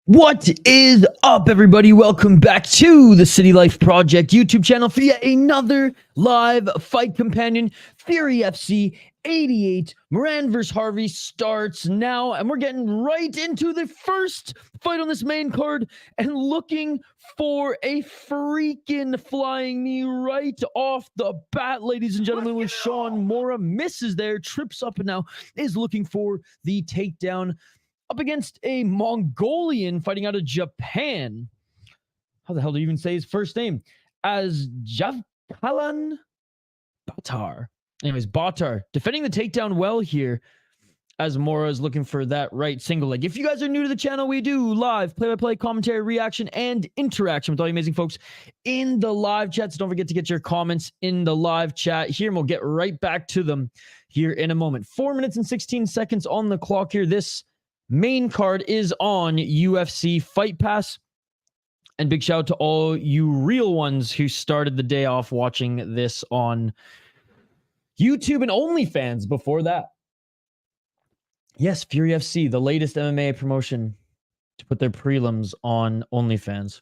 What is up, everybody? Welcome back to the City Life Project YouTube channel for yet another live fight companion. Fury FC 88 Moran versus Harvey starts now, and we're getting right into the first fight on this main card and looking for a freaking flying knee right off the bat, ladies and gentlemen, with Mora misses there, trips up, and now is looking for the takedown up against a Mongolian fighting out of Japan. How the hell do you even say his first name? Azjavkhlan Baatar. Anyways, Baatar defending the takedown well here as Mora is looking for that right single leg. If you guys are new to the channel, we do live play-by-play commentary, reaction, and interaction with all you amazing folks in the live chat. So don't forget to get your comments in the live chat here, and we'll get right back to them here in a moment. 4 minutes and 16 seconds on the clock here. This main card is on UFC Fight Pass. And big shout out to all you real ones who started the day off watching this on YouTube and OnlyFans before that. Yes, Fury FC, the latest MMA promotion to put their prelims on OnlyFans.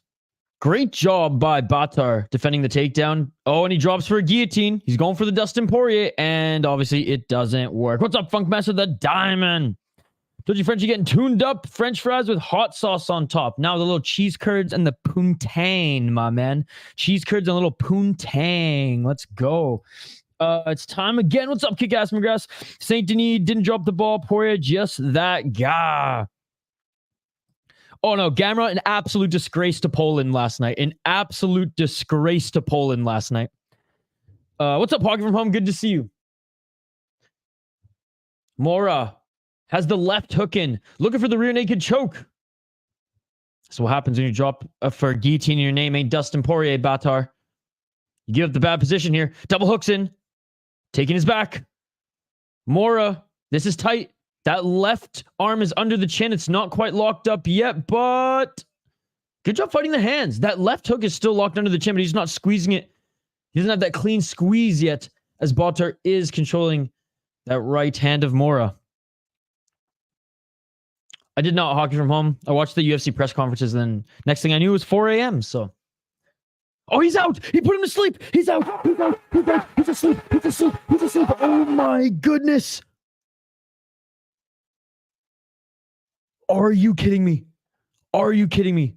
Great job by Baatar defending the takedown. Oh, and he drops for a guillotine. He's going for the Dustin Poirier, and obviously it doesn't work. What's up, Funkmaster the Diamond? Told you Frenchie getting tuned up. French fries with hot sauce on top. Now the little cheese curds and the poontang, my man. Cheese curds and a little poontang. Let's go. It's time again. What's up, Kick-Ass McGrath? Saint Denis didn't drop the ball. Poirier, just that guy. Oh, no. Gamera, an absolute disgrace to Poland last night. An absolute disgrace to Poland last night. What's up, Pocket from home? Good to see you. Mora has the left hook in. Looking for the rear naked choke. That's what happens when you drop for a guillotine in your name. Ain't Dustin Poirier, Baatar. You give up the bad position here. Double hooks in. Taking his back. Mora. This is tight. That left arm is under the chin. It's not quite locked up yet, but good job fighting the hands. That left hook is still locked under the chin, but he's not squeezing it. He doesn't have that clean squeeze yet, as Baatar is controlling that right hand of Mora. I did not hockey from home. I watched the UFC press conferences, and then next thing I knew it was 4 a.m. So, oh, he's out. He put him to sleep. He's out. He's out. He's out. He's asleep. He's asleep. He's asleep. Oh my goodness. Are you kidding me? Are you kidding me?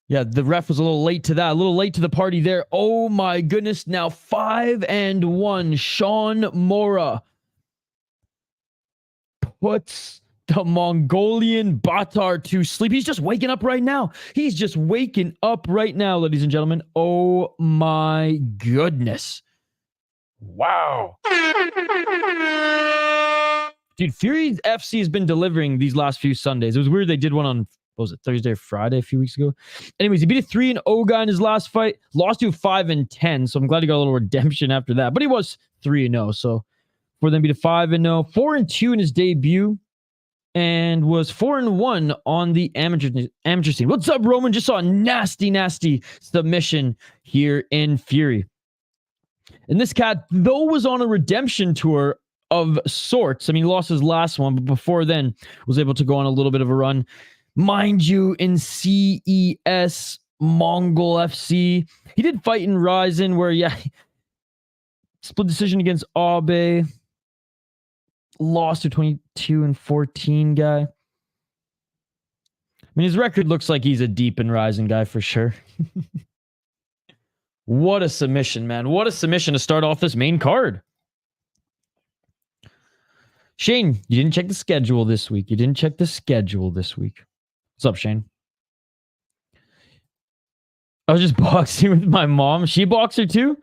Yeah, the ref was a little late to that. A little late to the party there. Oh my goodness. Now 5-1. Mora puts the Mongolian Baatar to sleep. He's just waking up right now. He's just waking up right now, ladies and gentlemen. Oh my goodness. Wow. Dude, Fury FC has been delivering these last few Sundays. It was weird they did one on, what was it, Thursday or Friday a few weeks ago? Anyways, he beat a 3-0 guy in his last fight. Lost to a 5-10, so I'm glad he got a little redemption after that. But he was 3-0, so for them beat a 5-0. 4-2 in his debut. And was 4-1 on the amateur scene. What's up, Roman? Just saw a nasty submission here in Fury. And this cat, though, was on a redemption tour of sorts. I mean, he lost his last one, but before then was able to go on a little bit of a run. Mind you, in CES, Mongol FC, he did fight in Ryzen where, yeah, split decision against Abe. Lost to 22-14 guy. I mean, his record looks like he's a deep and rising guy for sure. What a submission, man. What a submission to start off this main card. Shane, you didn't check the schedule this week. What's up, Shane? I was just boxing with my mom. She boxer too?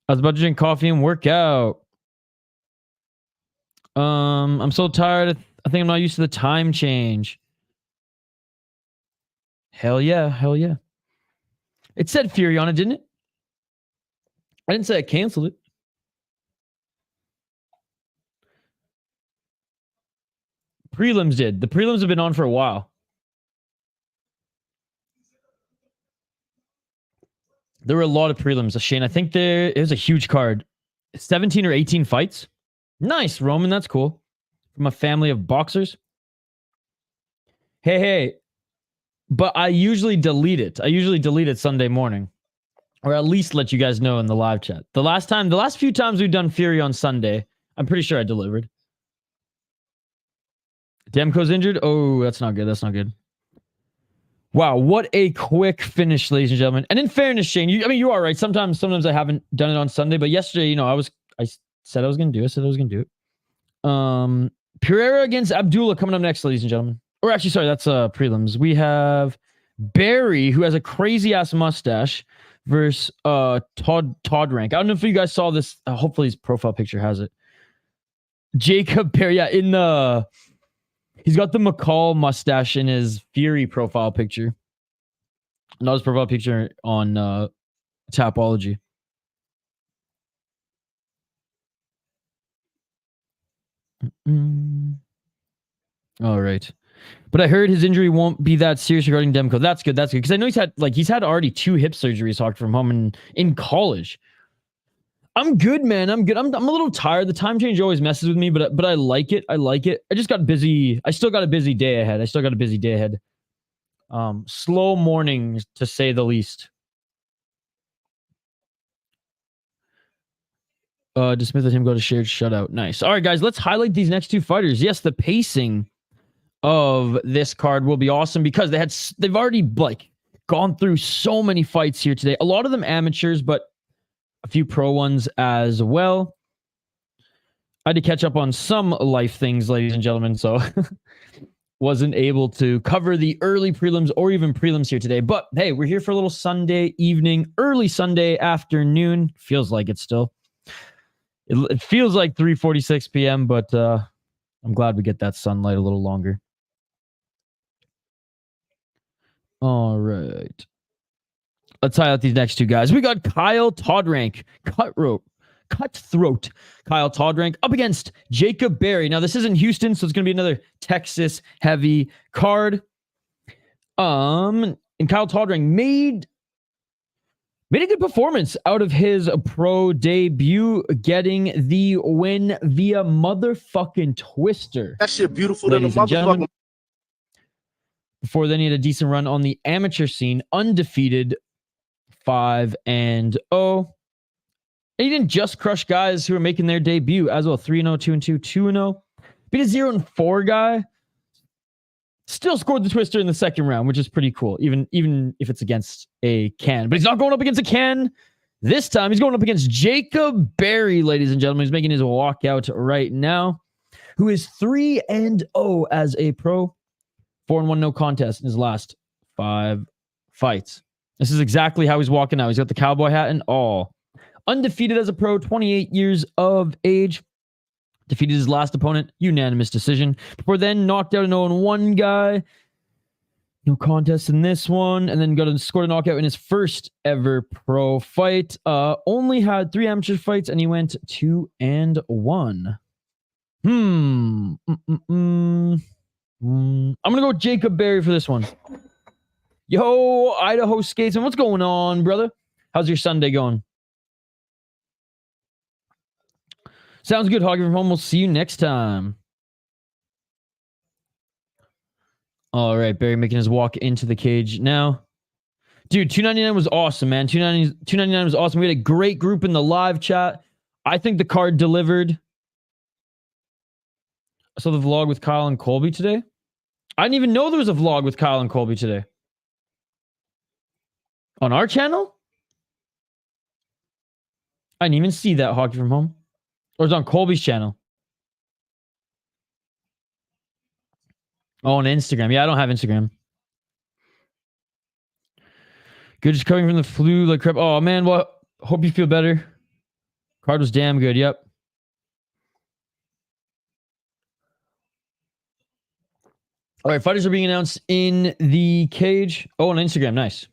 I was about to drink coffee and work out. I'm so tired. I think I'm not used to the time change. Hell yeah. It said Fury on it, didn't it? I didn't say I canceled it. Prelims did. The prelims have been on for a while. There were a lot of prelims, Shane. I think it was a huge card. 17 or 18 fights. Nice, Roman. That's cool. From a family of boxers. Hey. But I usually delete it. I usually delete it Sunday morning. Or at least let you guys know in the live chat. The last few times we've done Fury on Sunday, I'm pretty sure I delivered. Demko's injured? Oh, that's not good. That's not good. Wow, what a quick finish, ladies and gentlemen. And in fairness, Shane, you are right. Sometimes I haven't done it on Sunday, but yesterday, I said I was gonna do it. Pereira against Abdullah coming up next, ladies and gentlemen. Or actually, sorry, that's prelims. We have Barry, who has a crazy ass mustache, versus Todrank. I don't know if you guys saw this. Hopefully his profile picture has it. Jacob Barry, yeah, he's got the McCall mustache in his Fury profile picture. Not his profile picture on Tapology. All right. But I heard his injury won't be that serious regarding Demko. That's good. That's good. Because I know he's had already 2 hip surgeries talked from home in college. I'm good, man. I'm good. I'm a little tired. The time change always messes with me, but I like it. I just got busy. I still got a busy day ahead. Slow morning, to say the least. Dismiss let him go to shared shutout. Nice. All right, guys, let's highlight these next 2 fighters. Yes, the pacing of this card will be awesome because they've already gone through so many fights here today. A lot of them amateurs, but a few pro ones as well. I had to catch up on some life things, ladies and gentlemen, so wasn't able to cover the early prelims or even prelims here today. But hey, we're here for a little Sunday evening, early Sunday afternoon. Feels like it still. It feels like 3:46 p.m., but I'm glad we get that sunlight a little longer. All right. Let's highlight these next 2 guys. We got Kyle Todrank, cutthroat Kyle Todrank up against Jacob Barry. Now, this isn't Houston, so it's going to be another Texas heavy card. And Kyle Todrank made a good performance out of his pro debut, getting the win via motherfucking twister. That shit beautiful than a motherfucking. Before then, he had a decent run on the amateur scene, undefeated 5-0. And he didn't just crush guys who are making their debut as well. 3-0, 2-2, 2-0. Beat a 0-4 guy. Still scored the twister in the second round, which is pretty cool, even if it's against a can. But he's not going up against a can this time. He's going up against Jacob Barry, ladies and gentlemen. He's making his walkout right now, who is 3-0 as a pro. 4-1 no contest in his last 5 fights. This is exactly how he's walking out. He's got the cowboy hat and all. Undefeated as a pro, 28 years of age. Defeated his last opponent, unanimous decision. Before then, knocked out an 0-1 guy. No contest in this one. And then scored a knockout in his first ever pro fight. Only had 3 amateur fights, and he went 2-1. I'm going to go with Jacob Barry for this one. Yo, Idaho Skatesman, what's going on, brother? How's your Sunday going? Sounds good, Hoggy from home. We'll see you next time. All right, Barry making his walk into the cage now. Dude, 299 was awesome, man. 299 was awesome. We had a great group in the live chat. I think the card delivered. I saw the vlog with Kyle and Colby today. I didn't even know there was a vlog with Kyle and Colby today. On our channel? I didn't even see that, Hockey from Home. Or it's on Colby's channel. Oh, on Instagram. Yeah, I don't have Instagram. Good, just coming from the flu like crap. Oh, man, well, hope you feel better. Card was damn good, yep. All right, fighters are being announced in the cage. Oh, on Instagram, nice.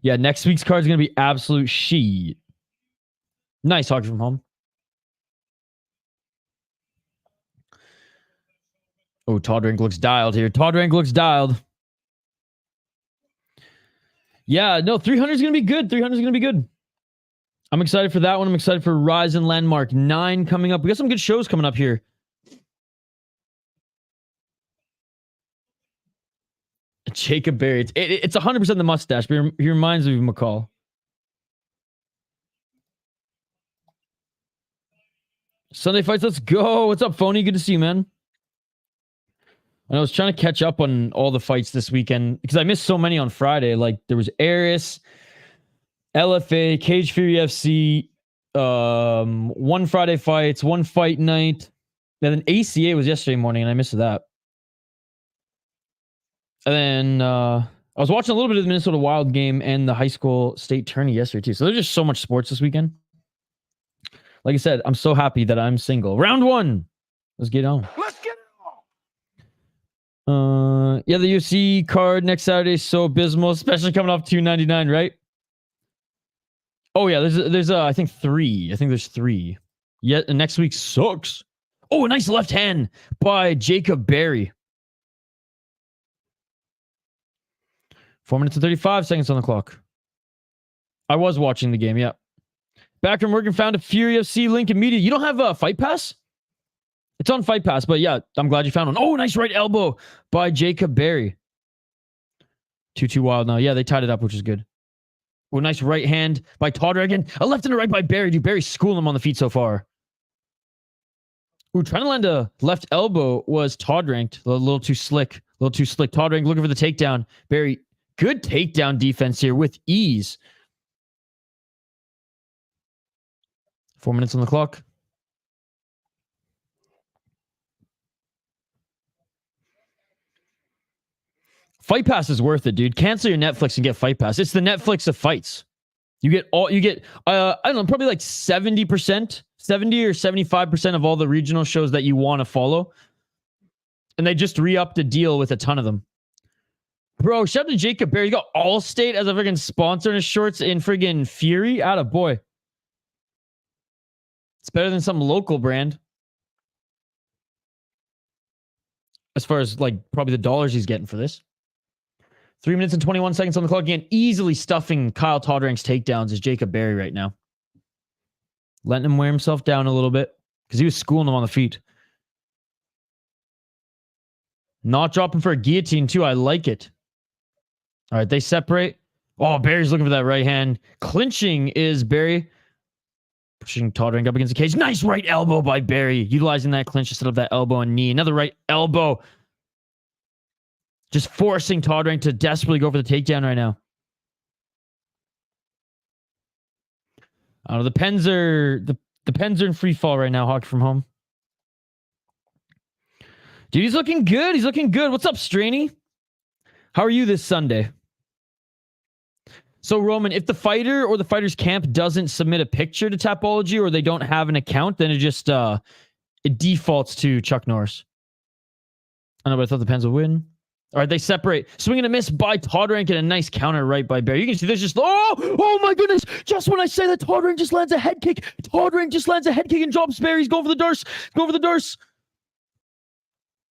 Yeah, next week's card is going to be absolute shit. Nice, Hockey from Home. Oh, Todrank looks dialed here. Todrank looks dialed. Yeah, no, 300 is going to be good. 300 is going to be good. I'm excited for that one. I'm excited for Rise and Landmark 9 coming up. We got some good shows coming up here. Jacob Berry. It's 100% the mustache, but he reminds me of McCall. Sunday fights, let's go. What's up, Phony? Good to see you, man. And I was trying to catch up on all the fights this weekend because I missed so many on Friday. Like there was Eris, LFA, Cage Fury FC, one Friday fights, one fight night. And then ACA was yesterday morning, and I missed that. And then I was watching a little bit of the Minnesota Wild game and the high school state tourney yesterday too. So there's just so much sports this weekend. Like I said, I'm so happy that I'm single. Round one. Let's get on. Let's get it on. Yeah, the UFC card next Saturday is so abysmal, especially coming off 299, right? Oh yeah, there's I think 3. I think there's 3. Yet next week sucks. Oh, a nice left hand by Jacob Berry. 4 minutes and 35 seconds on the clock. I was watching the game, yeah. Back from work and found a Fury FC link immediately. You don't have a Fight Pass? It's on Fight Pass, but yeah, I'm glad you found one. Oh, nice right elbow by Jacob Berry. 2-2 Wild now. Yeah, they tied it up, which is good. Oh, nice right hand by Todrank. A left and a right by Berry. Dude, Berry's schooling him on the feet so far. Ooh, trying to land a left elbow was Todrank. A little too slick. A little too slick. Todrank looking for the takedown. Berry, good takedown defense here with ease. 4 minutes on the clock. Fight Pass is worth it, dude. Cancel your Netflix and get Fight Pass. It's the Netflix of fights. You get I don't know, probably like 70%, 70 or 75% of all the regional shows that you want to follow. And they just re-upped a deal with a ton of them. Bro, shout out to Jacob Berry. You got Allstate as a friggin' sponsor in his shorts in friggin' Fury. Atta boy. It's better than some local brand. As far as like probably the dollars he's getting for this. 3 minutes and 21 seconds on the clock. Again, easily stuffing Kyle Todrank's takedowns is Jacob Berry right now. Letting him wear himself down a little bit because he was schooling him on the feet. Not dropping for a guillotine too. I like it. All right, they separate. Oh, Berry's looking for that right hand. Clinching is Berry. Pushing Todrank up against the cage. Nice right elbow by Berry. Utilizing that clinch instead of that elbow and knee. Another right elbow. Just forcing Todrank to desperately go for the takedown right now. I don't know. The pens are in free fall right now. Hockey from home. Dude, he's looking good. He's looking good. What's up, Strainy? How are you this Sunday? So, Roman, if the fighter or the fighter's camp doesn't submit a picture to Tapology or they don't have an account, then it just it defaults to Chuck Norris. I know, but I thought the Pens would win. All right, they separate. Swing and a miss by Todrank and a nice counter right by Berry. You can see there's just... Oh my goodness. Just when I say that, Todrank just lands a head kick. Todrank just lands a head kick and drops Berry. He's going for the Durst. Go for the Durst.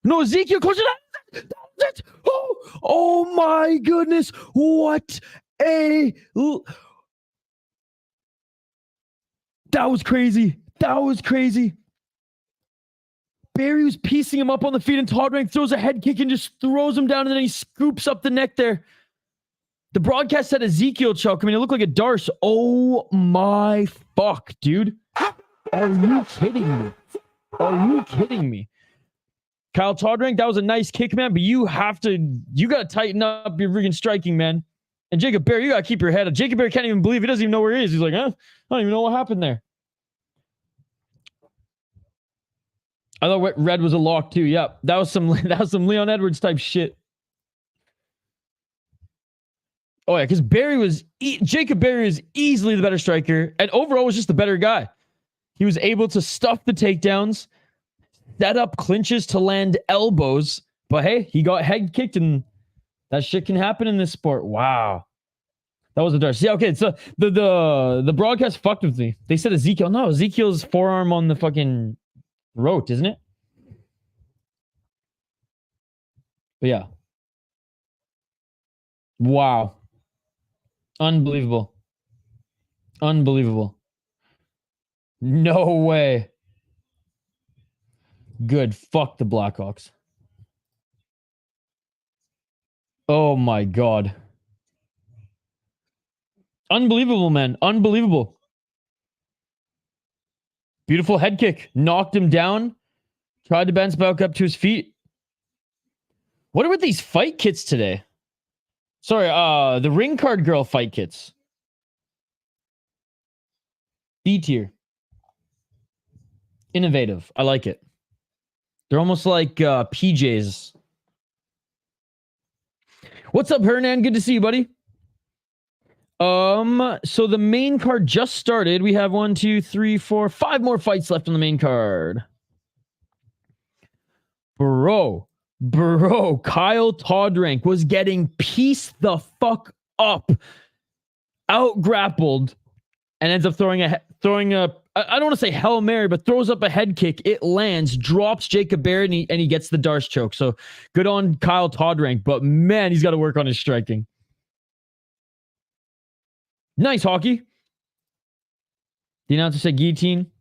No, Ezekiel close it out. That's it. Oh my goodness. What a... That was crazy. That was crazy. Berry was piecing him up on the feet and Todrank throws a head kick and just throws him down and then he scoops up the neck there. The broadcast said Ezekiel choke. I mean, it looked like a Darce. Oh my fuck, dude. Are you kidding me? Are you kidding me? Kyle Todrank, that was a nice kick, man, but you got to tighten up your freaking striking, man. And Jacob Berry, you got to keep your head up. Jacob Berry can't even believe he doesn't even know where he is. He's like, huh? I don't even know what happened there. I thought red was a lock too. Yep. That was some Leon Edwards type shit. Oh yeah, because Jacob Berry is easily the better striker and overall was just the better guy. He was able to stuff the takedowns, set up clinches to land elbows, but hey, he got head kicked and that shit can happen in this sport. Wow. That was a Darce. Yeah, okay. So the broadcast fucked with me. They said Ezekiel. No, Ezekiel's forearm on the fucking rote, isn't it? But yeah. Wow. Unbelievable. Unbelievable. No way. Good. Fuck the Blackhawks. Oh my God. Unbelievable, man. Unbelievable. Beautiful head kick. Knocked him down. Tried to bounce back up to his feet. What are with these fight kits today? Sorry, the ring card girl fight kits. B tier. Innovative. I like it. They're almost like PJs. What's up, Hernan? Good to see you, buddy. So the main card just started. We have 1, 2, 3, 4, 5 more fights left on the main card. Bro, Kyle Todrank was getting pieced the fuck up, out grappled, and ends up throwing a I don't want to say Hail Mary, but throws up a head kick. It lands, drops Jacob Barrett, and he gets the Darce choke. So good on Kyle Todrank, but man, he's got to work on his striking. Nice hockey. The announcer said guillotine.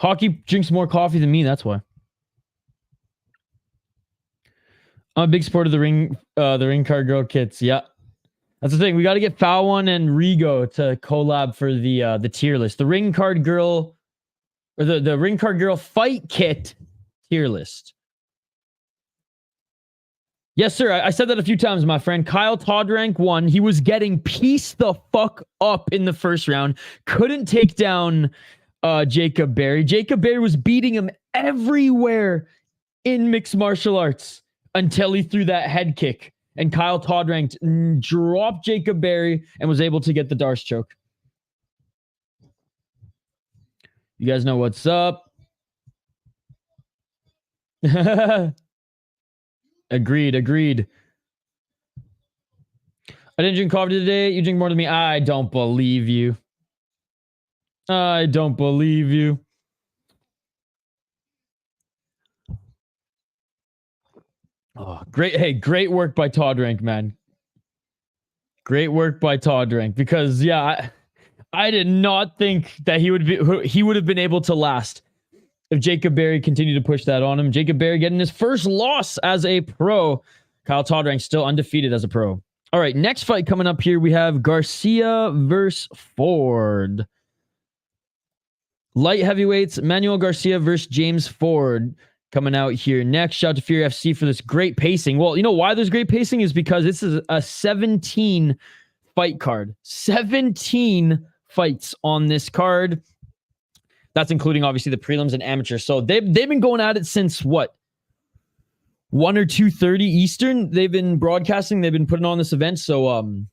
Hockey drinks more coffee than me, that's why. I'm a big supporter of the ring card girl kits. Yeah. That's the thing. We got to get Foul One and Rigo to collab for the tier list. The ring card girl, or the ring card girl fight kit tier list. Yes, sir. I said that a few times, my friend. Kyle Todrank won. He was getting pieced the fuck up in the first round. Couldn't take down Jacob Barry. Jacob Barry was beating him everywhere in mixed martial arts until he threw that head kick. And Kyle Todrank dropped Jacob Barry and was able to get the Darce choke. You guys know what's up. Agreed. I didn't drink coffee today. You drink more than me. I don't believe you. I don't believe you. Oh, great. Hey, great work by Todrank, man. Great work by Todrank. Because, yeah, I did not think that he would have been able to last if Jacob Barry continued to push that on him. Jacob Barry getting his first loss as a pro. Kyle Todrank still undefeated as a pro. All right, next fight coming up here, we have Garcia versus Ford. Light heavyweights, Manuel Garcia versus James Ford coming out here next. Shout out to Fury FC for this great pacing. Well, you know why there's great pacing is because this is a 17 fight card. 17 fights on this card. That's including obviously the prelims and amateurs. So they've been going at it since what? 1 or 2:30 Eastern. They've been broadcasting. They've been putting on this event. So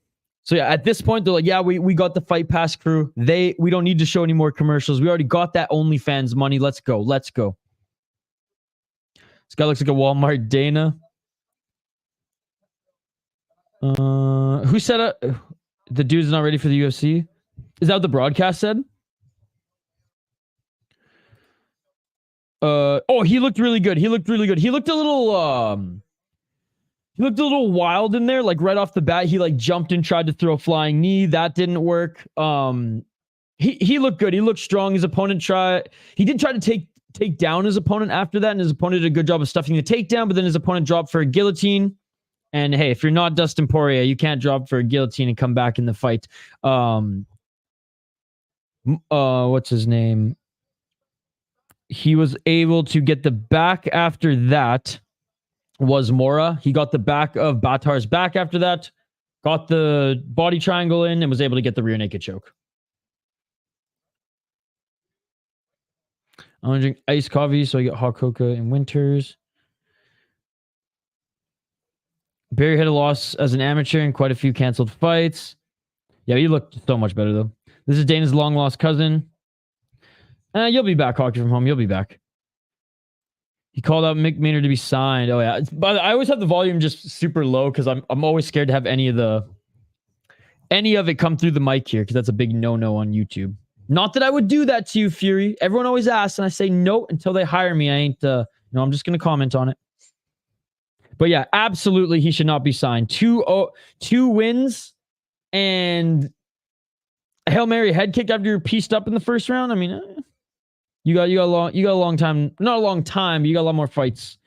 yeah, at this point, they're like, yeah, we got the Fight Pass crew. We don't need to show any more commercials. We already got that OnlyFans money. Let's go. Let's go. This guy looks like a Walmart Dana. Who said the dude's not ready for the UFC? Is that what the broadcast said? Oh, he looked really good. He looked really good. He looked a little wild in there. Like right off the bat, he like jumped and tried to throw a flying knee. That didn't work. He looked good. He looked strong. His opponent he did try to take down his opponent after that, and his opponent did a good job of stuffing the takedown, but then his opponent dropped for a guillotine. And hey, if you're not Dustin Poirier, you can't drop for a guillotine and come back in the fight. What's his name? He was able to get the back after that was Mora. He got the back of Baatar's back after that, got the body triangle in, and was able to get the rear naked choke. I'm going to drink iced coffee, so I get hot cocoa in winters. Barry had a loss as an amateur and quite a few canceled fights. Yeah, he looked so much better, though. This is Dana's long-lost cousin. You'll be back, Hockey from Home. You'll be back. He called out Mick Maynard to be signed. Oh, yeah. But I always have the volume just super low because I'm always scared to have any of it come through the mic here because that's a big no-no on YouTube. Not that I would do that to you, Fury. Everyone always asks, and I say no until they hire me. I ain't, I'm just going to comment on it. But yeah, absolutely, he should not be signed. Two wins and a Hail Mary head kick after you're pieced up in the first round. I mean, You got a long time, not a long time, but you got a lot more fights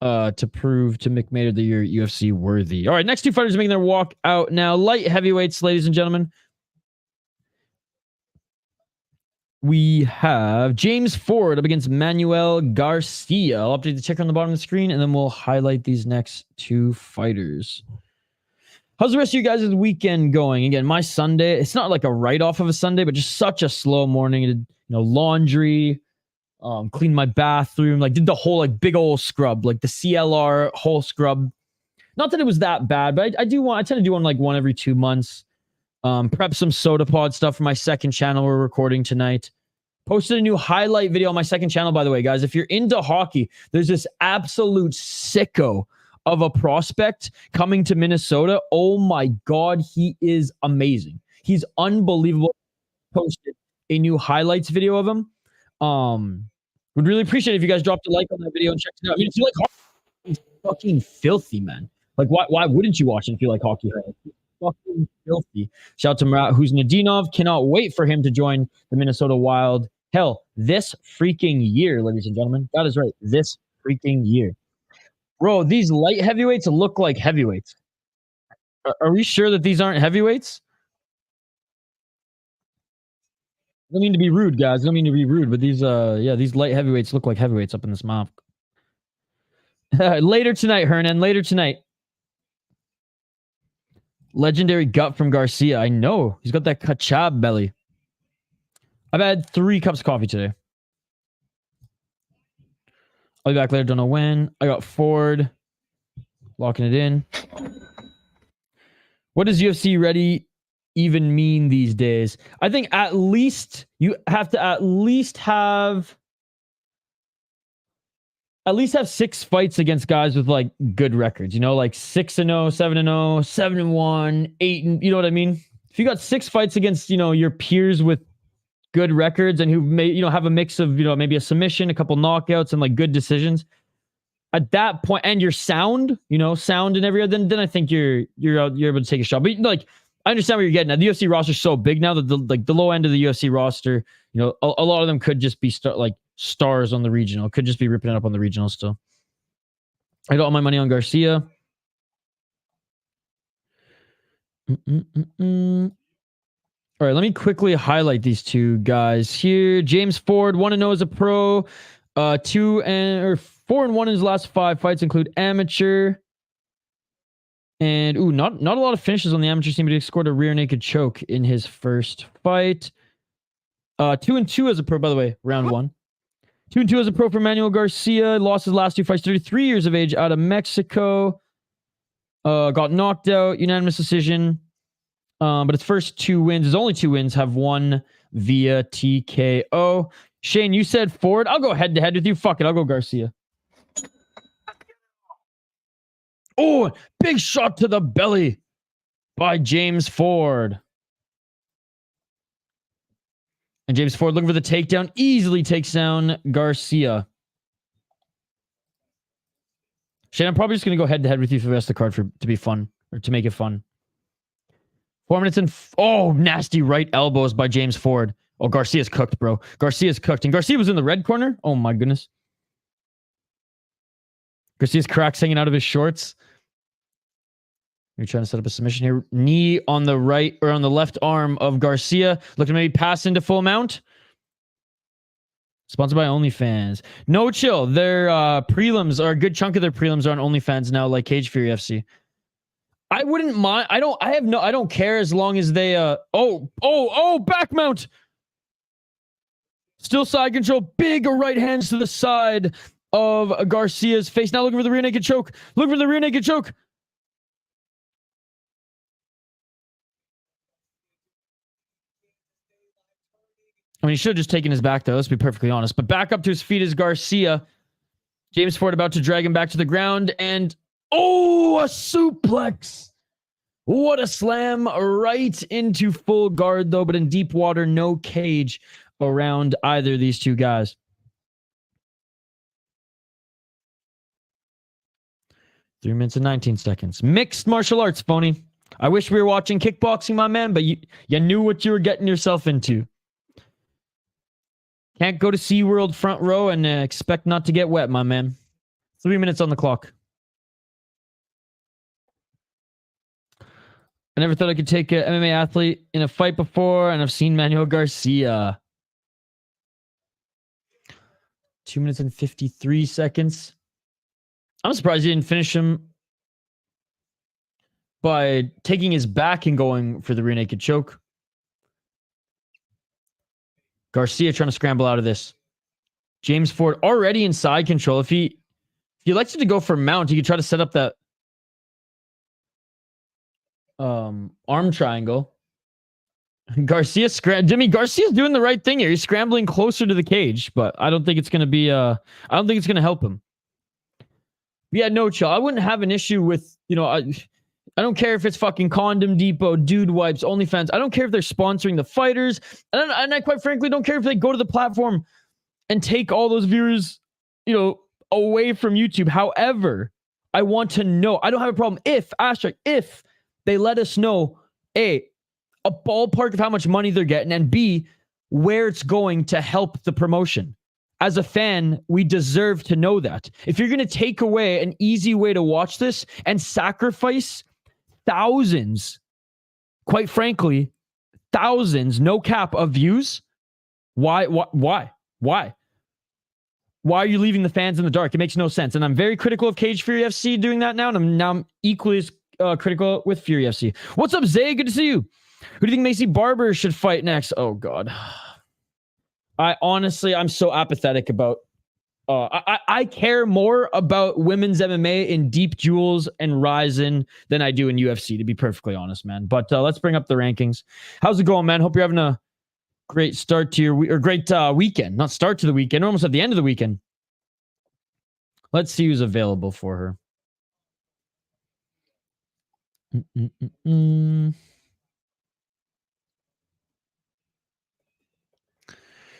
to prove to Mick Mader that you're UFC worthy. All right, next two fighters are making their walk out now. Light heavyweights, ladies and gentlemen. We have James Ford up against Manuel Garcia. I'll update the ticker on the bottom of the screen, and then we'll highlight these next two fighters. How's the rest of you guys' weekend going? Again, my Sunday, it's not like a write-off of a Sunday, but just such a slow morning. I did, laundry, cleaned my bathroom, like did the whole like big old scrub, like the CLR whole scrub. Not that it was that bad, but I tend to do one every 2 months. Prep some soda pod stuff for my second channel we're recording tonight. Posted a new highlight video on my second channel, by the way, guys. If you're into hockey, there's this absolute sicko of a prospect coming to Minnesota. Oh my God, he is amazing. He's unbelievable. Posted a new highlights video of him. Would really appreciate it if you guys dropped a like on that video and checked it out. I mean, if you like hockey, it's fucking filthy, man. Like, why wouldn't you watch it if you like hockey? Fucking filthy. Shout out to Murat Huznadinov. Cannot wait for him to join the Minnesota Wild. Hell, this freaking year, ladies and gentlemen. That is right. This freaking year. Bro, these light heavyweights look like heavyweights. Are we sure that these aren't heavyweights? I don't mean to be rude, guys. I don't mean to be rude, but these these light heavyweights look like heavyweights up in this map. Later tonight, Hernan. Later tonight. Legendary gut from Garcia. I know. He's got that kachab belly. I've had 3 cups of coffee today. I'll be back later. Don't know when. I got Ford. Locking it in. What does UFC ready even mean these days? I think at least you have to at least have 6 fights against guys with like good records, like 6-0, 7-0, 7-1, 8, you know what I mean? If you got 6 fights against, your peers with good records and who may, have a mix of, maybe a submission, a couple knockouts and like good decisions at that point, and you're sound, sound and every other, then I think you're able to take a shot. But like, I understand what you're getting at. The UFC roster is so big now that the low end of the UFC roster, a lot of them could just be stars on the regional. Could just be ripping it up on the regional still. I got all my money on Garcia. All right, let me quickly highlight these two guys here. James Ford, 1-0 as a pro. 4-1 in his last 5 fights include amateur. And not a lot of finishes on the amateur team, but he scored a rear naked choke in his first fight. 2-2 as a pro, by the way, round 1. 2-2 as a pro for Manuel Garcia. Lost his last 2 fights, 33 years of age, out of Mexico. Got knocked out, unanimous decision. But his first 2 wins, his only 2 wins, have won via TKO. Shane, you said Ford. I'll go head-to-head with you. Fuck it, I'll go Garcia. Oh, big shot to the belly by James Ford. And James Ford looking for the takedown. Easily takes down Garcia. Shane, I'm probably just going to go head-to-head with you for the rest of the card to be fun, or to make it fun. 4 minutes and... Oh, nasty right elbows by James Ford. Oh, Garcia's cooked, bro. Garcia's cooked. And Garcia was in the red corner? Oh, my goodness. Garcia's cracks hanging out of his shorts. You're trying to set up a submission here. Knee on the right or on the left arm of Garcia. Looking to maybe pass into full mount. Sponsored by OnlyFans. No chill. Their prelims, or a good chunk of their prelims, are on OnlyFans now, like Cage Fury FC. I wouldn't mind. I don't care as long as they back mount. Still side control. Big right hands to the side of Garcia's face. Now looking for the rear naked choke. Looking for the rear naked choke. I mean, he should have just taken his back, though. Let's be perfectly honest. But back up to his feet is Garcia. James Ford about to drag him back to the ground. And, a suplex. What a slam right into full guard, though. But in deep water, no cage around either of these two guys. Three minutes and 19 seconds. Mixed martial arts, phony. I wish we were watching kickboxing, my man, but you knew what you were getting yourself into. Can't go to SeaWorld front row and expect not to get wet, my man. 3 minutes on the clock. I never thought I could take an MMA athlete in a fight before, and I've seen Manuel Garcia. 2 minutes and 53 seconds. I'm surprised he didn't finish him by taking his back and going for the rear naked choke. Garcia trying to scramble out of this. James Ford already in side control. If he elected to go for mount, he could try to set up that arm triangle. Garcia's doing the right thing here. He's scrambling closer to the cage, but I don't think it's going to be I don't think it's going to help him. Yeah, no, chill. I wouldn't have an issue with, I don't care if it's fucking Condom Depot, Dude Wipes, OnlyFans. I don't care if they're sponsoring the fighters. And I quite frankly don't care if they go to the platform and take all those viewers, away from YouTube. However, I want to know. I don't have a problem if they let us know, A, a ballpark of how much money they're getting, and B, where it's going to help the promotion. As a fan, we deserve to know that. If you're going to take away an easy way to watch this and sacrifice thousands, quite frankly, thousands, no cap of views, why are you leaving the fans in the dark? It makes no sense. And I'm very critical of Cage Fury FC doing that now, and I'm equally as critical with Fury FC. What's up, Zay? Good to see you. Who do you think Macy Barber should fight next? Oh, God. I'm so apathetic about... I care more about women's MMA in Deep Jewels and Ryzen than I do in UFC, to be perfectly honest, man. But let's bring up the rankings. How's it going, man? Hope you're having a great start to your great weekend. Not start to the weekend, almost at the end of the weekend. Let's see who's available for her.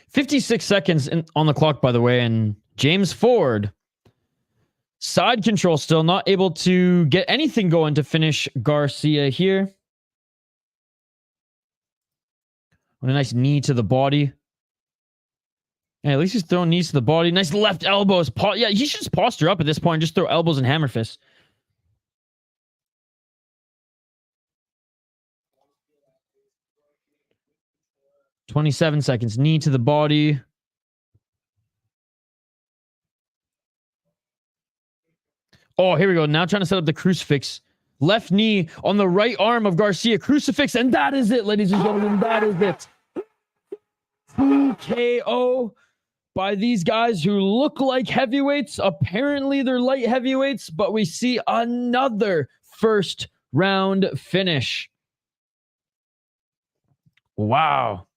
56 seconds on the clock, by the way, and James Ford, side control still, not able to get anything going to finish Garcia here. What a nice knee to the body. Yeah, at least he's throwing knees to the body. Nice left elbows. Yeah, he should just posture up at this point. Just throw elbows and hammer fists. "27 seconds. Knee to the body. Oh, here we go. Now trying to set up the crucifix. Left knee on the right arm of Garcia. Crucifix. And that is it, ladies and gentlemen. That is it. KO by these guys who look like heavyweights. Apparently, they're light heavyweights, but we see another first round finish. Wow.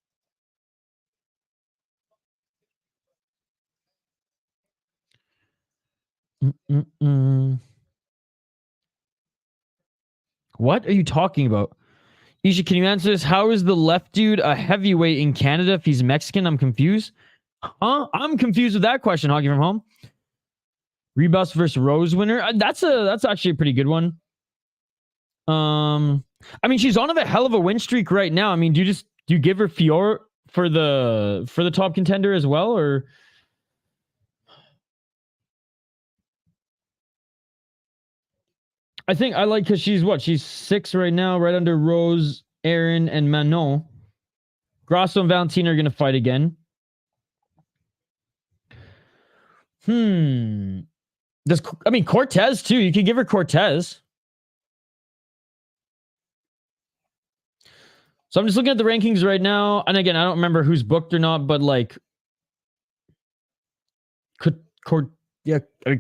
What are you talking about? Isha, can you answer this? How is the left dude a heavyweight in Canada if he's Mexican? I'm confused. Huh? I'm confused with that question, Hockey from Home. Rebus versus Rose winner. That's actually a pretty good one. I mean, she's on a hell of a win streak right now. I mean, do you give her Fior for the top contender as well, or? I think I like, because she's 6 right now, right under Rose, Aaron, and Manon. Grasso and Valentina are going to fight again. Cortez too. You could give her Cortez. So I'm just looking at the rankings right now. And again, I don't remember who's booked or not, but like,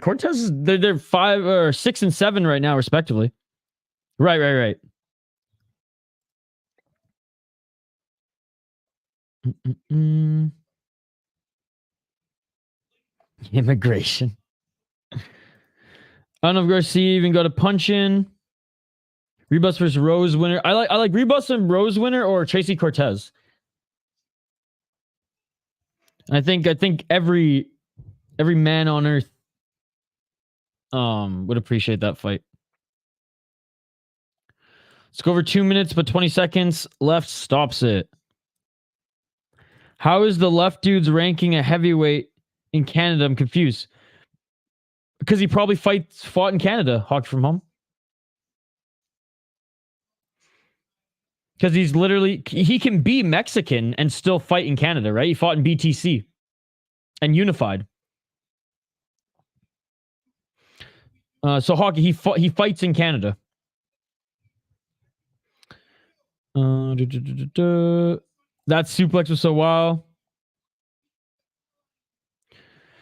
Cortez is they're 5 or 6 and 7 right now, respectively. Right. Immigration. I don't know if Garcia even got a punch in. Rebus versus Rose winner. I like Rebus and Rose winner or Tracy Cortez. I think every man on earth would appreciate that fight. Let's go over 2 minutes, but 20 seconds left stops it. How is the left dude's ranking a heavyweight in Canada? I'm confused. Because he probably fought in Canada, Hockey from Home. Because he's literally, he can be Mexican and still fight in Canada, right? He fought in BTC and Unified. So Hockey, he fights in Canada. That suplex was so wild.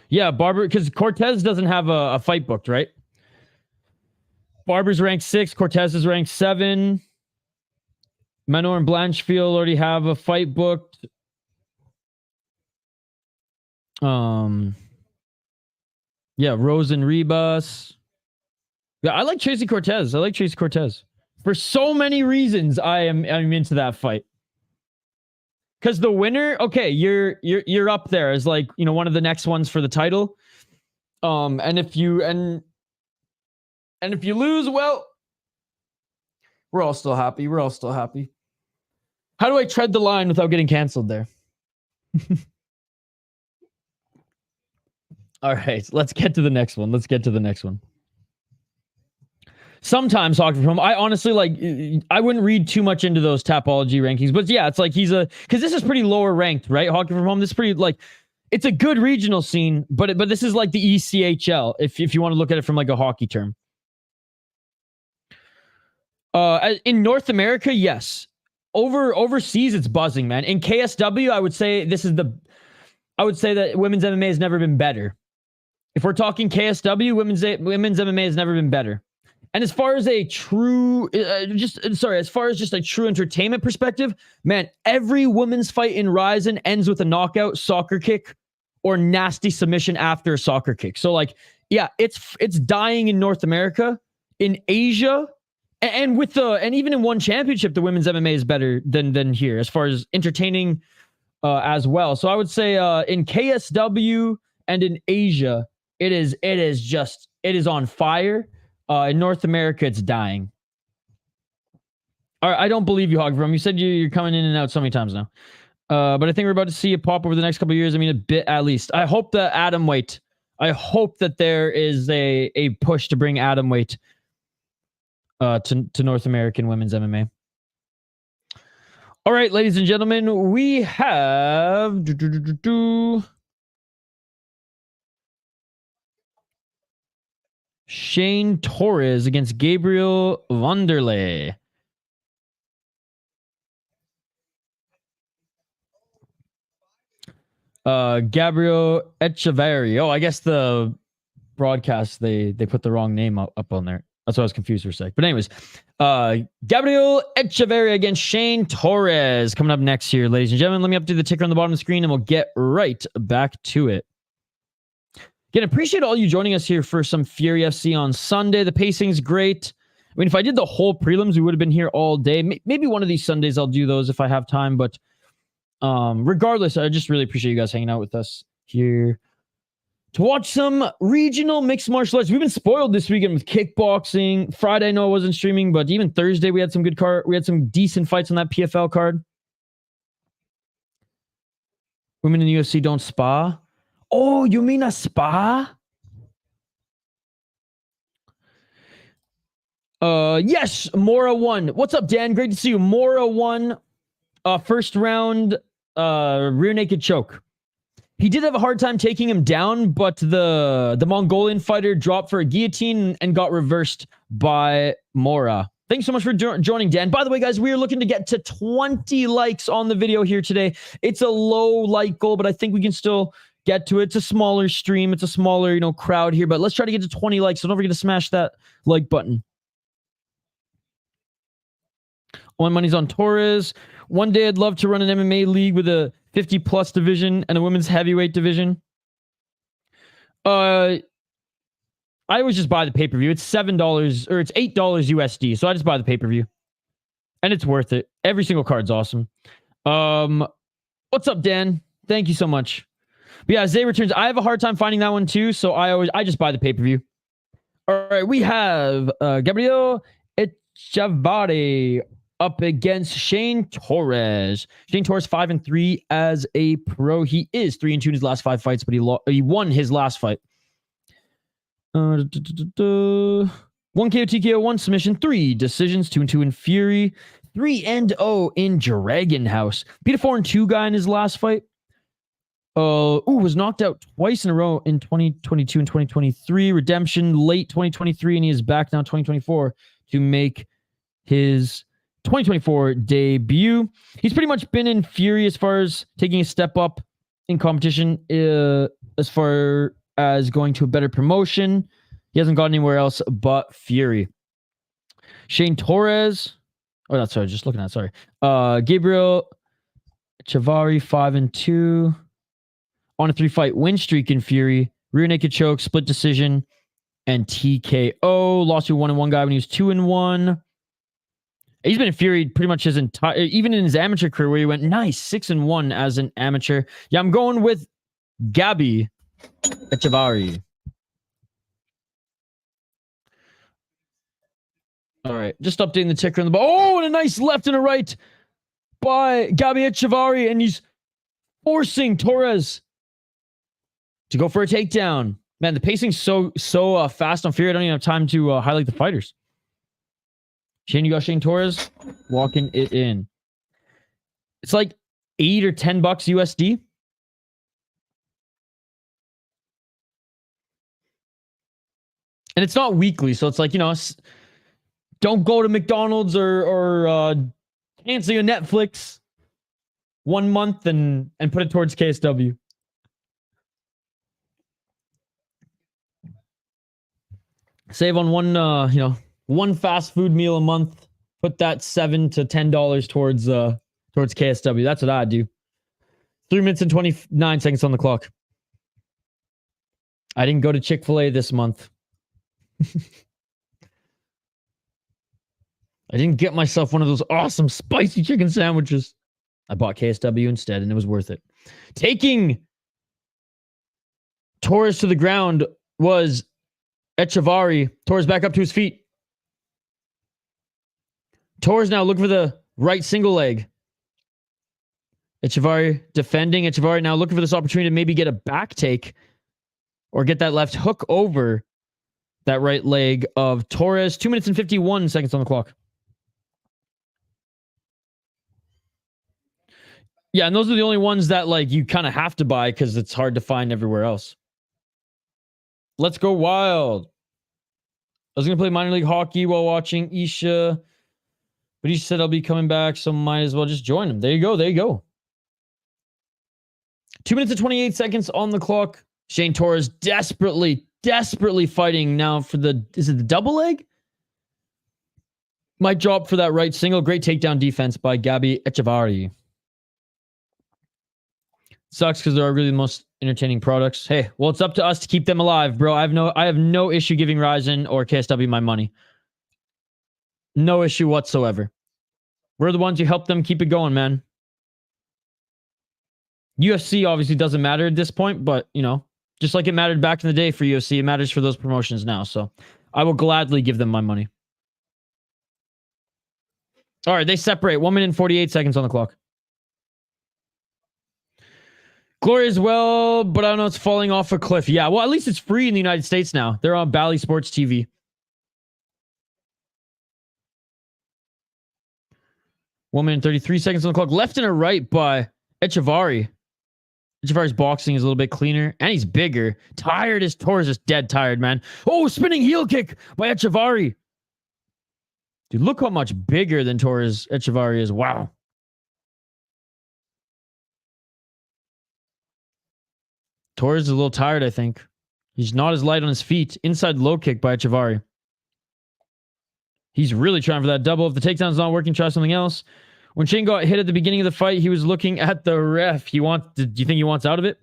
Yeah, Barber, because Cortez doesn't have a fight booked, right? Barber's ranked 6, Cortez is ranked 7. Manuel and Blanchfield already have a fight booked. Yeah, Rose and Rebus. Yeah, I like Tracy Cortez. For so many reasons, I'm into that fight. Because the winner, okay, you're up there as like, you know, one of the next ones for the title. And if you lose, well, we're all still happy. How do I tread the line without getting canceled there? All right, let's get to the next one. Sometimes Hockey from Home, I honestly I wouldn't read too much into those Tapology rankings, but yeah, it's like because this is pretty lower ranked, right? Hockey from Home, this is pretty it's a good regional scene, but this is like the ECHL if you want to look at it from like a hockey term. In North America, yes. Overseas, it's buzzing, man. In KSW, I would say that women's MMA has never been better. If we're talking KSW, women's MMA has never been better. And as far as a true, as far as just a true entertainment perspective, man, every women's fight in Ryzen ends with a knockout, soccer kick, or nasty submission after a soccer kick. So yeah, it's dying in North America. In Asia, and even in one championship, the women's MMA is better than here as far as entertaining as well. So I would say in KSW and in Asia, it is on fire. In North America, it's dying. All right, I don't believe you, Hogrum. You said you're coming in and out so many times now. But I think we're about to see it pop over the next couple of years. I mean, a bit at least. I hope that atomweight. I hope that there is a push to bring atomweight to North American women's MMA. All right, ladies and gentlemen, we have Shane Torres against Gabriel Wanderlei. Gabriel Echavarry. Oh, I guess the broadcast, they put the wrong name up on there. That's why I was confused for a sec. But anyways, Gabriel Echavarry against Shane Torres coming up next here, ladies and gentlemen. Let me update the ticker on the bottom of the screen and we'll get right back to it. Again, appreciate all you joining us here for some Fury FC on Sunday. The pacing's great. I mean, if I did the whole prelims, we would have been here all day. Maybe one of these Sundays I'll do those if I have time. But regardless, I just really appreciate you guys hanging out with us here to watch some regional mixed martial arts. We've been spoiled this weekend with kickboxing. Friday, I know I wasn't streaming, but even Thursday, we had some decent fights on that PFL card. Women in the UFC don't spa. Oh, you mean a spa? Yes, Mora won. What's up, Dan? Great to see you. Mora won first round rear naked choke. He did have a hard time taking him down, but the Mongolian fighter dropped for a guillotine and got reversed by Mora. Thanks so much for joining, Dan. By the way, guys, we are looking to get to 20 likes on the video here today. It's a low like goal, but I think we can still get to it. It's a smaller stream. It's a smaller, crowd here, but let's try to get to 20 likes. So don't forget to smash that like button. All my money's on Torres. One day I'd love to run an MMA league with a 50 plus division and a women's heavyweight division. I always just buy the pay-per-view. It's $7 or it's $8 USD. So I just buy the pay-per-view. And it's worth it. Every single card's awesome. What's up, Dan? Thank you so much. But yeah, Zay returns. I have a hard time finding that one too. So I just buy the pay-per-view. All right, we have Gabriel Echavarry up against Shane Torres. Shane Torres 5-3 as a pro. He is 3-2 in his last 5 fights, but he won his last fight. 1 KO, TKO, 1 submission, 3 decisions, 2-2 in Fury, 3-0 in Dragon House. Beat a 4-2 guy in his last fight. Was knocked out twice in a row in 2022 and 2023. Redemption late 2023, and he is back now 2024 to make his 2024 debut. He's pretty much been in Fury as far as taking a step up in competition, as far as going to a better promotion. He hasn't gone anywhere else but Fury. Shane Torres. Oh, no, sorry. Just looking at it. Sorry. Gabriel Echavarry 5-2. On a 3-fight win streak in Fury. Rear naked choke, split decision, and TKO. Lost to a 1-1 guy when he was 2-1. He's been in Fury pretty much his entire, even in his amateur career, where he went nice 6-1 as an amateur. Yeah, I'm going with Gabi Echavarry. All right, just updating the ticker on the ball. Oh, and a nice left and a right by Gabi Echavarry, and he's forcing Torres to go for a takedown. Man, the pacing's so fast on Fury. I don't even have time to highlight the fighters. Shane, you got Shane Torres walking it in. It's like $8 or $10 USD. And it's not weekly, so it's like, you know, don't go to McDonald's or cancel your Netflix 1 month and put it towards KSW. Save on one fast food meal a month. Put that $7 to $10 towards KSW. That's what I do. 3 minutes and 29 seconds on the clock. I didn't go to Chick-fil-A this month. I didn't get myself one of those awesome spicy chicken sandwiches. I bought KSW instead, and it was worth it. Taking Torres to the ground was Echavarry. Torres back up to his feet. Torres now looking for the right single leg. Echavarry defending. Echavarry now looking for this opportunity to maybe get a back take or get that left hook over that right leg of Torres. 2 minutes and 51 seconds on the clock. Yeah, and those are the only ones that like you kind of have to buy because it's hard to find everywhere else. Let's go wild. I was going to play minor league hockey while watching Isha, but Isha said I'll be coming back, so might as well just join him. There you go. There you go. 2 minutes and 28 seconds on the clock. Shane Torres desperately fighting now for is it the double leg? Might drop for that right single. Great takedown defense by Gabi Echavarry. Sucks because they're really the most entertaining products. Hey, well, it's up to us to keep them alive, bro. I have no issue giving Ryzen or KSW my money. No issue whatsoever. We're the ones who help them keep it going, man. UFC obviously doesn't matter at this point, but, you know, just like it mattered back in the day for UFC, it matters for those promotions now. So I will gladly give them my money. All right, they separate. 1 minute and 48 seconds on the clock. Glory as well, but I don't know, it's falling off a cliff. Yeah, well, at least it's free in the United States now. They're on Bally Sports TV. One minute and 33 seconds on the clock. Left and a right by Echavarry. Echavarry's boxing is a little bit cleaner, and he's bigger. Tired as Torres, just dead tired, man. Oh, spinning heel kick by Echavarry. Dude, look how much bigger than Torres Echavarry is. Wow. Torres is a little tired, I think. He's not as light on his feet. Inside low kick by Echavarry. He's really trying for that double. If the takedown's not working, try something else. When Shane got hit at the beginning of the fight, he was looking at the ref. Do you think he wants out of it?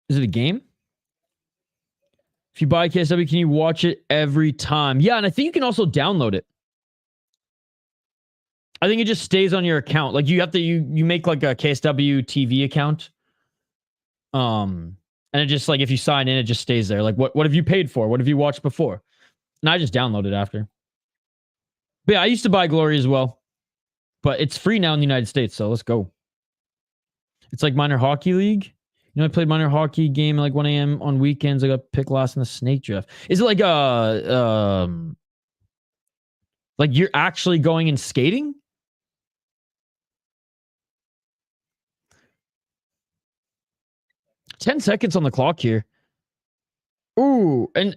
Is it a game? If you buy KSW, can you watch it every time? Yeah, and I think you can also download it. I think it just stays on your account. Like you have to, you make like a KSW TV account. And it just like, if you sign in, it just stays there. Like what have you paid for? What have you watched before? And I just downloaded after. But yeah, I used to buy Glory as well. But it's free now in the United States, so let's go. It's like minor hockey league. You know, I played minor hockey game at like 1 a.m. on weekends. I got picked last in the snake draft. Is it like like you're actually going and skating? $10 seconds on the clock here. Ooh, and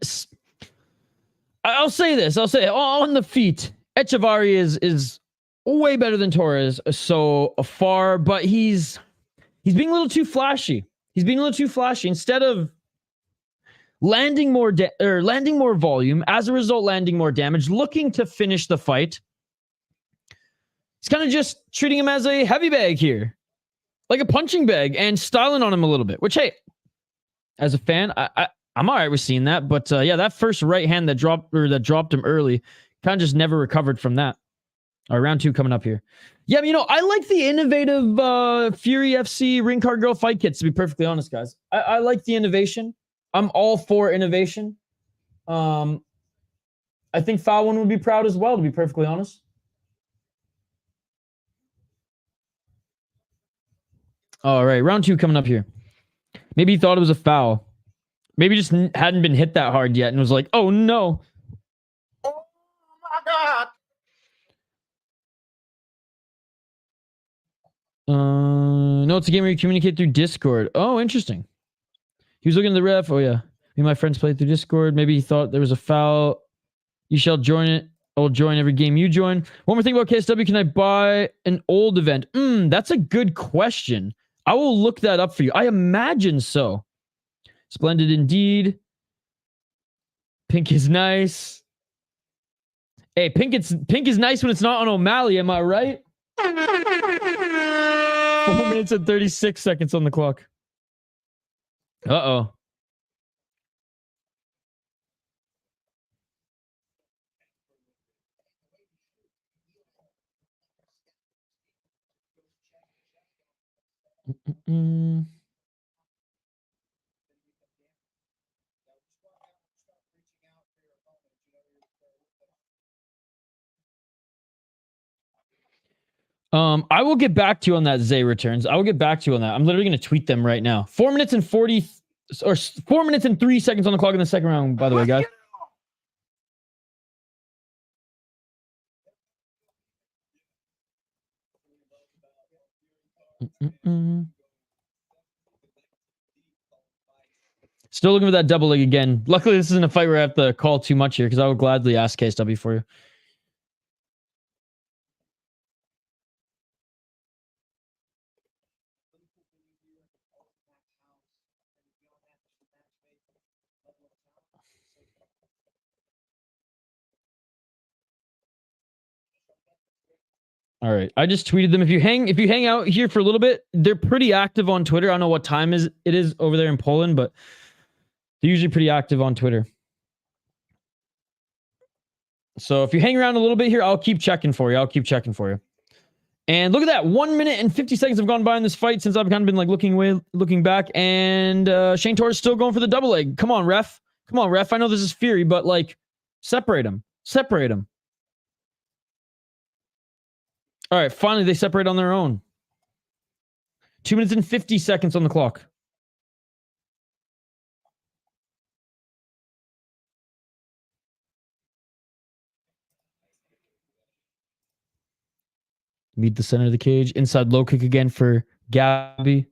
I'll say this. I'll say on the feet, Echavarry is way better than Torres so far, but he's being a little too flashy. He's being a little too flashy. Instead of landing more landing more volume, as a result, landing more damage, looking to finish the fight, he's kind of just treating him as a heavy bag here, like a punching bag, and styling on him a little bit. Which, hey, as a fan, I'm all right with seeing that. But yeah, that first right hand that dropped him early, kind of just never recovered from that. All right, round 2 coming up here. Yeah, you know, I like the innovative Fury FC Ring Card Girl fight kits, to be perfectly honest, guys. I like the innovation. I'm all for innovation. I think Falwin would be proud as well, to be perfectly honest. All right, round 2 coming up here. Maybe he thought it was a foul. Maybe just hadn't been hit that hard yet and was like, oh no. Oh my God. No, it's a game where you communicate through Discord. Oh, interesting. He was looking at the ref. Oh, yeah. Me and my friends played through Discord. Maybe he thought there was a foul. You shall join it. I'll join every game you join. One more thing about KSW. Can I buy an old event? That's a good question. I will look that up for you. I imagine so. Splendid indeed. Pink is nice. Hey, pink is nice when it's not on O'Malley. Am I right? 4 minutes and 36 seconds on the clock. Uh-oh. I will get back to you on that Zay returns. I will get back to you on that. I'm literally going to tweet them right now. 4 minutes and 40 or 4 minutes and 3 seconds on the clock in the second round, by the way, guys. Still looking for that double leg again. Luckily, this isn't a fight where I have to call too much here because I would gladly ask KSW for you. All right. I just tweeted them. If you hang out here for a little bit, they're pretty active on Twitter. I don't know what time it is over there in Poland, but they're usually pretty active on Twitter. So if you hang around a little bit here, I'll keep checking for you. And look at that. 1 minute and 50 seconds have gone by in this fight since I've kind of been like looking back. And Shane Torres still going for the double leg. Come on, ref. I know this is Fury, but like separate him. All right, finally they separate on their own. 2 minutes and 50 seconds on the clock. Meet the center of the cage. Inside low kick again for Gabby.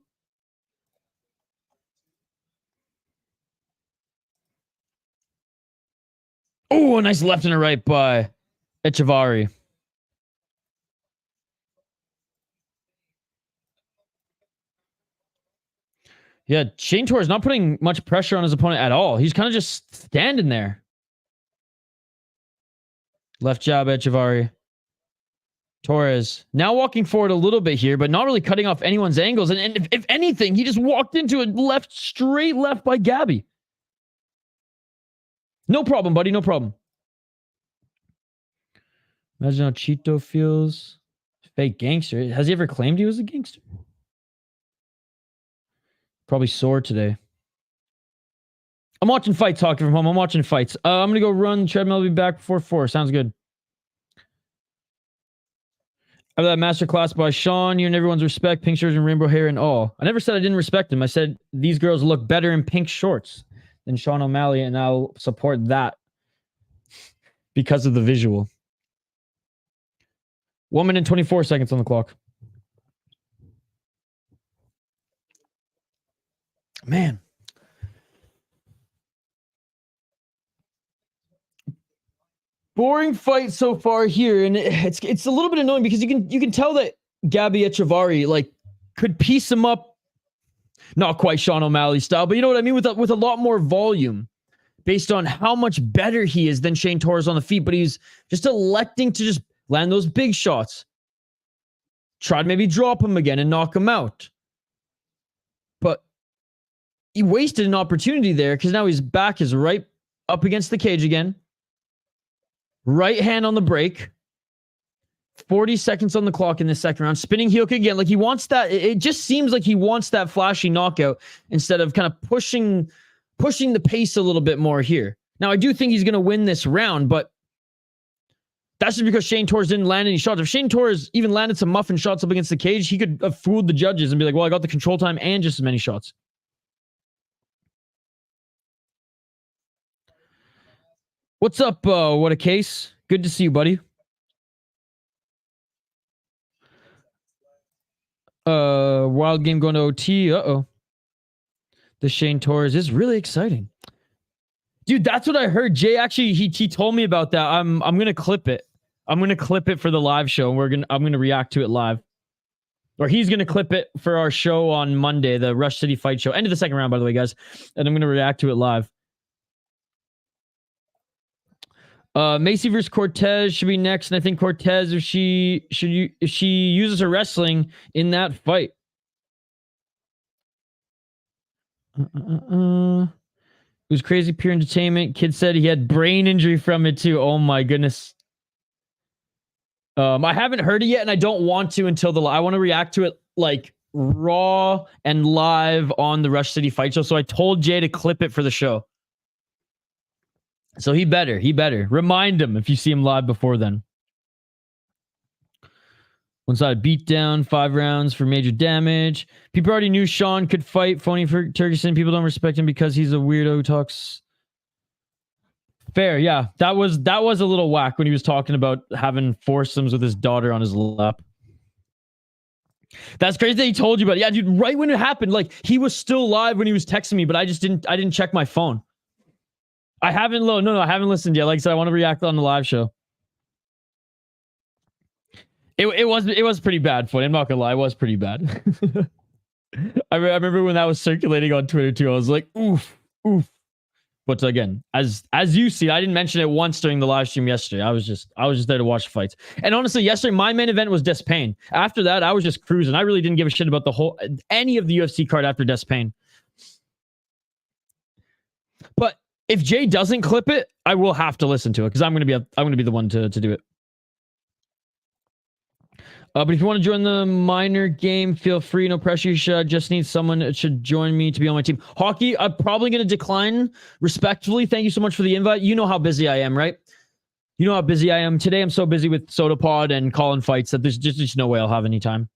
Oh, a nice left and a right by Echavarry. Yeah, Shane Torres not putting much pressure on his opponent at all. He's kind of just standing there. Left jab, Echavarry. Torres now walking forward a little bit here, but not really cutting off anyone's angles. And if anything, he just walked into a straight left by Gabby. No problem, buddy. No problem. Imagine how Cheeto feels. Fake gangster. Has he ever claimed he was a gangster? Probably sore today. I'm watching fights, talking from home. I'm watching fights. I'm gonna go run treadmill. I'll be back before 4. Sounds good. After that master class by Sean, you and everyone's respect, pink shirts and rainbow hair and all. I never said I didn't respect him. I said these girls look better in pink shorts than Sean O'Malley, and I'll support that because of the visual. 1 minute and 24 seconds on the clock. Man. Boring fight so far here, and it's a little bit annoying because you can tell that Echavarry like could piece him up, not quite Sean O'Malley style, but you know what I mean, with a lot more volume, based on how much better he is than Shane Torres on the feet. But he's just electing to just land those big shots, try to maybe drop him again and knock him out. But he wasted an opportunity there because now his back is right up against the cage again. Right hand on the brake. 40 seconds on the clock in the second round. Spinning heel kick again. Like he wants that. It just seems like he wants that flashy knockout instead of kind of pushing the pace a little bit more here. Now, I do think he's going to win this round, but that's just because Shane Torres didn't land any shots. If Shane Torres even landed some muffin shots up against the cage, he could have fooled the judges and be like, well, I got the control time and just as many shots. What's up, What a Case? Good to see you, buddy. Wild game going to OT. Uh-oh. The Shane Torres is really exciting. Dude, that's what I heard. Jay actually, he told me about that. I'm gonna clip it. I'm gonna clip it for the live show, and I'm gonna react to it live. Or he's gonna clip it for our show on Monday, the Rush City Fight Show. End of the second round, by the way, guys. And I'm gonna react to it live. Macy versus Cortez should be next, and I think Cortez, if she uses her wrestling in that fight. It was crazy, pure entertainment. Kid said he had brain injury from it too. Oh my goodness. I haven't heard it yet, and I don't want to until I want to react to it like raw and live on the Rush City Fight Show. So I told Jay to clip it for the show. So he better remind him if you see him live before then. One side beatdown, 5 rounds for major damage. People already knew Sean could fight. Phony for Turkison. People don't respect him because he's a weirdo who talks. Fair, yeah. That was a little whack when he was talking about having foursomes with his daughter on his lap. That's crazy that he told you about it. Yeah, dude, right when it happened, like he was still live when he was texting me, but I didn't check my phone. I haven't listened yet. Like I said, I want to react on the live show. It was pretty bad for him. I'm not gonna lie, it was pretty bad. I remember when that was circulating on Twitter too. I was like, oof. But again, as you see, I didn't mention it once during the live stream yesterday. I was just there to watch the fights. And honestly, yesterday my main event was Despain. After that, I was just cruising. I really didn't give a shit about any of the UFC card after Despain. But if Jay doesn't clip it, I will have to listen to it because I'm gonna be the one to do it. But if you want to join the minor game, feel free. No pressure. You just need someone that should join me to be on my team. Hockey, I'm probably going to decline respectfully. Thank you so much for the invite. You know how busy I am, right? You know how busy I am. Today, I'm so busy with SodaPod and calling fights that there's just no way I'll have any time.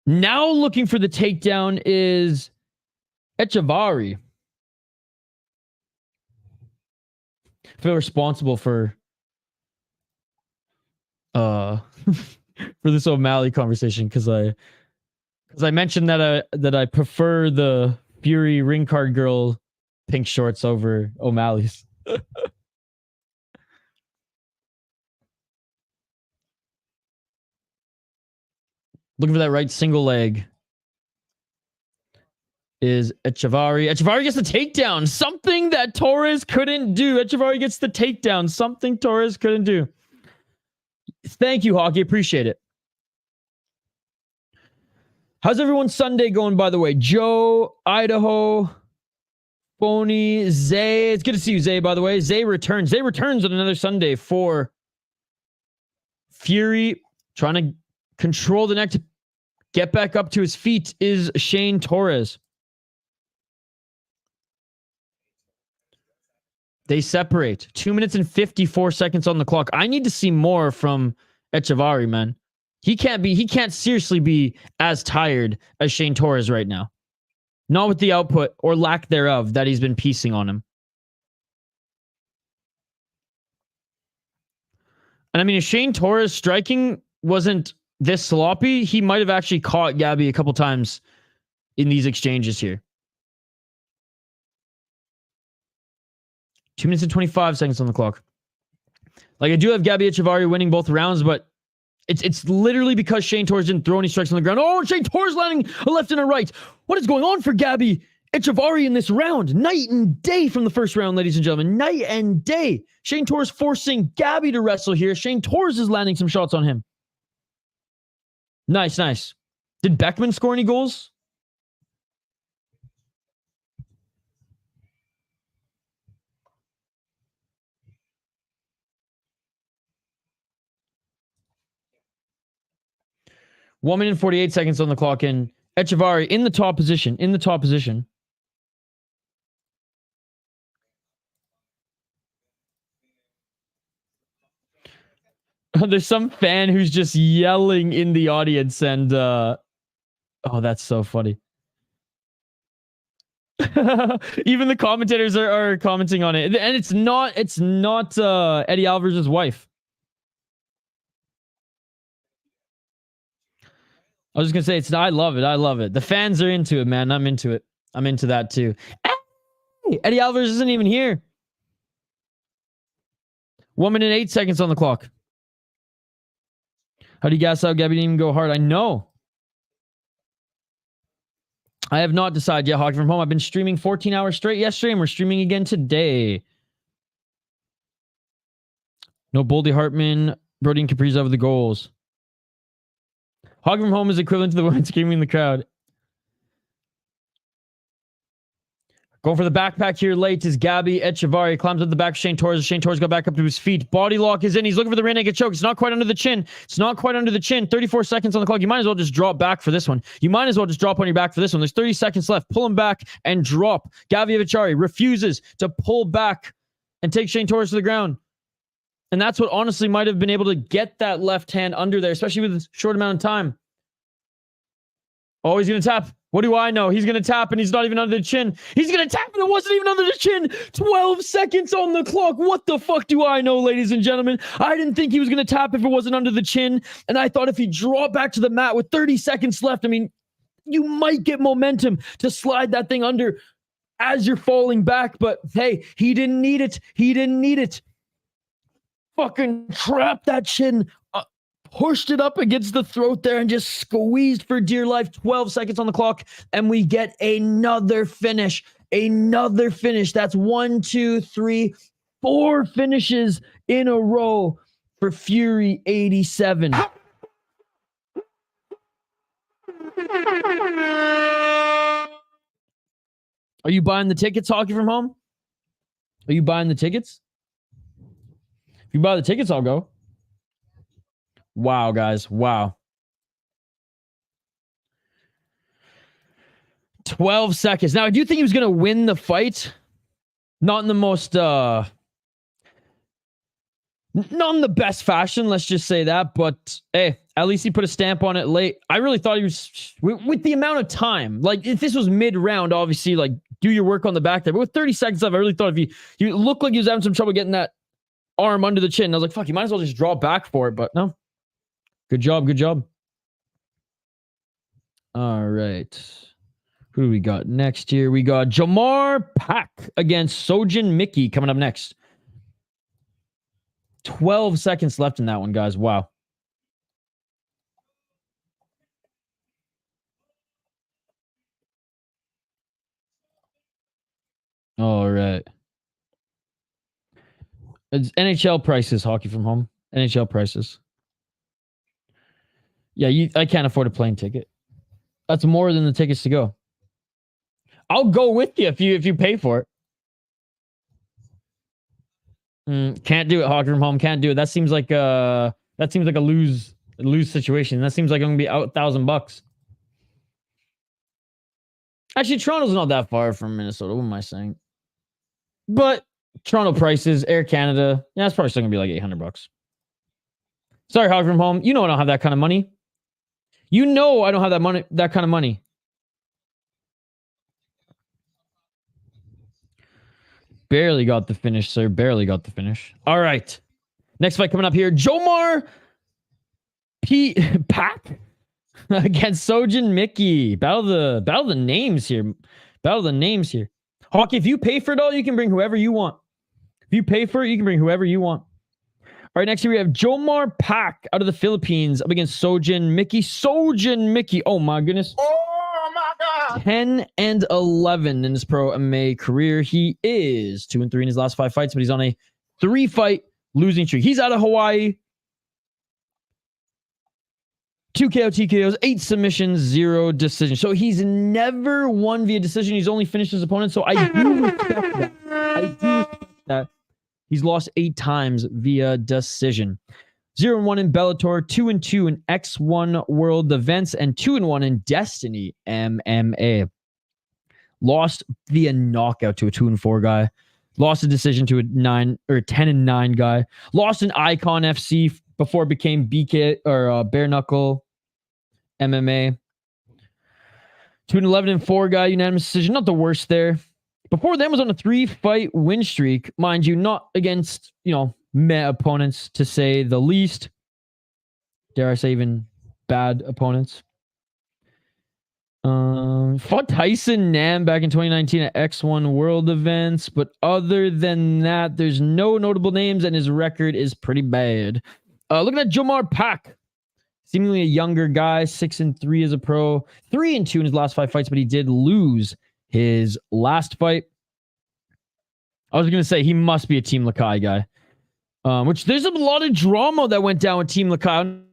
Now looking for the takedown is Echavarry. I feel responsible for this O'Malley conversation because I mentioned that I prefer the Fury ring card girl pink shorts over O'Malley's. Looking for that right single leg is Echavarry. Echavarry gets the takedown. Something that Torres couldn't do. Echavarry gets the takedown. Something Torres couldn't do. Thank you, Hockey. Appreciate it. How's everyone's Sunday going, by the way? Joe, Idaho, Phony, Zay. It's good to see you, Zay, by the way. Zay returns. Zay returns on another Sunday for Fury. Trying to control the neck to get back up to his feet is Shane Torres. They separate. 2 minutes and 54 seconds on the clock. I need to see more from Echavarry, man. He can't seriously be as tired as Shane Torres right now. Not with the output or lack thereof that he's been piecing on him. And I mean, if Shane Torres striking wasn't this sloppy, he might have actually caught Gabby a couple times in these exchanges here. 2 minutes and 25 seconds on the clock. Like, I do have Gabby Echavarry winning both rounds, but it's literally because Shane Torres didn't throw any strikes on the ground. Oh, Shane Torres landing a left and a right. What is going on for Gabby Echavarry in this round? Night and day from the first round, ladies and gentlemen. Night and day. Shane Torres forcing Gabby to wrestle here. Shane Torres is landing some shots on him. Nice, nice. Did Beckman score any goals? One minute and 48 seconds on the clock, and Echavarry in the top position. In the top position. There's some fan who's just yelling in the audience, and oh, that's so funny. Even the commentators are commenting on it, and it's not Eddie Alvarez's wife. I was just gonna say I love it. I love it. The fans are into it, man. I'm into it. I'm into that too. Hey, Eddie Alvarez isn't even here. 1 minute and 8 seconds on the clock. How do you gas out? Gabby didn't even go hard. I know. I have not decided yet. Hockey from home. I've been streaming 14 hours straight yesterday, and we're streaming again today. No Boldy Hartman, Brody and Kaprizov with the goals. Hockey from home is equivalent to the women screaming in the crowd. Going for the backpack here late is Gabby Echavarry. Climbs up the back of Shane Torres. Shane Torres got back up to his feet. Body lock is in. He's looking for the rear naked choke. It's not quite under the chin. It's not quite under the chin. 34 seconds on the clock. You might as well just drop back for this one. You might as well just drop on your back for this one. There's 30 seconds left. Pull him back and drop. Gabby Echavarry refuses to pull back and take Shane Torres to the ground. And that's what honestly might have been able to get that left hand under there, especially with a short amount of time. Oh, he's going to tap. What do I know? He's going to tap and he's not even under the chin. He's going to tap and it wasn't even under the chin. 12 seconds on the clock. What the fuck do I know, ladies and gentlemen? I didn't think he was going to tap if it wasn't under the chin. And I thought if he dropped back to the mat with 30 seconds left, I mean, you might get momentum to slide that thing under as you're falling back. But hey, he didn't need it. He didn't need it. Fucking trapped that chin. Pushed it up against the throat there and just squeezed for dear life. 12 seconds on the clock, and we get another finish. Another finish. That's 1, 2, 3, 4 finishes in a row for Fury 87. Are you buying the tickets, Hockey from home? Are you buying the tickets? If you buy the tickets, I'll go. Wow, guys. Wow. 12 seconds. Now, I do think he was going to win the fight. Not in the most, not in the best fashion, let's just say that. But, hey, at least he put a stamp on it late. I really thought he was, with the amount of time, like, if this was mid-round, obviously, like, do your work on the back there. But with 30 seconds left, I really thought if you looked like he was having some trouble getting that arm under the chin. I was like, fuck, you might as well just draw back for it. But no. Good job. Good job. All right. Who do we got next here? We got Jomar Pak against Shojin Miki coming up next. 12 seconds left in that one, guys. Wow. All right. It's NHL prices, Hockey from home. NHL prices. Yeah, I can't afford a plane ticket. That's more than the tickets to go. I'll go with you if you pay for it. Can't do it, Hockey from home. Can't do it. That seems like a lose situation. That seems like I'm gonna be out $1,000. Actually, Toronto's not that far from Minnesota. What am I saying? But Toronto prices, Air Canada. Yeah, it's probably still gonna be like $800. Sorry, Hog from home. You know I don't have that kind of money. You know I don't have that kind of money. Barely got the finish, sir. Barely got the finish. All right. Next fight coming up here. Jomar Pack against Shojin Miki. Battle of the names here. Battle of the names here. Hockey, if you pay for it all, you can bring whoever you want. If you pay for it, you can bring whoever you want. All right, next here we have Jomar Pack out of the Philippines up against Shojin Miki. Shojin Miki. Oh my goodness. Oh my God. 10-11 in his pro MMA career. He is 2-3 in his last 5 fights, but he's on a 3-fight losing streak. He's out of Hawaii. 2 KO, TKOs, 8 submissions, 0 decisions. So he's never won via decision. He's only finished his opponent. So I do respect that. I do respect that. He's lost 8 times via decision. 0-1 in Bellator, 2-2 in X1 World events, and 2-1 in Destiny MMA. Lost via knockout to a 2-4 guy. Lost a decision to a 10-9 guy. Lost an Icon FC before it became BK or Bare Knuckle MMA. 2-11-4 guy, unanimous decision. Not the worst there. Before then was on a 3-fight win streak, mind you, not against, meh opponents to say the least. Dare I say even bad opponents. Fought Tyson Nam back in 2019 at X1 World events, but other than that, there's no notable names and his record is pretty bad. Looking at Jomar Pack, seemingly a younger guy, 6-3 as a pro, 3-2 in his last 5 fights, but he did lose his last fight. I was going to say he must be a Team Lakai guy. Which there's a lot of drama that went down with Team Lakai. I don't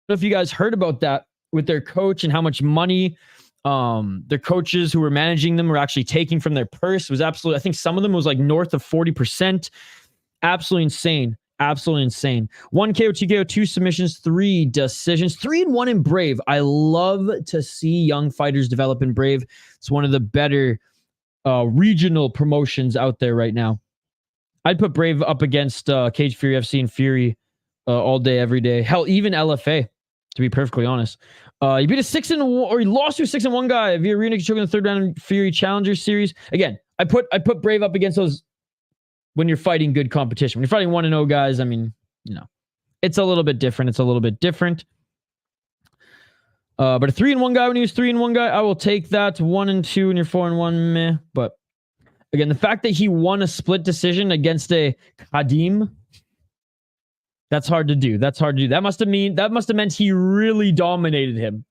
know if you guys heard about that with their coach and how much money their coaches who were managing them were actually taking from their purse. It was absolutely, I think some of them was like north of 40%. Absolutely insane. Absolutely insane. 1 KO, 2 KO, 2 submissions, 3 decisions, 3-1 in Brave. I love to see young fighters develop in Brave. It's one of the better regional promotions out there right now. I'd put Brave up against Cage Fury FC and Fury all day, every day. Hell, even LFA, to be perfectly honest. He beat a 6-1, or he lost to a 6-1 guy via rear naked choke in the 3rd round in Fury Challenger Series. Again, I put Brave up against those when you're fighting good competition. When you're fighting 1-0 guys, I mean, it's a little bit different. It's a little bit different. But a 3-1 guy when he was 3-1 guy, I will take that. 1-2 and you're 4-1, meh. But again, the fact that he won a split decision against a Kadim, that's hard to do. That's hard to do. That must have meant he really dominated him.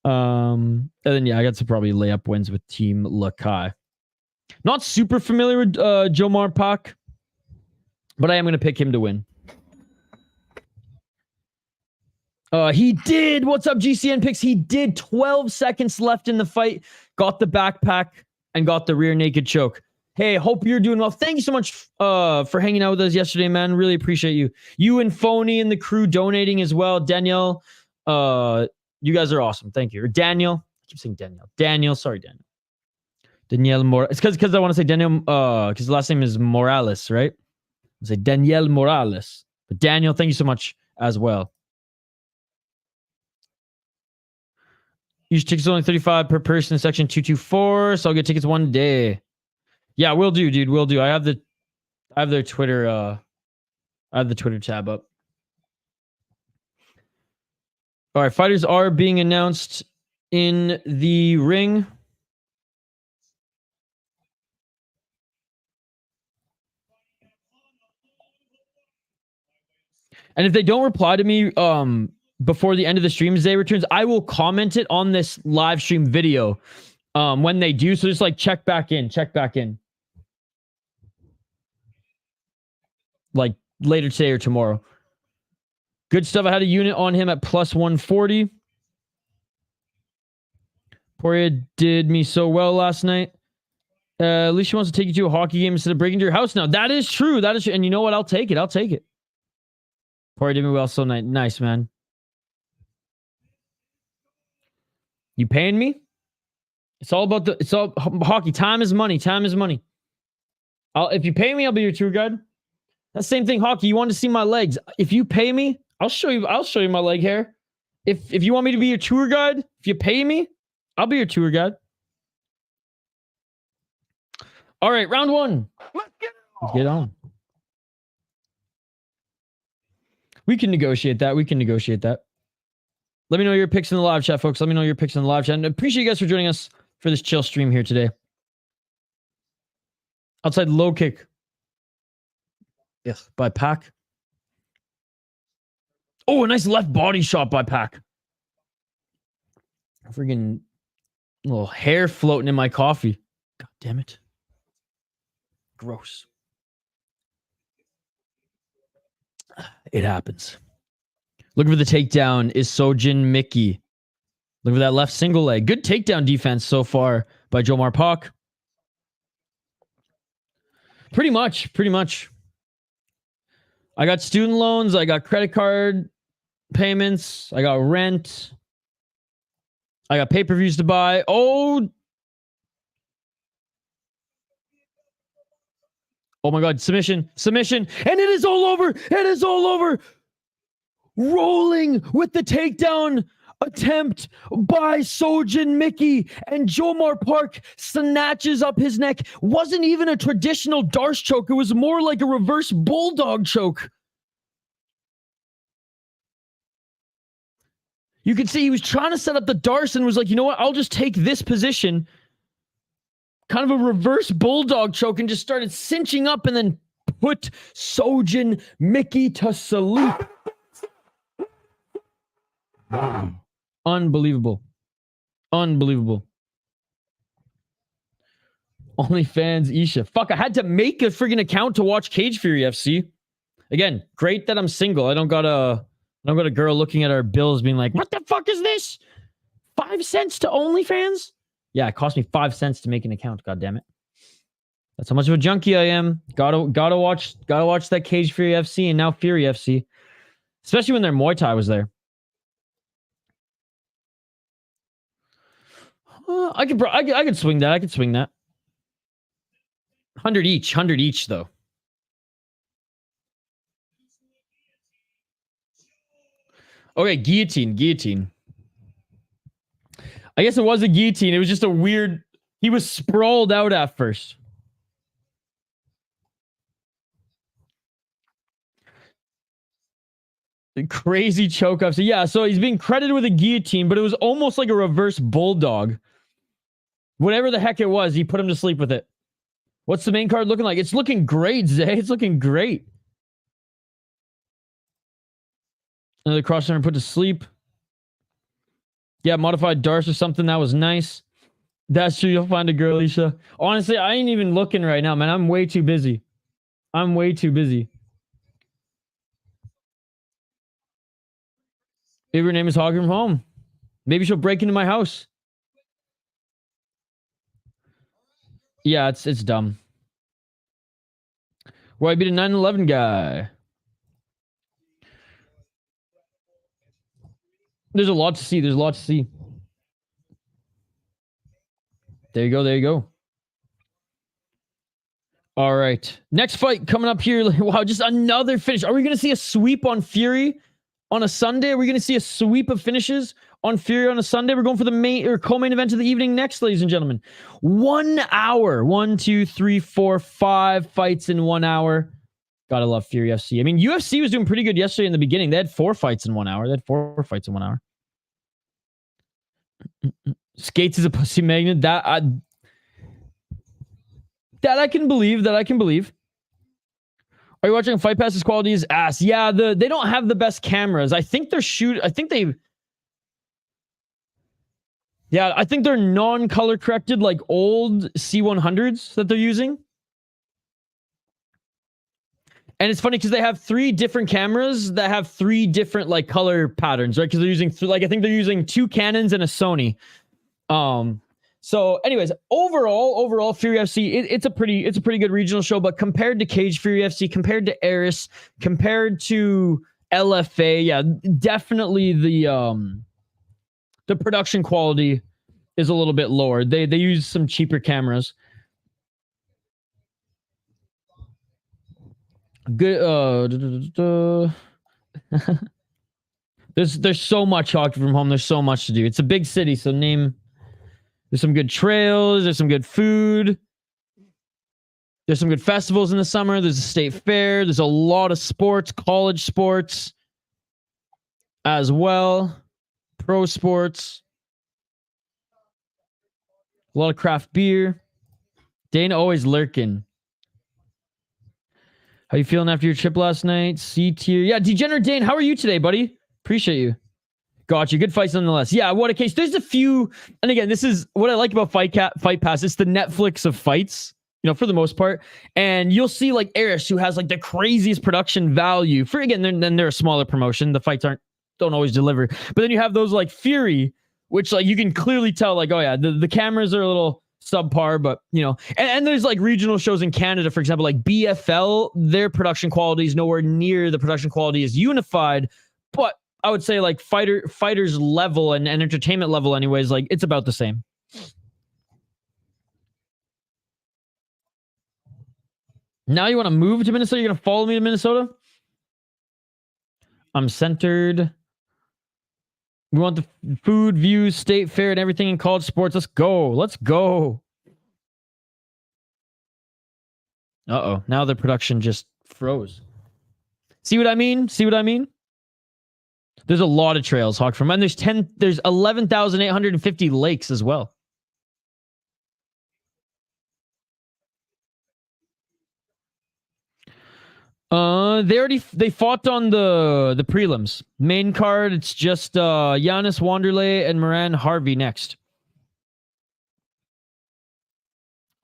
And then I got to probably lay up wins with Team Lakai. Not super familiar with Jomar Pak, but I am going to pick him to win. He did. What's up, GCN picks? He did. 12 seconds left in the fight. Got the backpack and got the rear naked choke. Hey, hope you're doing well. Thank you so much for hanging out with us yesterday, man. Really appreciate you. You and Phony and the crew donating as well. Danielle, you guys are awesome. Thank you. Or Daniel. I keep saying Danielle. Daniel. Sorry, Daniel. Danielle Morales. It's because I want to say Daniel, because the last name is Morales, right? I say Danielle Morales. But Daniel, thank you so much as well. Each ticket's only $35 per person in section 224, so I'll get tickets one day. Yeah, we'll do, dude. We'll do. I have their Twitter. I have the Twitter tab up. All right, fighters are being announced in the ring. And if they don't reply to me before the end of the stream as day returns, I will comment it on this live stream video when they do. So just like check back in. Like later today or tomorrow. Good stuff. I had a unit on him at plus 140. Poirier did me so well last night. At least she wants to take you to a hockey game instead of breaking into your house now. That is true. That is true. And you know what? I'll take it. Poirier did me well so nice, man. You paying me? It's all hockey. Time is money. If you pay me, I'll be your tour guide. That's the same thing, Hockey. You want to see my legs? If you pay me, I'll show you my leg hair. If you want me to be your tour guide, if you pay me, I'll be your tour guide. All right, round one. Let's get it on. Let's get on. We can negotiate that. Let me know your picks in the live chat, folks. Let me know your picks in the live chat. And I appreciate you guys for joining us for this chill stream here today. Outside low kick. Yes, by Pac. Oh, a nice left body shot by Pac. Freaking little hair floating in my coffee. God damn it. Gross. It happens. Looking for the takedown is Shojin Miki. Look for that left single leg. Good takedown defense so far by Jomar Pak. Pretty much. I got student loans. I got credit card payments. I got rent. I got pay-per-views to buy. Oh my God. Submission. And it is all over. Rolling with the takedown attempt by Shojin Miki, and Jomar Park snatches up his neck. Wasn't even a traditional Darce choke. It was more like a reverse bulldog choke. You could see he was trying to set up the Darce and was like, you know what? I'll just take this position. Kind of a reverse bulldog choke, and just started cinching up and then put Shojin Miki to sleep. Wow. Unbelievable. OnlyFans Isha. Fuck, I had to make a friggin' account to watch Cage Fury FC. Again, great that I'm single. I don't got a girl looking at our bills being like, what the fuck is this? 5 cents to OnlyFans? Yeah, it cost me 5 cents to make an account, god damn it. That's how much of a junkie I am. Gotta watch that Cage Fury FC and now Fury FC. Especially when their Muay Thai was there. I could swing that. 100 each though. Okay, guillotine. I guess it was a guillotine. It was just a weird... He was sprawled out at first. The crazy choke up. So yeah, so he's being credited with a guillotine, but it was almost like a reverse bulldog. Whatever the heck it was, he put him to sleep with it. What's the main card looking like? It's looking great, Zay. It's looking great. Another cross center put to sleep. Yeah, modified Darce or something. That was nice. That's true. You'll find a girl, Isha. Honestly, I ain't even looking right now, man. I'm way too busy. Maybe her name is Hogger from home. Maybe she'll break into my house. Yeah, it's dumb. Why beat a 9-11 guy? There's a lot to see. There you go. All right. Next fight coming up here. Wow, just another finish. Are we going to see a sweep on Fury on a Sunday? Are we going to see a sweep of finishes on Fury on a Sunday? We're going for the main or co-main event of the evening next, ladies and gentlemen. 1 hour. 1, 2, 3, 4, 5 fights in 1 hour. Gotta love Fury FC. I mean, UFC was doing pretty good yesterday in the beginning. They had 4 fights in 1 hour. Skates is a pussy magnet. That I can believe. Are you watching Fight Pass's quality is ass? Yeah, they don't have the best cameras. I think they're non-color corrected, like old C100s that they're using. And it's funny because they have 3 different cameras that have 3 different like color patterns, right? Because they're using I think they're using 2 Canons and a Sony. So anyways, overall Fury FC, it's a pretty good regional show, but compared to Cage Fury FC, compared to Eris, compared to LFA, yeah, definitely the production quality is a little bit lower. They use some cheaper cameras. Good. There's so much hockey from home. There's so much to do. It's a big city, so there's some good trails. There's some good food. There's some good festivals in the summer. There's a state fair. There's a lot of sports, college sports as well, pro sports, a lot of craft beer. Dana always lurking. How you feeling after your trip last night? C tier. Yeah, Degenerate Dane, how are you today, buddy? Appreciate you. Got you. Good fights nonetheless. Yeah, what a case. There's a few, and again, this is what I like about Fight Pass. It's the Netflix of fights, you know, for the most part. And you'll see like Eris, who has like the craziest production value. For again, then they're a smaller promotion. The fights don't always deliver. But then you have those like Fury, which like you can clearly tell, like, oh yeah, the cameras are a little subpar, but you know, and there's like regional shows in Canada, for example, like BFL, their production quality is nowhere near the production quality as Unified, but I would say like fighters level and entertainment level anyways, like it's about the same. Now you want to move to Minnesota? You're going to follow me to Minnesota? I'm centered. We want the food, views, state fair, and everything in college sports. Let's go. Let's go. Uh-oh. Now the production just froze. See what I mean? See what I mean? There's a lot of trails, Hawk from, and there's 11,850 lakes as well. They fought on the prelims. Main card, it's just Giannis, Wanderlei, and Moran, Harvey next.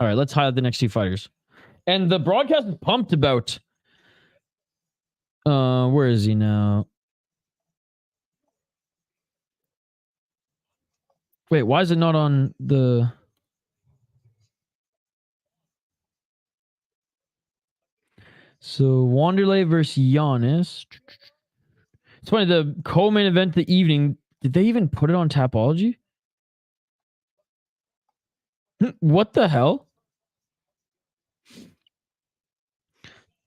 All right, let's highlight the next two fighters. And the broadcast is pumped about where is he now? Wait, why is it not on the... So, Wanderlei versus Giannis. It's funny, the co-main event the evening, did they even put it on Tapology? What the hell?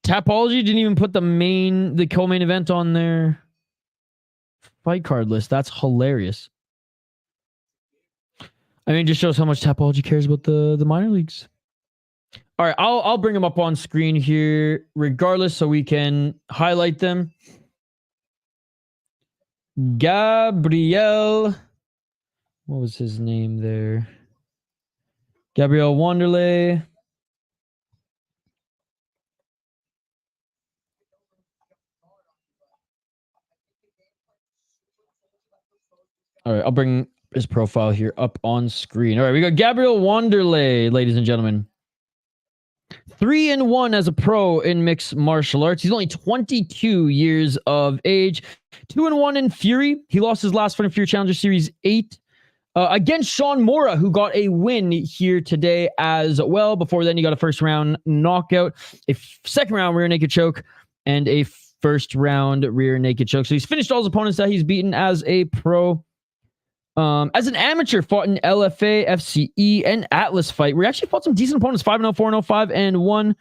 Tapology didn't even put the co-main event on their fight card list. That's hilarious. I mean, it just shows how much Tapology cares about the minor leagues. All right, I'll bring them up on screen here regardless so we can highlight them. Gabriel. What was his name there? Gabriel Wanderlei. All right, I'll bring his profile here up on screen. All right, we got Gabriel Wanderlei, ladies and gentlemen. 3-1 as a pro in mixed martial arts. He's only 22 years of age. 2-1 in Fury. He lost his last fight in Fury Challenger Series 8 against Sean Mora, who got a win here today as well. Before then, he got a first round knockout, a second round rear naked choke, and a first round rear naked choke. So he's finished all his opponents that he's beaten as a pro. As an amateur, fought in LFA, FCE, and Atlas fight. We actually fought some decent opponents, 5-0, 4-0, 5-1.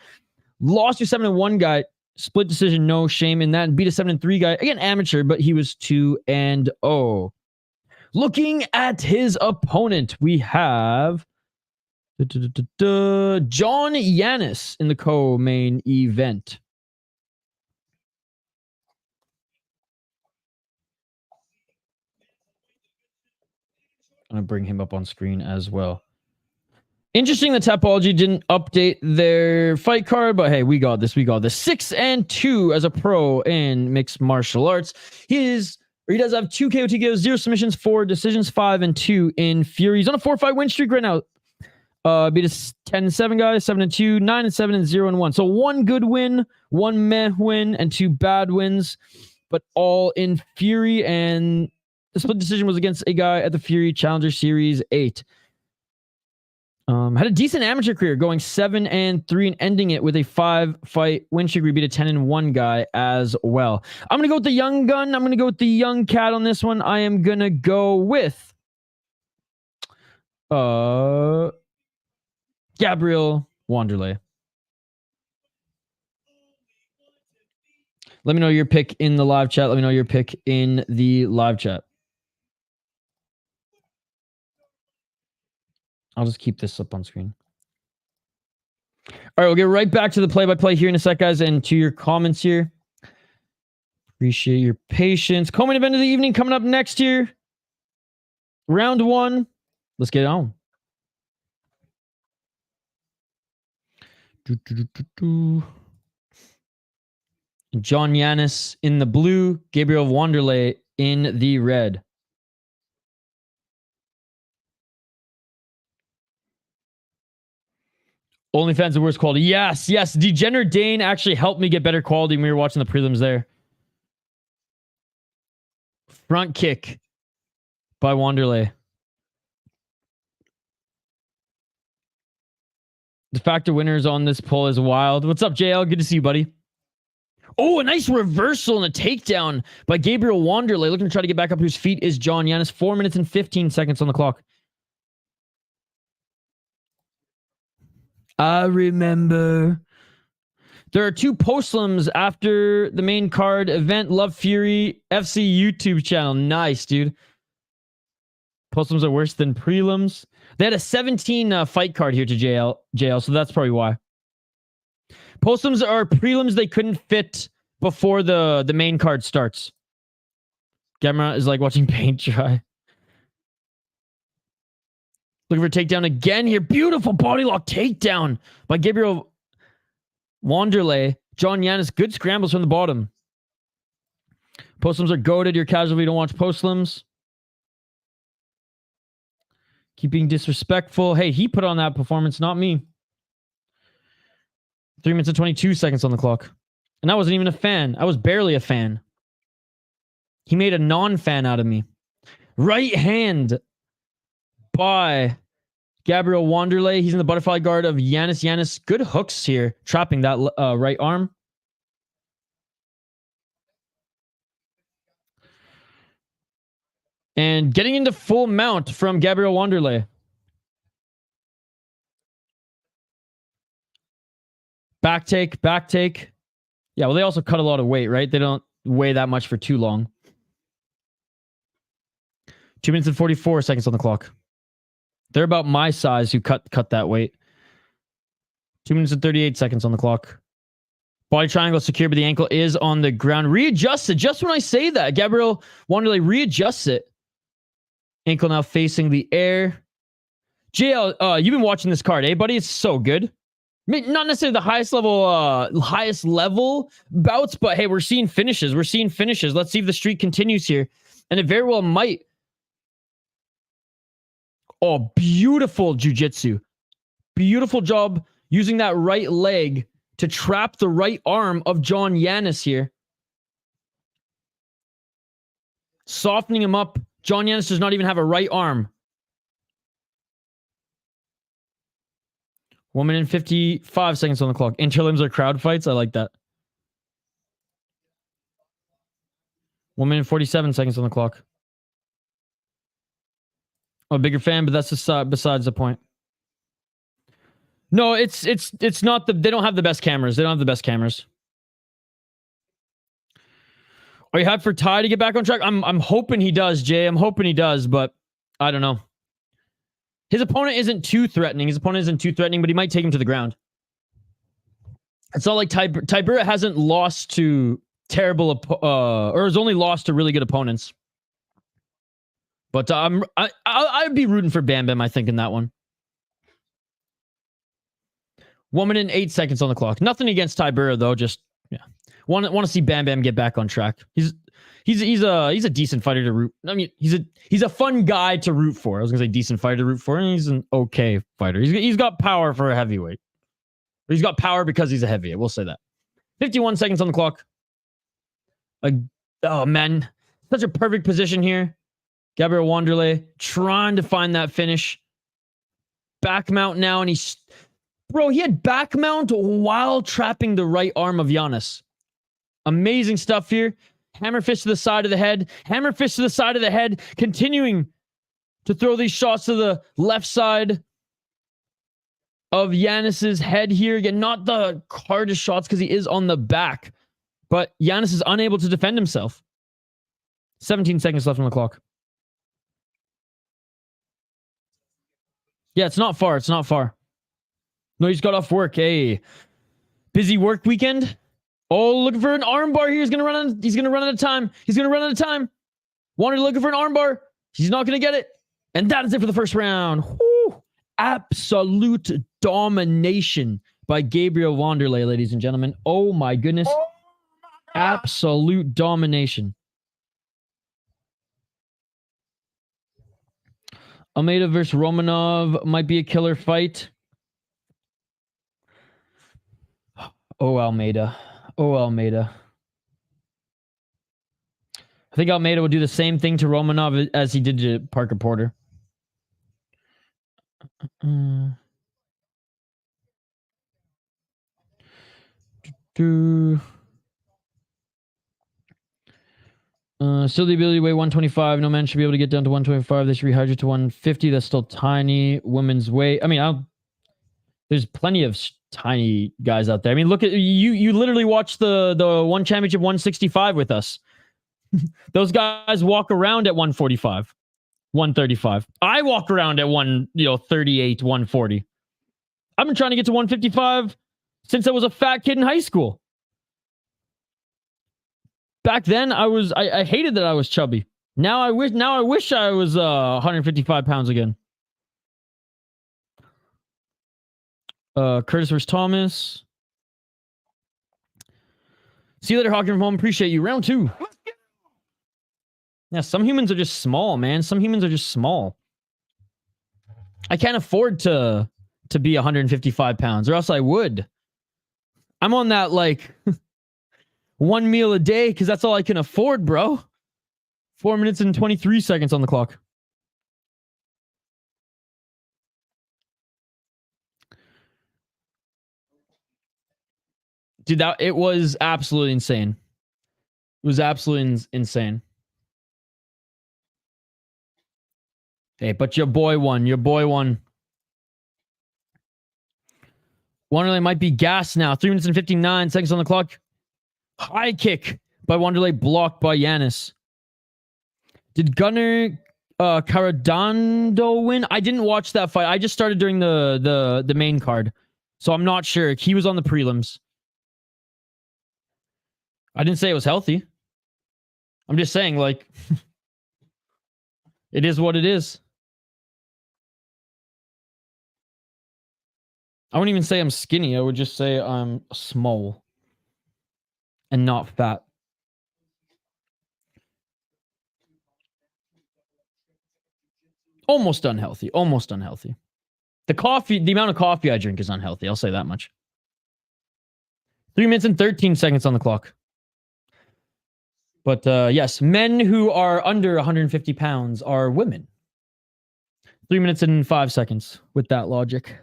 Lost to 7-1 guy. Split decision, no shame in that. And beat a 7-3 guy. Again, amateur, but he was 2-0. Looking at his opponent, we have John Yanis in the co-main event. I'm going to bring him up on screen as well. Interesting that Tapology didn't update their fight card, but hey, we got this. We got this. 6-2 as a pro in mixed martial arts. He does have 2 KO TKOs, 0 submissions, 4 decisions, 5-2 in Fury. He's on a 4-5 win streak right now. Beat a 10-7 guy, 7-2, 9-7, and 0-1. So 1 good win, 1 meh win, and 2 bad wins, but all in Fury. And the split decision was against a guy at the Fury Challenger Series 8. Had a decent amateur career, going 7-3 and ending it with a 5-fight win streak. We beat a 10-1 guy as well. I'm gonna go with the young gun. I'm gonna go with the young cat on this one. I am gonna go with Gabriel Wanderlei. Let me know your pick in the live chat. Let me know your pick in the live chat. I'll just keep this up on screen. All right, we'll get right back to the play-by-play here in a sec, guys, and to your comments here. Appreciate your patience. Co-main event of the evening coming up next here. Round 1. Let's get it on. John Yanis in the blue, Gabriel Wanderlei in the red. OnlyFans the worst quality. Yes, yes. Degenerate Dane actually helped me get better quality when we were watching the prelims there. Front kick by Wanderlei. De facto winners on this poll is wild. What's up, JL? Good to see you, buddy. Oh, a nice reversal and a takedown by Gabriel Wanderlei. Looking to try to get back up to his feet is John Yanis. 4 minutes and 15 seconds on the clock. I remember. There are 2 postlims after the main card event. Love Fury FC YouTube channel. Nice, dude. Postlims are worse than prelims. They had a 17 fight card here to JL, so that's probably why. Postlims are prelims they couldn't fit before the main card starts. Gamera is like watching paint dry. Looking for a takedown again here. Beautiful body lock takedown by Gabriel Wanderlei. John Yanis, good scrambles from the bottom. Postlims are goated. You're casual if you don't watch postlims. Keep being disrespectful. Hey, he put on that performance, not me. 3 minutes and 22 seconds on the clock. And I wasn't even a fan. I was barely a fan. He made a non-fan out of me. Right hand by Gabriel Wanderlei. He's in the butterfly guard of Yanis. Yanis, good hooks here, trapping that right arm. And getting into full mount from Gabriel Wanderlei. Back take, back take. Yeah, well, they also cut a lot of weight, right? They don't weigh that much for too long. 2 minutes and 44 seconds on the clock. They're about my size who cut that weight. 2 minutes and 38 seconds on the clock. Body triangle secure, but the ankle is on the ground. Readjust it. Just when I say that, Gabriel Wanderlei readjusts it. Ankle now facing the air. JL, you've been watching this card, eh, buddy? It's so good. I mean, not necessarily the highest level bouts, but hey, we're seeing finishes. We're seeing finishes. Let's see if the streak continues here. And it very well might. Oh, beautiful jiu-jitsu. Beautiful job using that right leg to trap the right arm of John Yanis here. Softening him up. John Yanis does not even have a right arm. 1 minute and 55 seconds on the clock. Interlims are crowd fights. I like that. 1 minute and 47 seconds on the clock. I'm a bigger fan, but that's besides the point. No, it's not they don't have the best cameras. They don't have the best cameras. Are you hyped for Ty to get back on track? I'm hoping he does, Jay. I'm hoping he does, but I don't know. His opponent isn't too threatening. But he might take him to the ground. It's not like Tybura hasn't lost to terrible or has only lost to really good opponents. But I'd be rooting for Bam Bam, I think, in that one. 1 minute and 8 seconds on the clock. Nothing against Tybura, though. Just yeah, want to see Bam Bam get back on track. He's a decent fighter to root. I mean, he's a fun guy to root for. I was gonna say decent fighter to root for, and he's an okay fighter. He's got power for a heavyweight. He's got power because he's a heavyweight. We'll say that. 51 seconds on the clock. Oh man, such a perfect position here. Gabriel Wanderlei trying to find that finish. Back mount now, and he had back mount while trapping the right arm of Yanis. Amazing stuff here. Hammer fist to the side of the head. Hammer fist to the side of the head. Continuing to throw these shots to the left side of Yanis's head here. Again, not the hardest shots because he is on the back. But Giannis is unable to defend himself. 17 seconds left on the clock. Yeah, it's not far. It's not far. No, he's got off work. Hey, busy work weekend. Oh, looking for an armbar here. He's gonna run out of time. He's gonna run out of time. Wanted looking for an armbar. He's not gonna get it. And that is it for the first round. Whew. Absolute domination by Gabriel Wanderlei, ladies and gentlemen. Oh my goodness. Oh my God. Absolute domination. Almeida versus Romanov might be a killer fight. Oh, Almeida. Oh, Almeida. I think Almeida will do the same thing to Romanov as he did to Parker Porter. Still the ability to weigh 125. No man should be able to get down to 125. They should rehydrate to 150. That's still tiny. Women's weight. I mean, there's plenty of tiny guys out there. I mean, look at you. You literally watched the one championship 165 with us. Those guys walk around at 145, 135. I walk around at 38, 140. I've been trying to get to 155 since I was a fat kid in high school. Back then, I hated that I was chubby. Now I wish I was 155 pounds again. Curtis versus Thomas. See you later, Hawking from home. Appreciate you. Round 2. Yeah, some humans are just small, man. Some humans are just small. I can't afford to be 155 pounds, or else I would. I'm on that, like, one meal a day, because that's all I can afford, bro. 4 minutes and 23 seconds on the clock. Dude, it was absolutely insane. It was absolutely insane. Hey, but your boy won. Your boy won. Wanderlei might be gassed now. 3 minutes and 59 seconds on the clock. High kick by Wanderlei, blocked by Giannis. Did Gunnar Coronado win? I didn't watch that fight. I just started during the main card, so I'm not sure. He was on the prelims. I didn't say it was healthy. I'm just saying, like, it is what it is. I wouldn't even say I'm skinny. I would just say I'm small and not fat. Almost unhealthy. Almost unhealthy. The amount of coffee I drink is unhealthy. I'll say that much. 3 minutes and 13 seconds on the clock. But yes, men who are under 150 pounds are women. 3 minutes and 5 seconds with that logic.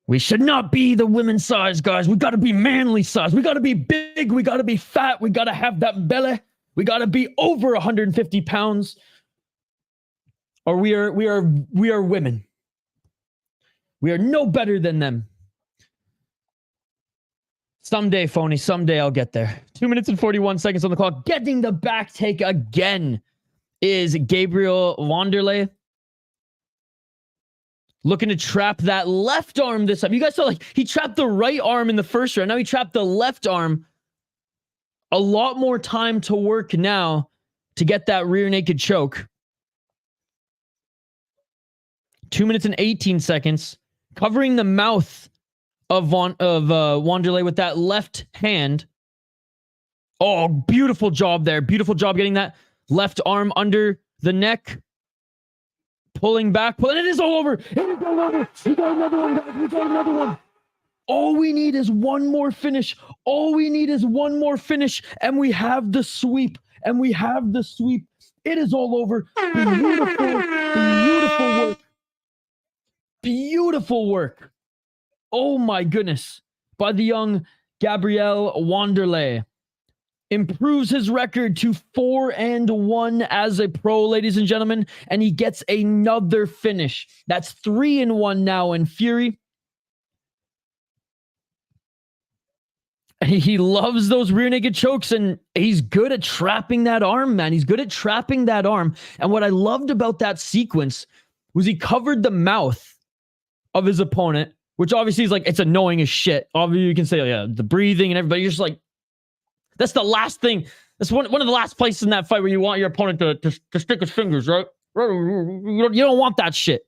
We should not be the women's size, guys. We got to be manly size. We got to be big. We got to be fat. We got to have that belly. We got to be over 150 pounds. Or we are women. We are no better than them. Someday, phony. Someday I'll get there. 2 minutes and 41 seconds on the clock. Getting the back take again is Gabriel Wanderlei. Looking to trap that left arm this time. You guys saw, like, he trapped the right arm in the first round. Now he trapped the left arm. A lot more time to work now to get that rear naked choke. 2 minutes and 18 seconds. Covering the mouth of Wanderlei with that left hand. Oh, beautiful job there. Beautiful job getting that left arm under the neck. Pulling back. It is all over. It is all over. We got another one, guys. We got another one. All we need is one more finish. All we need is one more finish. And we have the sweep. And we have the sweep. It is all over. Beautiful, beautiful work. Beautiful work. Oh my goodness. By the young Gabriel Wanderlei. Improves his record to 4-1 as a pro, ladies and gentlemen. And he gets another finish. That's 3-1 now in Fury. And He loves those rear naked chokes, and he's good at trapping that arm, man. He's good at trapping that arm. And what I loved about that sequence was he covered the mouth of his opponent, which obviously is like, it's annoying as shit. Obviously, you can say, yeah, the breathing and everybody. You're just like, that's the last thing. That's one of the last places in that fight where you want your opponent to stick his fingers, right? You don't want that shit.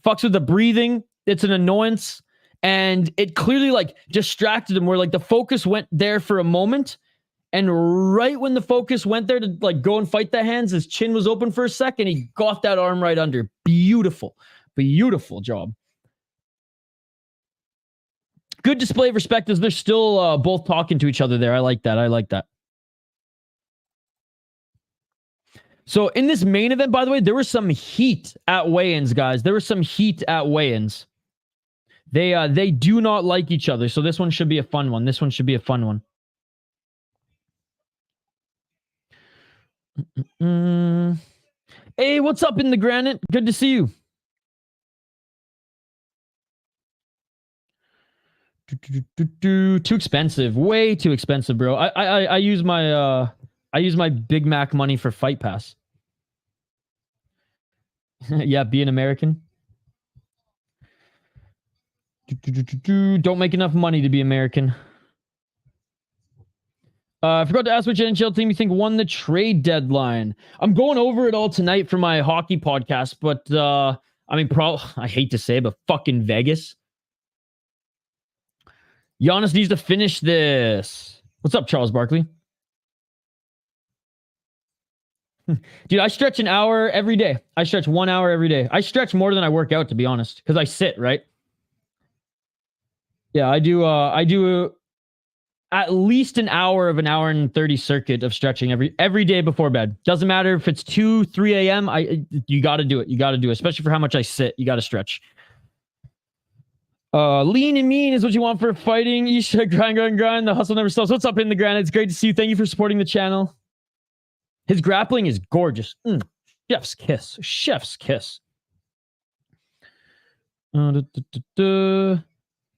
Fucks with the breathing. It's an annoyance. And it clearly like distracted him where like the focus went there for a moment. And right when the focus went there to like go and fight the hands, his chin was open for a second. He got that arm right under. Beautiful. Beautiful job. Good display of respect as they're still both talking to each other there. I like that. I like that. So in this main event, by the way, there was some heat at weigh-ins, guys. There was some heat at weigh-ins. They do not like each other. So this one should be a fun one. This one should be a fun one. Hey, what's up in the granite? Good to see you. Too expensive. Way too expensive, bro. I use my Big Mac money for Fight Pass. Yeah, be an American. Don't make enough money to be American. I forgot to ask which NHL team you think won the trade deadline. I'm going over it all tonight for my hockey podcast, but I mean, I hate to say it, but fucking Vegas. Giannis needs to finish this. What's up, Charles Barkley? Dude, I stretch an hour every day. I stretch 1 hour every day. I stretch more than I work out, to be honest, because I sit, right? Yeah, I do at least an hour and 30 circuit of stretching every day before bed. Doesn't matter if it's 2, 3 a.m. You got to do it. You got to do it, especially for how much I sit. You got to stretch. Lean and mean is what you want for fighting. You should grind. The hustle never stops. What's up in the granite? It's great to see you. Thank you for supporting the channel. His grappling is gorgeous. Chef's kiss. Chef's kiss.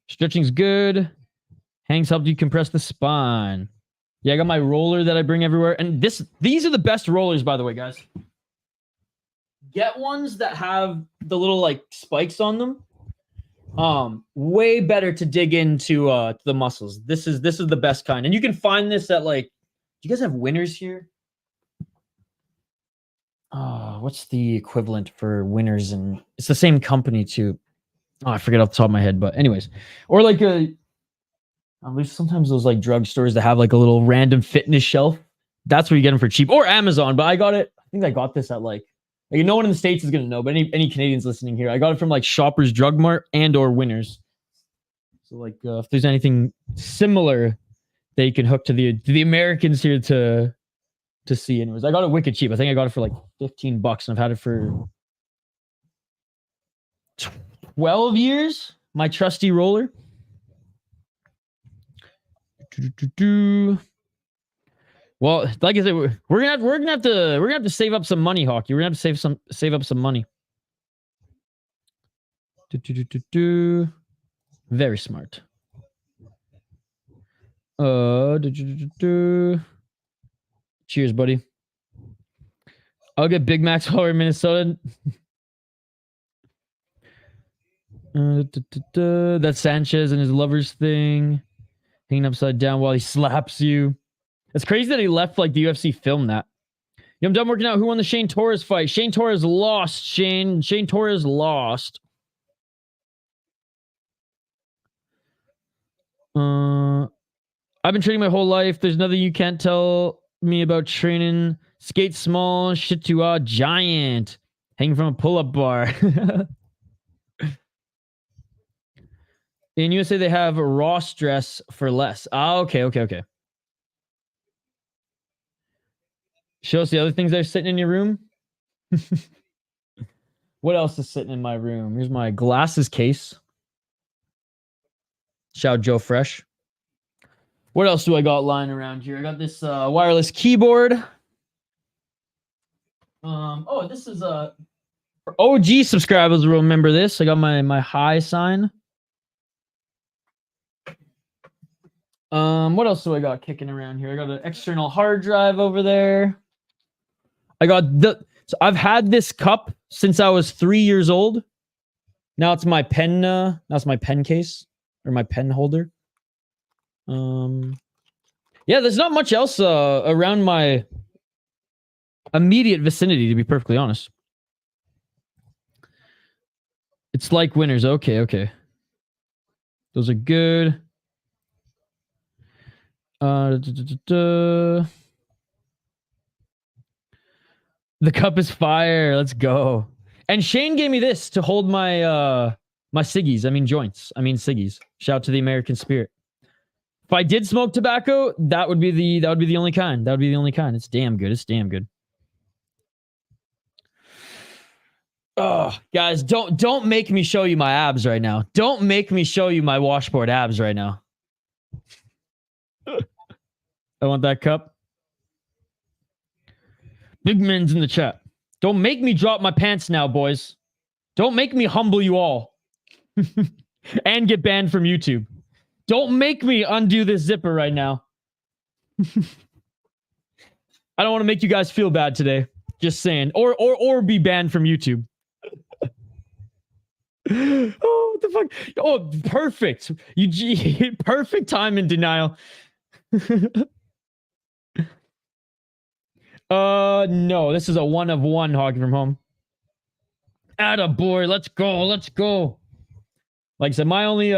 Stretching's good. Hangs help you compress the spine. Yeah, I got my roller that I bring everywhere. And these are the best rollers, by the way, guys. Get ones that have the little like spikes on them. Way better to dig into the muscles. This is the best kind. And you can find this at like, do you guys have Winners here? What's the equivalent for Winners? And it's the same company too. Oh, I forget off the top of my head, but anyways, or like there's sometimes those like drugstores that have like a little random fitness shelf. That's where you get them for cheap, or Amazon. But I think I got this at like no one in the States is gonna know, but any Canadians listening here, I got it from like Shoppers Drug Mart and or Winners. So like if there's anything similar, they can hook to the Americans here to see. Anyways, I got it wicked cheap. I think I got it for like $15, and I've had it for 12 years. My trusty roller. Well, like I said, we're gonna have to save up some money, Hockey. We're gonna have to save up some money. Very smart. Cheers, buddy. I'll get Big Macs while we're in Minnesota. That's Sanchez and his lover's thing. Hanging upside down while he slaps you. It's crazy that he left like the UFC film that. Yo, I'm done working out. Who won the Shane Torres fight? Shane Torres lost. Shane Torres lost. I've been training my whole life. There's nothing you can't tell me about training. Skate small, shit to giant. Hanging from a pull-up bar. In USA, they have Ross dress for less. Okay. Show us the other things that are sitting in your room. What else is sitting in my room? Here's my glasses case. Shout out Joe Fresh. What else do I got lying around here? I got this wireless keyboard. This is for OG subscribers will remember this. I got my high sign. What else do I got kicking around here? I got an external hard drive over there. So I've had this cup since I was 3 years old. Now it's my pen. That's my pen case or my pen holder. Yeah, there's not much else around my immediate vicinity, to be perfectly honest. It's like winners. Okay. Those are good. The cup is fire. Let's go. And Shane gave me this to hold my my ciggies. I mean joints. I mean ciggies. Shout out to the American spirit. If I did smoke tobacco, that would be the only kind. That would be the only kind. It's damn good. It's damn good. Oh, guys, don't make me show you my abs right now. Don't make me show you my washboard abs right now. I want that cup. Big men's in the chat. Don't make me drop my pants now, boys. Don't make me humble you all. And get banned from YouTube. Don't make me undo this zipper right now. I don't want to make you guys feel bad today. Just saying. Or be banned from YouTube. Oh, what the fuck? Oh, perfect. Perfect time in denial. No, this is a 1 of 1 hockey from home. Atta boy, let's go. Like I said, my only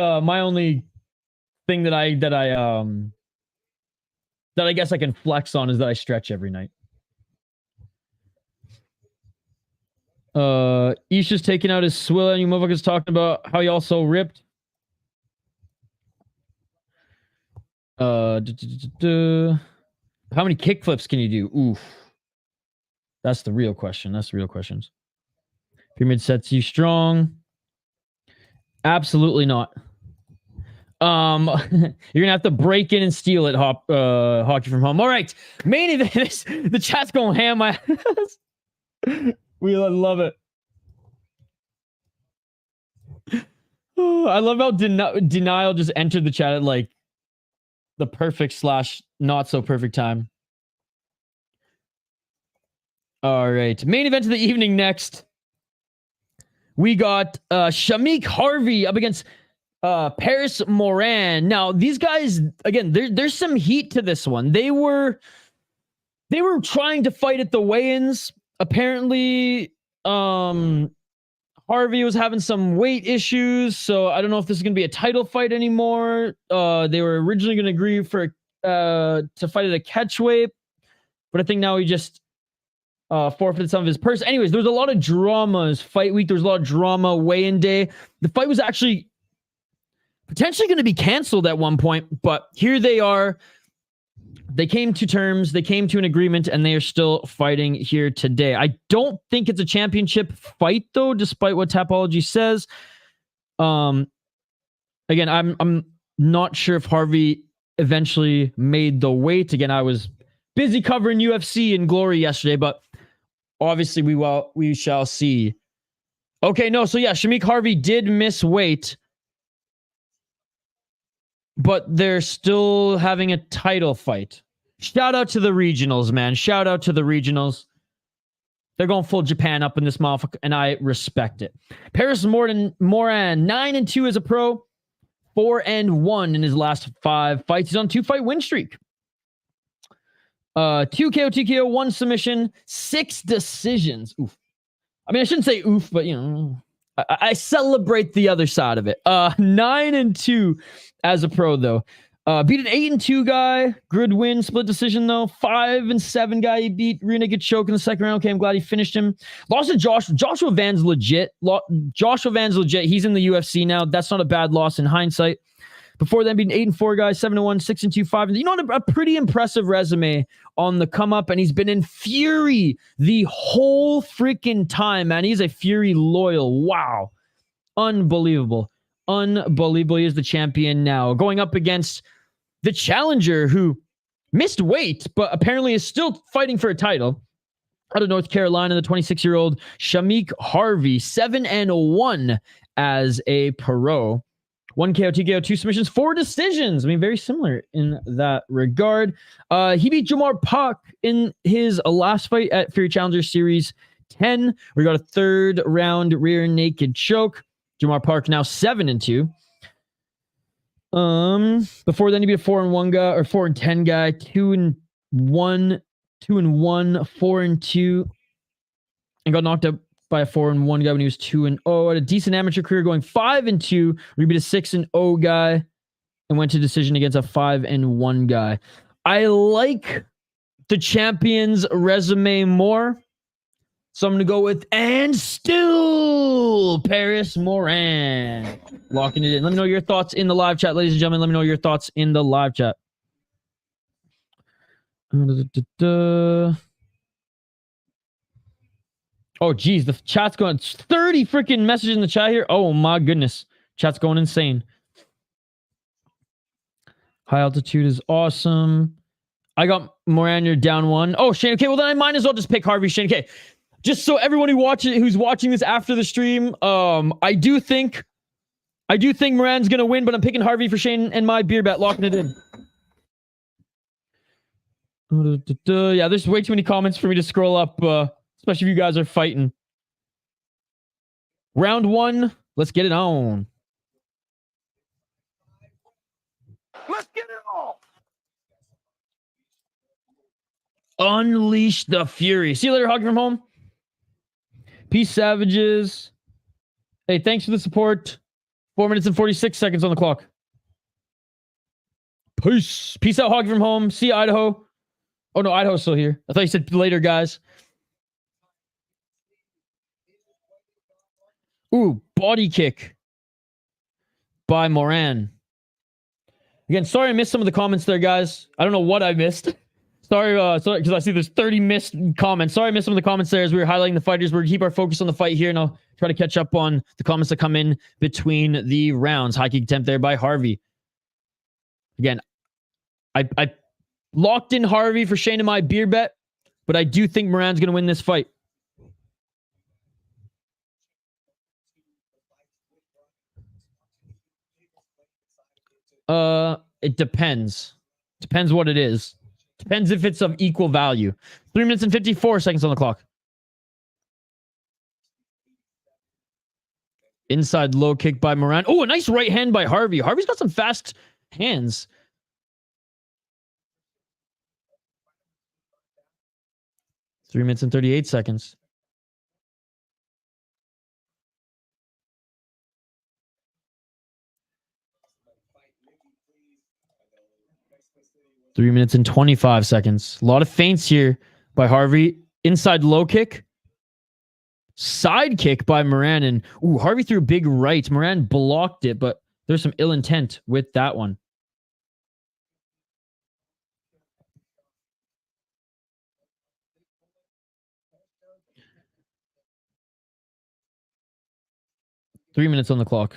thing that I guess I can flex on is that I stretch every night. Isha's taking out his swill and you motherfuckers talking about how y'all so ripped. How many kickflips can you do? Oof. That's the real question. That's the real questions. Pyramid sets you strong. Absolutely not. You're gonna have to break in and steal it, hockey from home. All right, main event. The chat's going ham. My ass. We love it. Oh, I love how denial just entered the chat at like the perfect / not so perfect time. All right, main event of the evening next. We got Shameek Harvey up against Paris Moran. Now, these guys, again, there's some heat to this one. They were trying to fight at the weigh-ins. Apparently, Harvey was having some weight issues, so I don't know if this is going to be a title fight anymore. They were originally going to agree for to fight at a catchweight, but I think now he just forfeited some of his purse. Anyways, there was a lot of dramas fight week. There was a lot of drama weigh-in day. The fight was actually potentially going to be canceled at one point, but here they are. They came to terms, they came to an agreement, and they are still fighting here today. I don't think it's a championship fight, though, despite what Tapology says. Again, I'm not sure if Harvey eventually made the weight. Again, I was busy covering UFC and Glory yesterday, but obviously we shall see. Okay, no, so yeah, Shameek Harvey did miss weight, but they're still having a title fight. Shout out to the regionals, man. Shout out to the regionals. They're going full Japan up in this motherfucker, and I respect it. Paris Moran 9-2 as a pro, 4-1 in his last 5 fights. He's on 2-fight win streak. 2 KO, TKO, 1 submission, 6 decisions. Oof. I mean, I shouldn't say oof, but you know, I celebrate the other side of it. 9-2 as a pro, though. Beat an 8-2 guy. Good win. Split decision, though. 5-7 guy he beat. Rear naked choke in the second round. Okay, I'm glad he finished him. Lost to Joshua Van's legit. Joshua Van's legit. He's in the UFC now. That's not a bad loss in hindsight. Before then, beating 8-4 guys, 7-1, 6-2, 5. You know, a pretty impressive resume on the come up, and he's been in Fury the whole freaking time, man. He's a Fury loyal. Wow. Unbelievable. Unbelievable. He is the champion now. Going up against the challenger who missed weight, but apparently is still fighting for a title. Out of North Carolina, the 26-year-old Shameek Harvey, 7-1 as a pro. 1 KO, 2 KO, 2 submissions, 4 decisions. I mean, very similar in that regard. He beat Jomar Puck in his last fight at Fury Challenger Series 10. We got a 3rd round rear naked choke. Jomar Park now 7-2. Before then, he beat a 4-1 guy or 4-10 guy, 2-1, 2-1, 4-2, and got knocked out by a 4-1 guy when he was 2-0. Had a decent amateur career, going 5-2. We beat a 6-0 guy and went to decision against a 5-1 guy. I like the champion's resume more, so I'm going to go with and still Paris Moran. Locking it in. Let me know your thoughts in the live chat, ladies and gentlemen. Let me know your thoughts in the live chat. Oh, geez. The chat's going 30 freaking messages in the chat here. Oh, my goodness. Chat's going insane. High altitude is awesome. I got Moran, you're down 1. Oh, Shane. Okay, well, then I might as well just pick Harvey, Shane. Okay. Just so everyone who's watching this after the stream, I do think Moran's gonna win, but I'm picking Harvey for Shane and my beer bet, locking it in. Yeah, there's way too many comments for me to scroll up, especially if you guys are fighting. Round 1, let's get it on. Let's get it on. Unleash the fury. See you later, Hog from home. Peace, savages. Hey, thanks for the support. 4 minutes and 46 seconds on the clock. Peace. Peace out, Hog from home. See you, Idaho. Oh, no, Idaho's still here. I thought you said later, guys. Ooh, body kick by Moran. Again, sorry I missed some of the comments there, guys. I don't know what I missed. Sorry, because I see there's 30 missed comments. Sorry I missed some of the comments there as we were highlighting the fighters. We're going to keep our focus on the fight here, and I'll try to catch up on the comments that come in between the rounds. High kick attempt there by Harvey. Again, I locked in Harvey for Shane and my beer bet, but I do think Moran's going to win this fight. It depends. Depends what it is. Depends if it's of equal value. 3 minutes and 54 seconds on the clock. Inside low kick by Moran. Oh, a nice right hand by Harvey. Harvey's got some fast hands. Three minutes and 38 seconds. Three minutes and 25 seconds. A lot of feints here by Harvey. Inside low kick. Side kick by Moran. And ooh, Harvey threw a big right. Moran blocked it, but there's some ill intent with that one. Three minutes on the clock.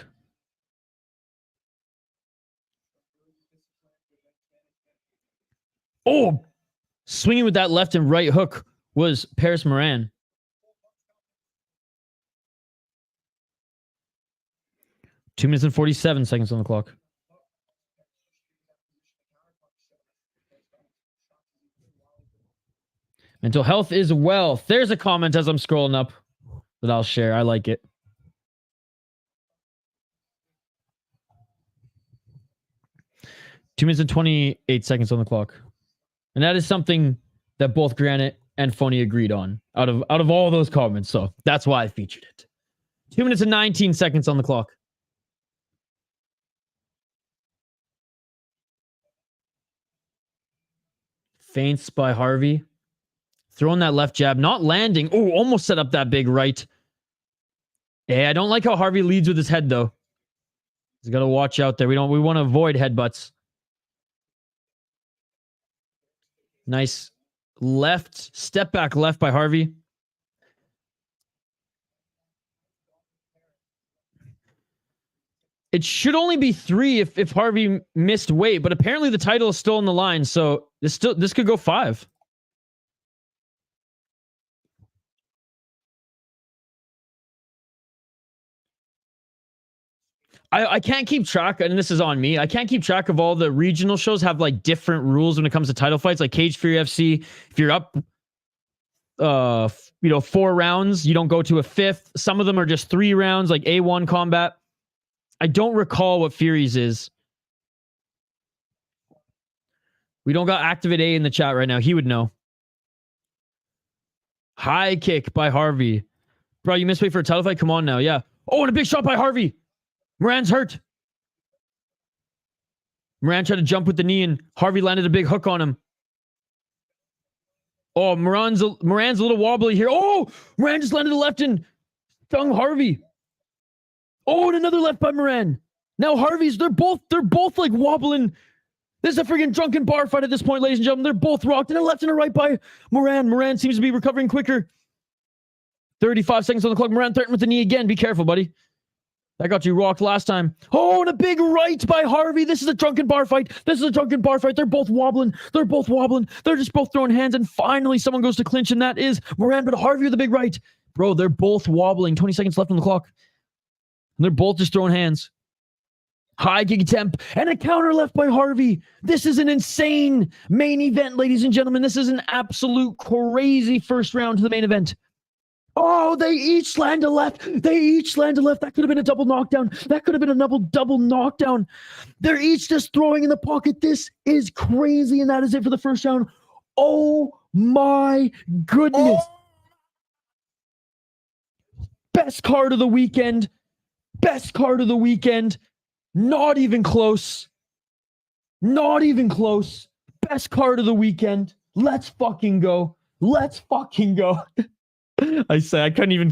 Oh, swinging with that left and right hook was Paris Moran. Two minutes and 47 seconds on the clock. Mental health is wealth. There's a comment as I'm scrolling up that I'll share. I like it. 2 minutes and 28 seconds on the clock. And that is something that both Granite and Phony agreed on out of all those comments. So that's why I featured it. 2 minutes and 19 seconds on the clock. Feints by Harvey. Throwing that left jab, not landing. Oh, almost set up that big right. Hey, I don't like how Harvey leads with his head, though. He's got to watch out there. We want to avoid headbutts. Nice left, step back left by Harvey. It should only be 3 if Harvey missed weight, but apparently the title is still on the line, so this could go 5. I can't keep track, and this is on me. I can't keep track of all the regional shows have like different rules when it comes to title fights. Like Cage Fury FC, if you're up, 4 rounds, you don't go to a 5th. Some of them are just 3 rounds, like A1 Combat. I don't recall what Fury's is. We don't got Activate A in the chat right now. He would know. High kick by Harvey. Bro, you missed wait for a title fight? Come on now. Yeah. Oh, and a big shot by Harvey. Moran's hurt. Moran tried to jump with the knee, and Harvey landed a big hook on him. Oh, Moran's a little wobbly here. Oh, Moran just landed a left and stung Harvey. Oh, and another left by Moran. Now Harvey's, they're both like wobbling. This is a freaking drunken bar fight at this point, ladies and gentlemen. They're both rocked, and a left and a right by Moran. Moran seems to be recovering quicker. 35 seconds on the clock. Moran threatened with the knee again. Be careful, buddy. That got you rocked last time. Oh, and a big right by Harvey. This is a drunken bar fight. They're both wobbling. They're just both throwing hands. And finally, someone goes to clinch, and that is Moran, but Harvey with a big right. Bro, they're both wobbling. 20 seconds left on the clock. And they're both just throwing hands. High kick attempt and a counter left by Harvey. This is an insane main event, ladies and gentlemen. This is an absolute crazy first round to the main event. Oh, they each land a left. That could have been a double knockdown. That could have been a double knockdown. They're each just throwing in the pocket. This is crazy, and that is it for the first round. Oh my goodness. Best card of the weekend. Not even close. Best card of the weekend. Let's fucking go. I say I couldn't even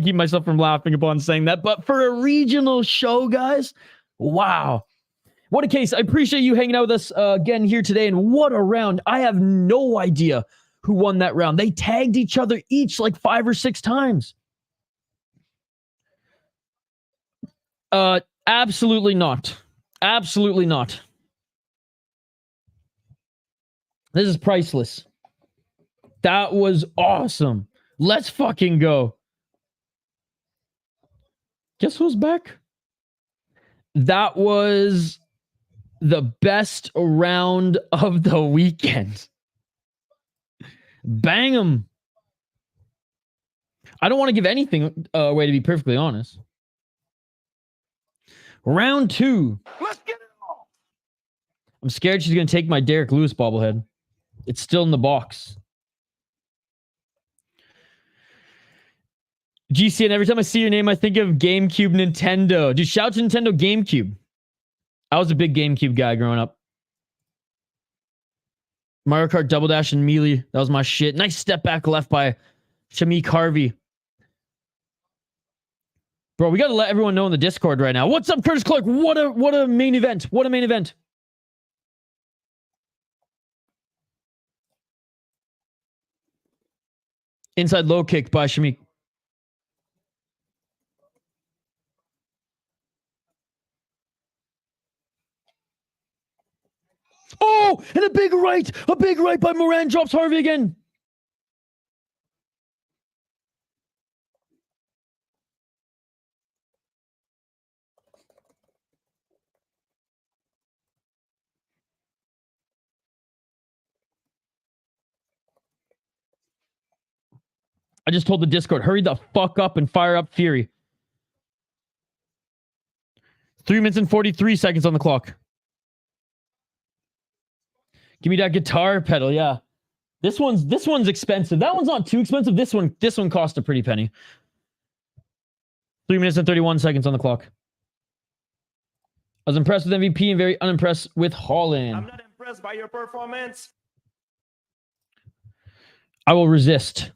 keep myself from laughing upon saying that. But for a regional show, guys, wow. What a case. I appreciate you hanging out with us again here today. And what a round. I have no idea who won that round. They tagged each other each like 5 or 6 times. Absolutely not. This is priceless. That was awesome. Let's fucking go. Guess who's back? That was the best round of the weekend. Bang 'em. I don't want to give anything away, to be perfectly honest. Round 2. Let's get it all. I'm scared she's going to take my Derek Lewis bobblehead. It's still in the box. GCN, every time I see your name, I think of GameCube Nintendo. Dude, shout out to Nintendo GameCube. I was a big GameCube guy growing up. Mario Kart Double Dash and Melee. That was my shit. Nice step back left by Shameek Harvey. Bro, we got to let everyone know in the Discord right now. What's up, Curtis Clark? What a main event. Inside low kick by Shameek. Oh, and a big right by Moran, drops Harvey again. I just told the Discord, hurry the fuck up and fire up Fury. 3 minutes and 43 seconds on the clock. Give me that guitar pedal, yeah. This one's expensive. That one's not too expensive. This one cost a pretty penny. 3 minutes and 31 seconds on the clock. I was impressed with MVP and very unimpressed with Holland. I'm not impressed by your performance. I will resist.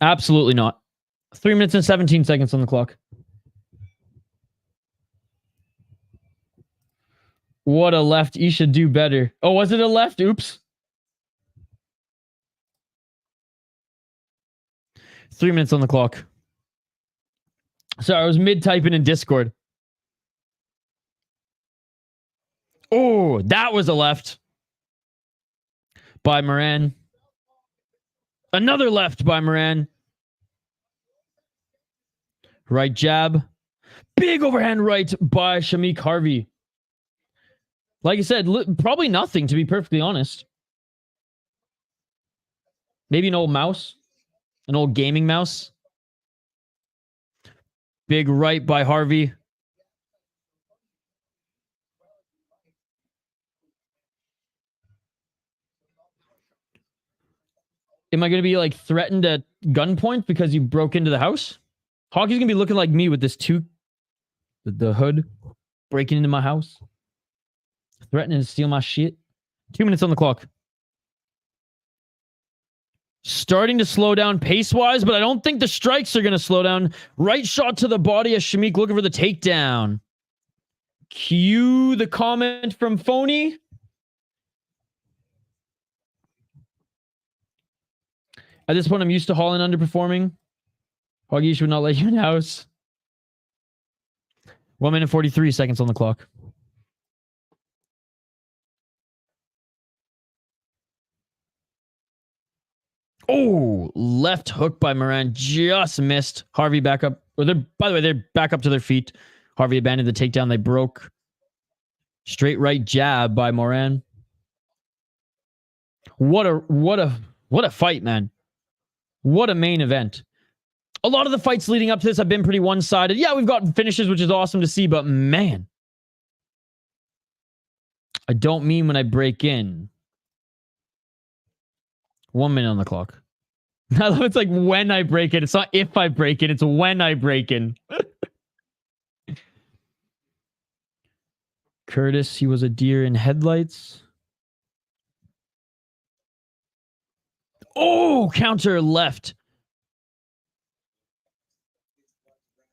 Absolutely not. 3 minutes and 17 seconds on the clock. What a left. You should do better. Oh, was it a left? Oops. 3 minutes on the clock. Sorry, I was mid-typing in Discord. Oh, that was a left. By Moran. Another left by Moran. Right jab. Big overhand right by Shameek Harvey. Like I said, probably nothing, to be perfectly honest. Maybe an old mouse. An old gaming mouse. Big right by Harvey. Am I going to be like threatened at gunpoint because you broke into the house? Hockey's going to be looking like me with this the hood, breaking into my house, threatening to steal my shit. 2 minutes on the clock. Starting to slow down pace-wise, but I don't think the strikes are going to slow down. Right shot to the body as Shameek looking for the takedown. Cue the comment from Phony. At this point, I'm used to hauling underperforming. Hoggy should not let you in the house. 1 minute 43 seconds on the clock. Oh, left hook by Moran. Just missed. Harvey back up. By the way, they're back up to their feet. Harvey abandoned the takedown. They broke. Straight right jab by Moran. What a fight, man. What a main event. A lot of the fights leading up to this have been pretty one-sided. Yeah, we've got finishes, which is awesome to see, but man. I don't mean when I break in. 1 minute on the clock. I love it's like when I break in. It's not if I break in, it's when I break in. Curtis, he was a deer in headlights. Oh, counter left.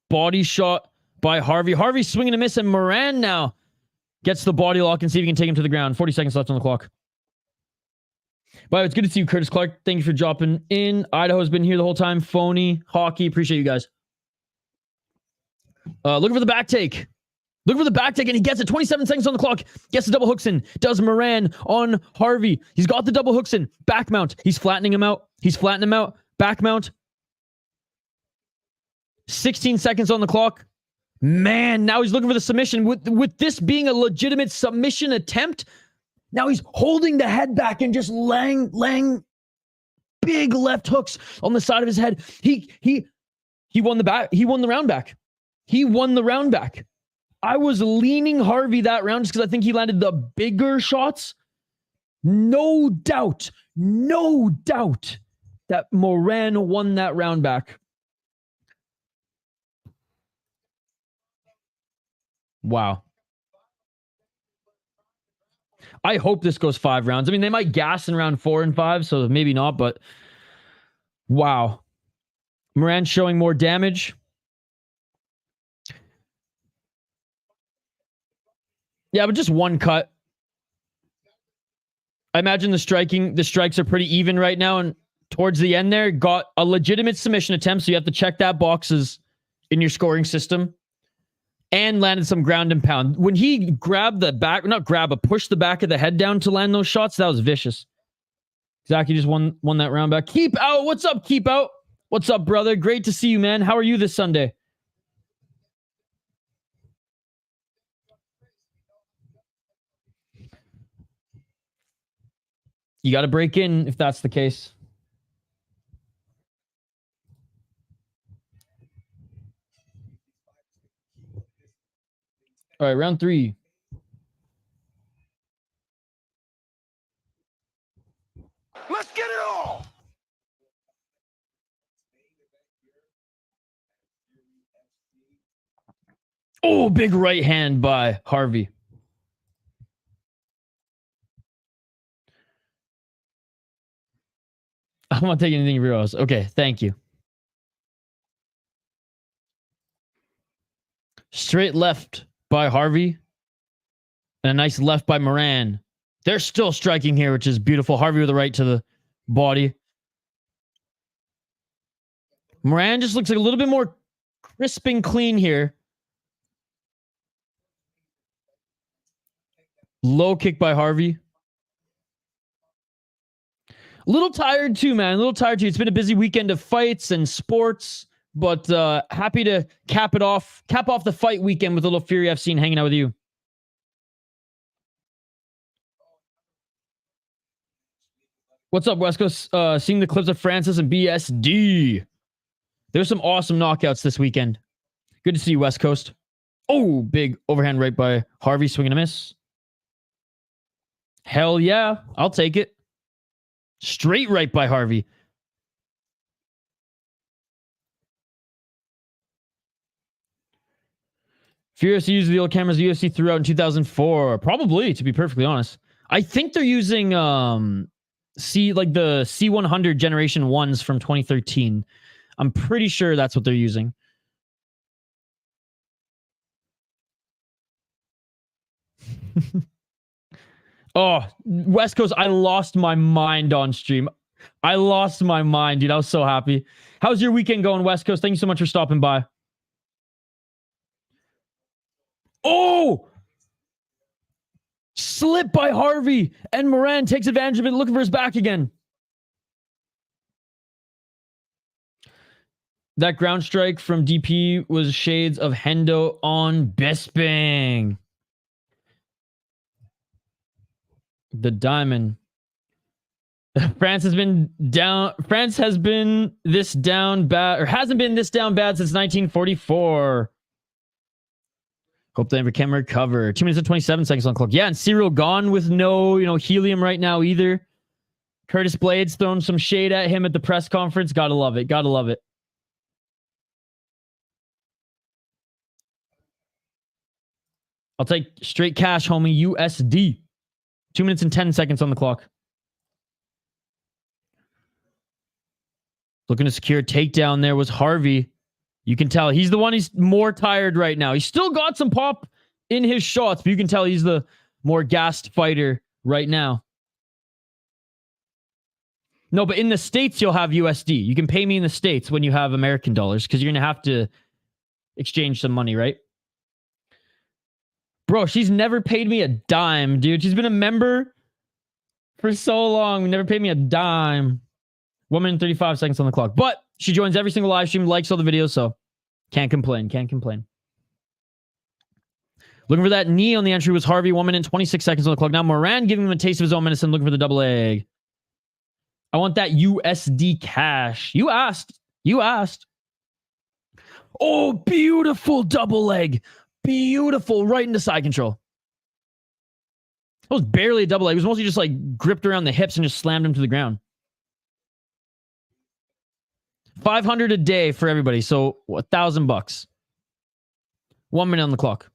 Body shot by Harvey. Harvey swinging a miss, and Moran now gets the body lock and see if he can take him to the ground. 40 seconds left on the clock. But it's good to see you, Curtis Clark. Thank you for dropping in. Idaho's been here the whole time. Phony, Hockey. Appreciate you guys. Looking for the back take. Looking for the back take, and he gets it. 27 seconds on the clock. Gets the double hooks in. Does Moran on Harvey. He's got the double hooks in. Back mount. He's flattening him out. Back mount. 16 seconds on the clock. Man, now he's looking for the submission. With this being a legitimate submission attempt, now he's holding the head back and just laying big left hooks on the side of his head. He won the back. He won the round back. I was leaning Harvey that round just because I think he landed the bigger shots. No doubt that Moran won that round back. Wow. I hope this goes 5 rounds. I mean, they might gas in round 4 and 5, so maybe not, but wow. Moran showing more damage. Yeah, but just one cut. I imagine the strikes are pretty even right now, and towards the end there, got a legitimate submission attempt, so you have to check that boxes in your scoring system. And landed some ground and pound. When he grabbed the back, pushed the back of the head down to land those shots, that was vicious. Zach, you just won that round back. Keep out. What's up, Keep out? What's up, brother? Great to see you, man. How are you this Sunday? You got to break in if that's the case. All right, round 3. Let's get it all. Oh, big right hand by Harvey. I'm not taking anything real else. Okay, thank you. Straight left by Harvey. And a nice left by Moran. They're still striking here, which is beautiful. Harvey with the right to the body. Moran just looks like a little bit more crisp and clean here. Low kick by Harvey. A little tired too, man. A little tired too. It's been a busy weekend of fights and sports. But happy to cap off the fight weekend with a little Fury FC and hanging out with you. What's up, West Coast? Seeing the clips of Francis and BSD. There's some awesome knockouts this weekend. Good to see you, West Coast. Oh, big overhand right by Harvey. Swing and a miss. Hell yeah. I'll take it. Straight right by Harvey. Furious used the old cameras UFC threw out in 2004. Probably, to be perfectly honest. I think they're using the C100 Generation 1s from 2013. I'm pretty sure that's what they're using. Oh, West Coast, I lost my mind on stream. I lost my mind, dude. I was so happy. How's your weekend going, West Coast? Thank you so much for stopping by. Oh! Slip by Harvey. And Moran takes advantage of it, looking for his back again. That ground strike from DP was shades of Hendo on Bisping. The diamond. France has been this down bad, or hasn't been this down bad since 1944. Hope they can recover. 2 minutes and 27 seconds on the clock. Yeah, and Cyril gone with no, helium right now either. Curtis Blades throwing some shade at him at the press conference. Gotta love it. Gotta love it. I'll take straight cash, homie. USD. 2 minutes and 10 seconds on the clock. Looking to secure a takedown there was Harvey. You can tell he's the one he's more tired right now. He's still got some pop in his shots, but you can tell he's the more gassed fighter right now. No, but in the States, you'll have USD. You can pay me in the States when you have American dollars because you're going to have to exchange some money, right? Bro, she's never paid me a dime, dude. She's been a member for so long. Never paid me a dime. 1 minute and 35 seconds on the clock. But she joins every single live stream, likes all the videos, so can't complain. Can't complain. Looking for that knee on the entry was Harvey. 1 minute and 26 seconds on the clock. Now Moran giving him a taste of his own medicine, looking for the double leg. I want that USD cash. You asked. You asked. Oh, beautiful double leg. Beautiful. Right into side control. It was barely a double leg. It was mostly just like gripped around the hips and just slammed him to the ground. 500 a day for everybody. So $1,000. 1 minute on the clock.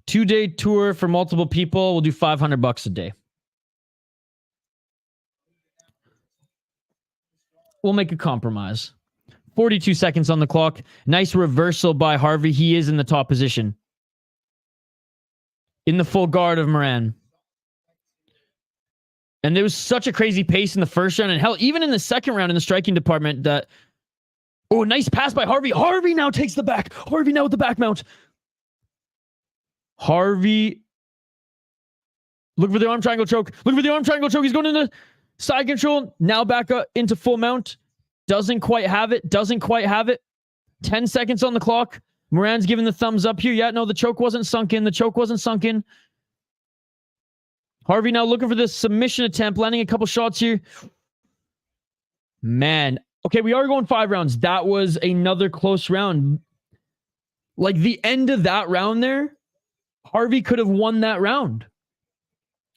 Two-day tour for multiple people. We'll do $500 a day. We'll make a compromise. 42 seconds on the clock. Nice reversal by Harvey. He is in the top position. In the full guard of Moran. And there was such a crazy pace in the first round. And hell, even in the second round in the striking department that... Oh, nice pass by Harvey. Harvey now takes the back. Harvey now with the back mount. Harvey. Look for the arm triangle choke. Look for the arm triangle choke. He's going into side control. Now back up into full mount. Doesn't quite have it. Doesn't quite have it. 10 seconds on the clock. Moran's giving the thumbs up here. Yeah, no, the choke wasn't sunk in. The choke wasn't sunk in. Harvey now looking for this submission attempt, landing a couple shots here. Man. Okay, we are going 5 rounds. That was another close round. Like the end of that round there, Harvey could have won that round.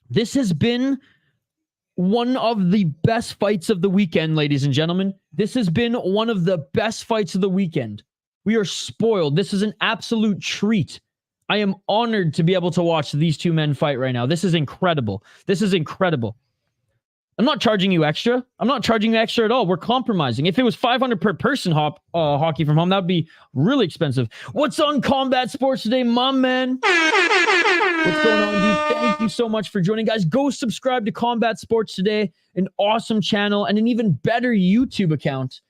This has been one of the best fights of the weekend, ladies and gentlemen. This has been one of the best fights of the weekend. We are spoiled. This is an absolute treat. I am honored to be able to watch these two men fight right now. This is incredible. This is incredible. I'm not charging you extra. I'm not charging you extra at all. We're compromising. If it was $500 per person hockey from home, that would be really expensive. What's on Combat Sports today, my man? What's going on, dude? Thank you so much for joining, guys. Go subscribe to Combat Sports today, an awesome channel and an even better YouTube account.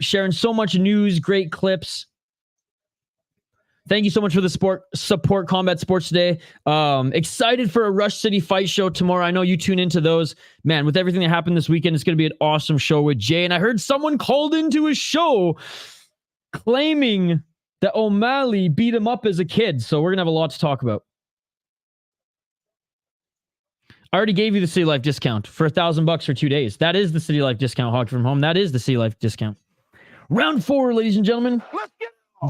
Sharing so much news, great clips. Thank you so much for the support Combat Sports today. Excited for a Rush City fight show tomorrow. I know you tune into those. Man, with everything that happened this weekend, it's going to be an awesome show with Jay. And I heard someone called into his show claiming that O'Malley beat him up as a kid. So we're going to have a lot to talk about. I already gave you the City Life discount for $1,000 for 2 days. That is the City Life discount, Hockey from Home. That is the City Life discount. Round 4, ladies and gentlemen. Let's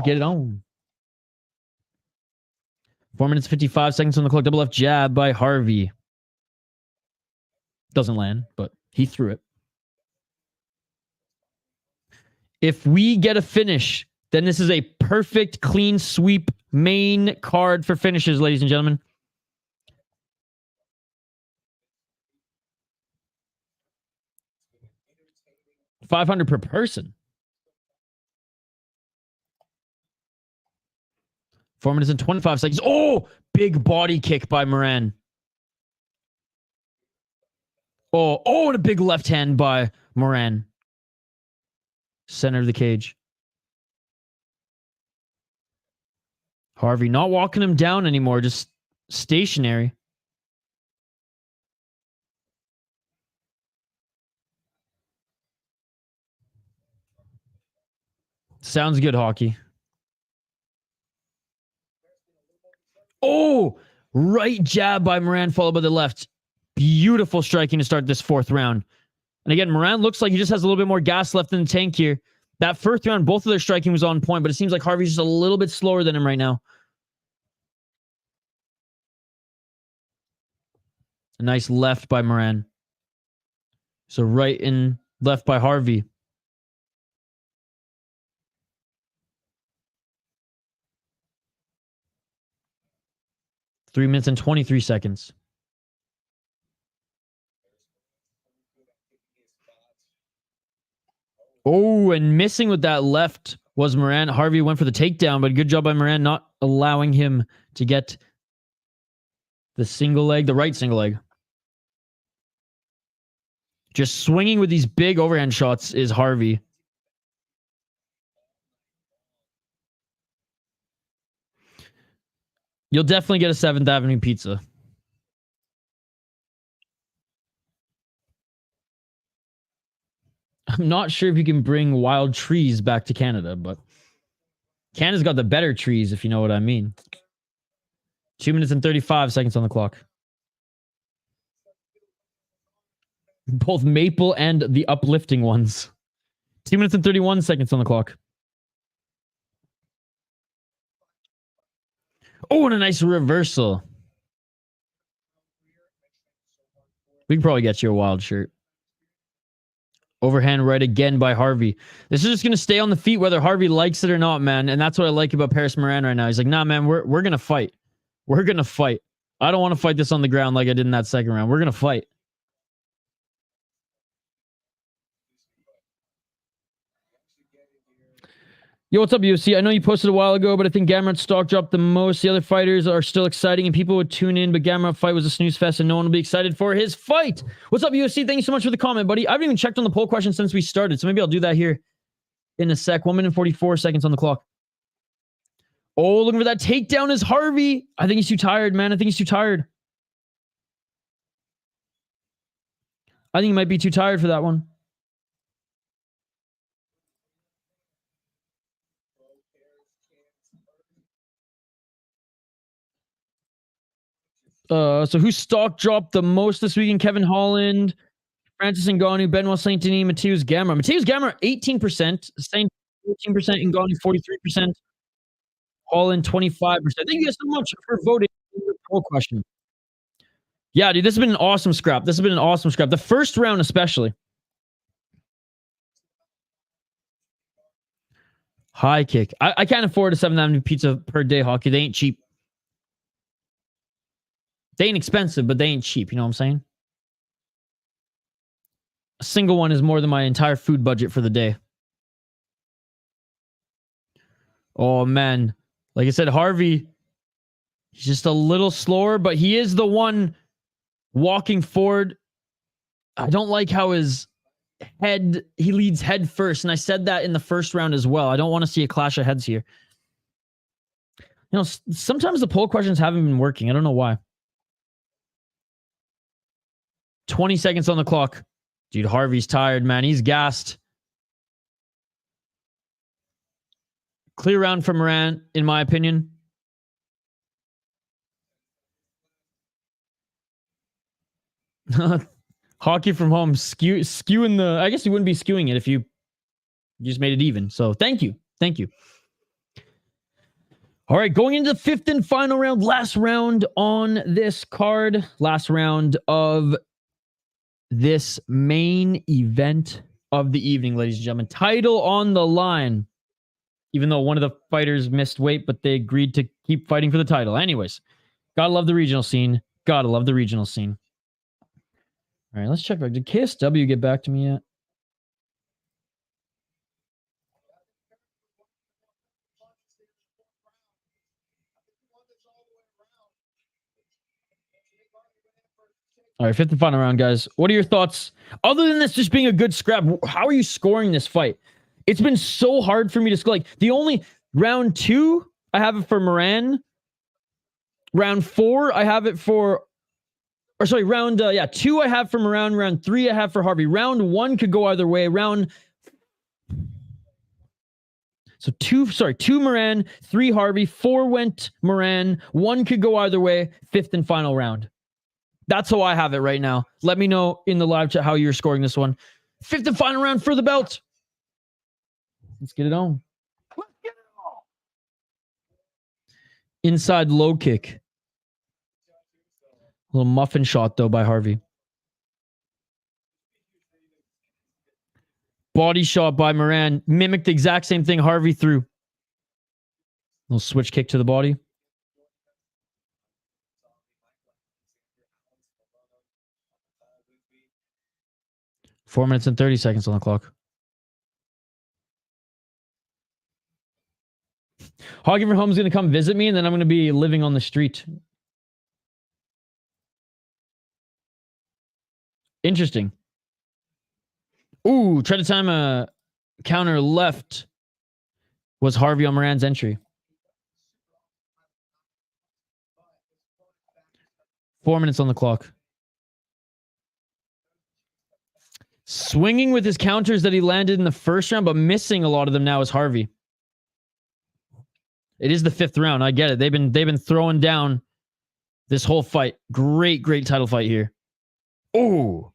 get it on. 4 minutes, 55 seconds on the clock. Double left jab by Harvey. Doesn't land, but he threw it. If we get a finish, then this is a perfect, clean sweep main card for finishes, ladies and gentlemen. $500 per person. 4 minutes and 25 seconds. Oh, big body kick by Moran. Oh, and a big left hand by Moran. Center of the cage. Harvey not walking him down anymore, just stationary. Sounds good, Hockey. Oh, right jab by Moran, followed by the left. Beautiful striking to start this 4th round. And again, Moran looks like he just has a little bit more gas left in the tank here. That 1st round, both of their striking was on point, but it seems like Harvey's just a little bit slower than him right now. A nice left by Moran. So right and left by Harvey. Three minutes and 23 seconds. Oh, and missing with that left was Moran. Harvey went for the takedown, but good job by Moran not allowing him to get the single leg, the right single leg. Just swinging with these big overhand shots is Harvey. You'll definitely get a 7th Avenue pizza. I'm not sure if you can bring wild trees back to Canada, but Canada's got the better trees, if you know what I mean. 2 minutes and 35 seconds on the clock. Both maple and the uplifting ones. 2 minutes and 31 seconds on the clock. Oh, and a nice reversal. We can probably get you a wild shirt. Overhand right again by Harvey. This is just going to stay on the feet whether Harvey likes it or not, man. And that's what I like about Paris Moran right now. He's like, nah, man, we're going to fight. We're going to fight. I don't want to fight this on the ground like I did in that 2nd round. We're going to fight. Yo, what's up, UFC? I know you posted a while ago, but I think Gamrot's stock dropped the most. The other fighters are still exciting, and people would tune in, but Gamrot fight was a snooze fest, and no one will be excited for his fight. What's up, UFC? Thank you so much for the comment, buddy. I haven't even checked on the poll question since we started, so maybe I'll do that here in a sec. 1 minute and 44 seconds on the clock. Oh, looking for that takedown is Harvey. I think he's too tired, man. I think he's too tired. I think he might be too tired for that one. So who stock dropped the most this weekend? Kevin Holland, Francis Ngannou, Benoit Saint Denis, Mateusz Gamrot. Mateusz Gamrot 18%, Saint 14%, Ngannou 43%, Holland 25%. Thank you guys so much for voting on the poll question. Yeah, dude, this has been an awesome scrap. This has been an awesome scrap. The 1st round especially. High kick. I can't afford a 7th Avenue pizza per day, Hockey. They ain't cheap. They ain't expensive, but they ain't cheap. You know what I'm saying? A single one is more than my entire food budget for the day. Oh, man. Like I said, Harvey, he's just a little slower, but he is the one walking forward. I don't like how his head, he leads head first. And I said that in the 1st round as well. I don't want to see a clash of heads here. You know, sometimes the poll questions haven't been working. I don't know why. 20 seconds on the clock. Dude, Harvey's tired, man. He's gassed. Clear round for Moran, in my opinion. Hockey from home, skewing the... I guess you wouldn't be skewing it if you just made it even. So thank you. Thank you. All right, going into the fifth and final round. Last round on this card. Last round of this main event of the evening, ladies and gentlemen. Title on the line. Even though one of the fighters missed weight, but they agreed to keep fighting for the title. Anyways, gotta love the regional scene. Gotta love the regional scene. All right, let's check back. Did KSW get back to me yet? All right, fifth and final round, guys. What are your thoughts? Other than this just being a good scrap, how are you scoring this fight? It's been so hard for me to score. Like, the only round 2, I have it for Moran. Round 4, I have it for... Or sorry, round 2 I have for Moran. Round 3 I have for Harvey. Round 1 could go either way. So 2 Moran, 3 Harvey, 4 went Moran. 1 could go either way. Fifth and final round. That's how I have it right now. Let me know in the live chat how you're scoring this one. Fifth and final round for the belt. Let's get it on. Let's get it on. Inside low kick. Little muffin shot, though, by Harvey. Body shot by Moran. Mimicked the exact same thing Harvey threw. Little switch kick to the body. Four minutes and 30 seconds on the clock. Hoggy from Home's going to come visit me, and then I'm going to be living on the street. Interesting. Ooh, try to time a counter left was Harvey on Moran's entry. 4 minutes on the clock. Swinging with his counters that he landed in the first round, but missing a lot of them now is Harvey. It is the fifth round. I get it. They've been throwing down this whole fight. Great title fight here. Oh,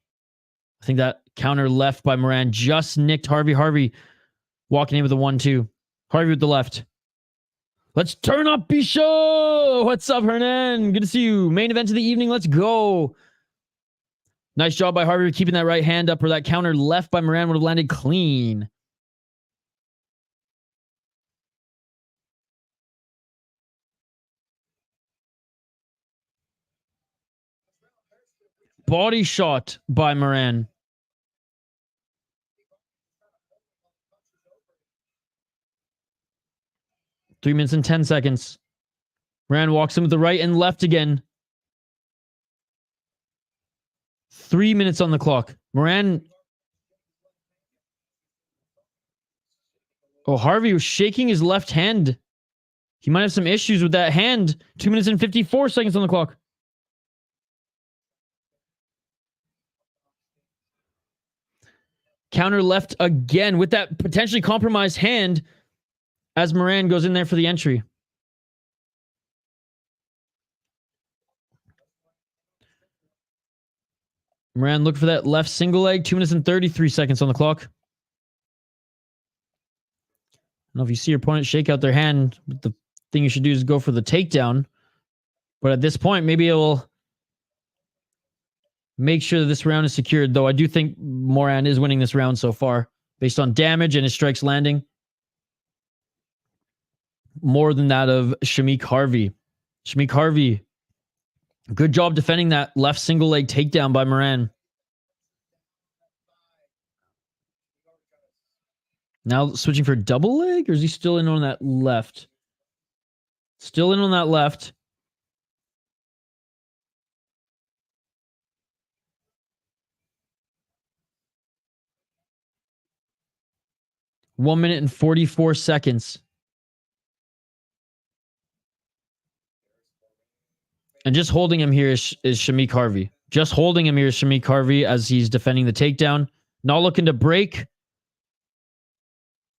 I think that counter left by Moran just nicked Harvey. Harvey walking in with a 1-2. Harvey with the left. Let's turn up, Bisho. What's up, Hernan? Good to see you. Main event of the evening. Let's go. Nice job by Harvey keeping that right hand up, or that counter left by Moran would have landed clean. Body shot by Moran. Three minutes and 10 seconds. Moran walks in with the right and left again. 3 minutes on the clock. Moran. Oh, Harvey was shaking his left hand. He might have some issues with that hand. 2 minutes and 54 seconds on the clock. Counter left again with that potentially compromised hand as Moran goes in there for the entry. Moran look for that left single leg. 2 minutes and 33 seconds on the clock. I don't know if you see your opponent shake out their hand, but the thing you should do is go for the takedown. But at this point, maybe it will make sure that this round is secured, though I do think Moran is winning this round so far, based on damage and his strikes landing. More than that of Shameek Harvey. Shameek Harvey, good job defending that left single leg takedown by Moran. Now switching for double leg, or is he still in on that left? Still in on that left. One minute and 44 seconds. And just holding him here is Shameek Harvey. Just holding him here is Shameek Harvey as he's defending the takedown. Not looking to break.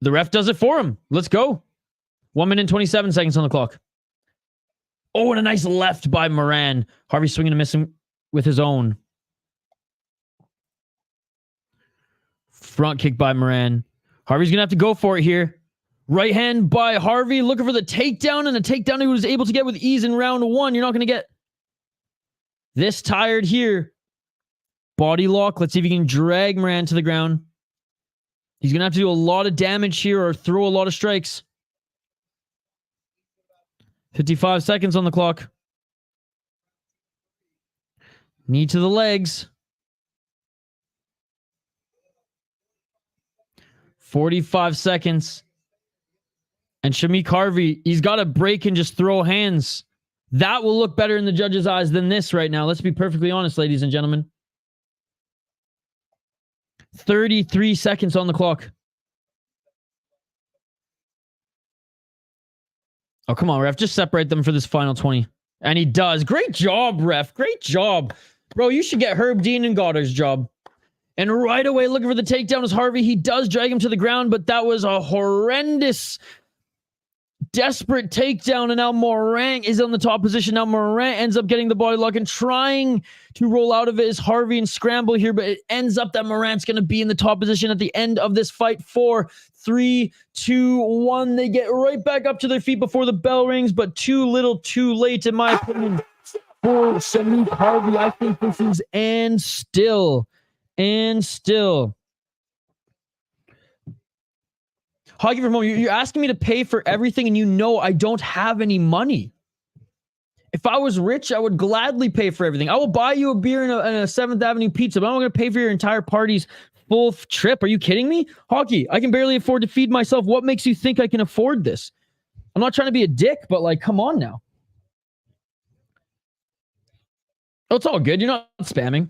The ref does it for him. Let's go. 1 minute and 27 seconds on the clock. Oh, and a nice left by Moran. Harvey swinging and missing with his own. Front kick by Moran. Harvey's going to have to go for it here. Right hand by Harvey, looking for the takedown, and a takedown he was able to get with ease in round 1. You're not going to get this tired here. Body lock. Let's see if he can drag Moran to the ground. He's going to have to do a lot of damage here or throw a lot of strikes. 55 seconds on the clock. Knee to the legs. 45 seconds. And Shameek Harvey, he's got to break and just throw hands. That will look better in the judges' eyes than this right now. Let's be perfectly honest, ladies and gentlemen. 33 seconds on the clock. Oh, come on, ref. Just separate them for this final 20. And he does. Great job, ref. Great job. Bro, you should get Herb Dean and Goddard's job. And right away, looking for the takedown is Harvey. He does drag him to the ground, but that was a horrendous, desperate takedown. And now Moran is on the top position. Now Moran ends up getting the body lock and trying to roll out of it is Harvey and scramble here, but it ends up that Moran's going to be in the top position at the end of this fight. 4, 3, 2, 1. They get right back up to their feet before the bell rings, but too little, too late, in my opinion, for Shameek Harvey. I think this is and still. Hoggy from home, you're asking me to pay for everything, and you know I don't have any money. If I was rich, I would gladly pay for everything. I will buy you a beer and a 7th Avenue pizza, but I'm not going to pay for your entire party's full trip. Are you kidding me? Hockey, I can barely afford to feed myself. What makes you think I can afford this? I'm not trying to be a dick, but like, come on now. Oh, it's all good. You're not spamming.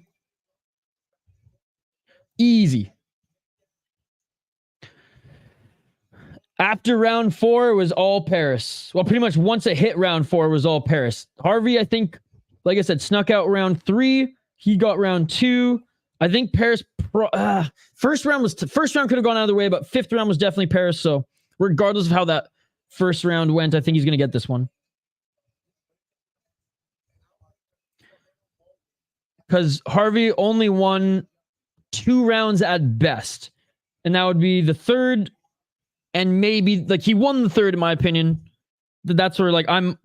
Easy. After round 4, it was all Paris. Well, pretty much once it hit round 4, it was all Paris. Harvey, I think, like I said, snuck out round 3. He got round 2. I think Paris... first round could have gone either way, but 5th round was definitely Paris. So regardless of how that first round went, I think he's going to get this one. Because Harvey only won 2 rounds at best. And that would be the 3rd... And maybe, like, he won the 3rd, in my opinion. That's where, like, I'm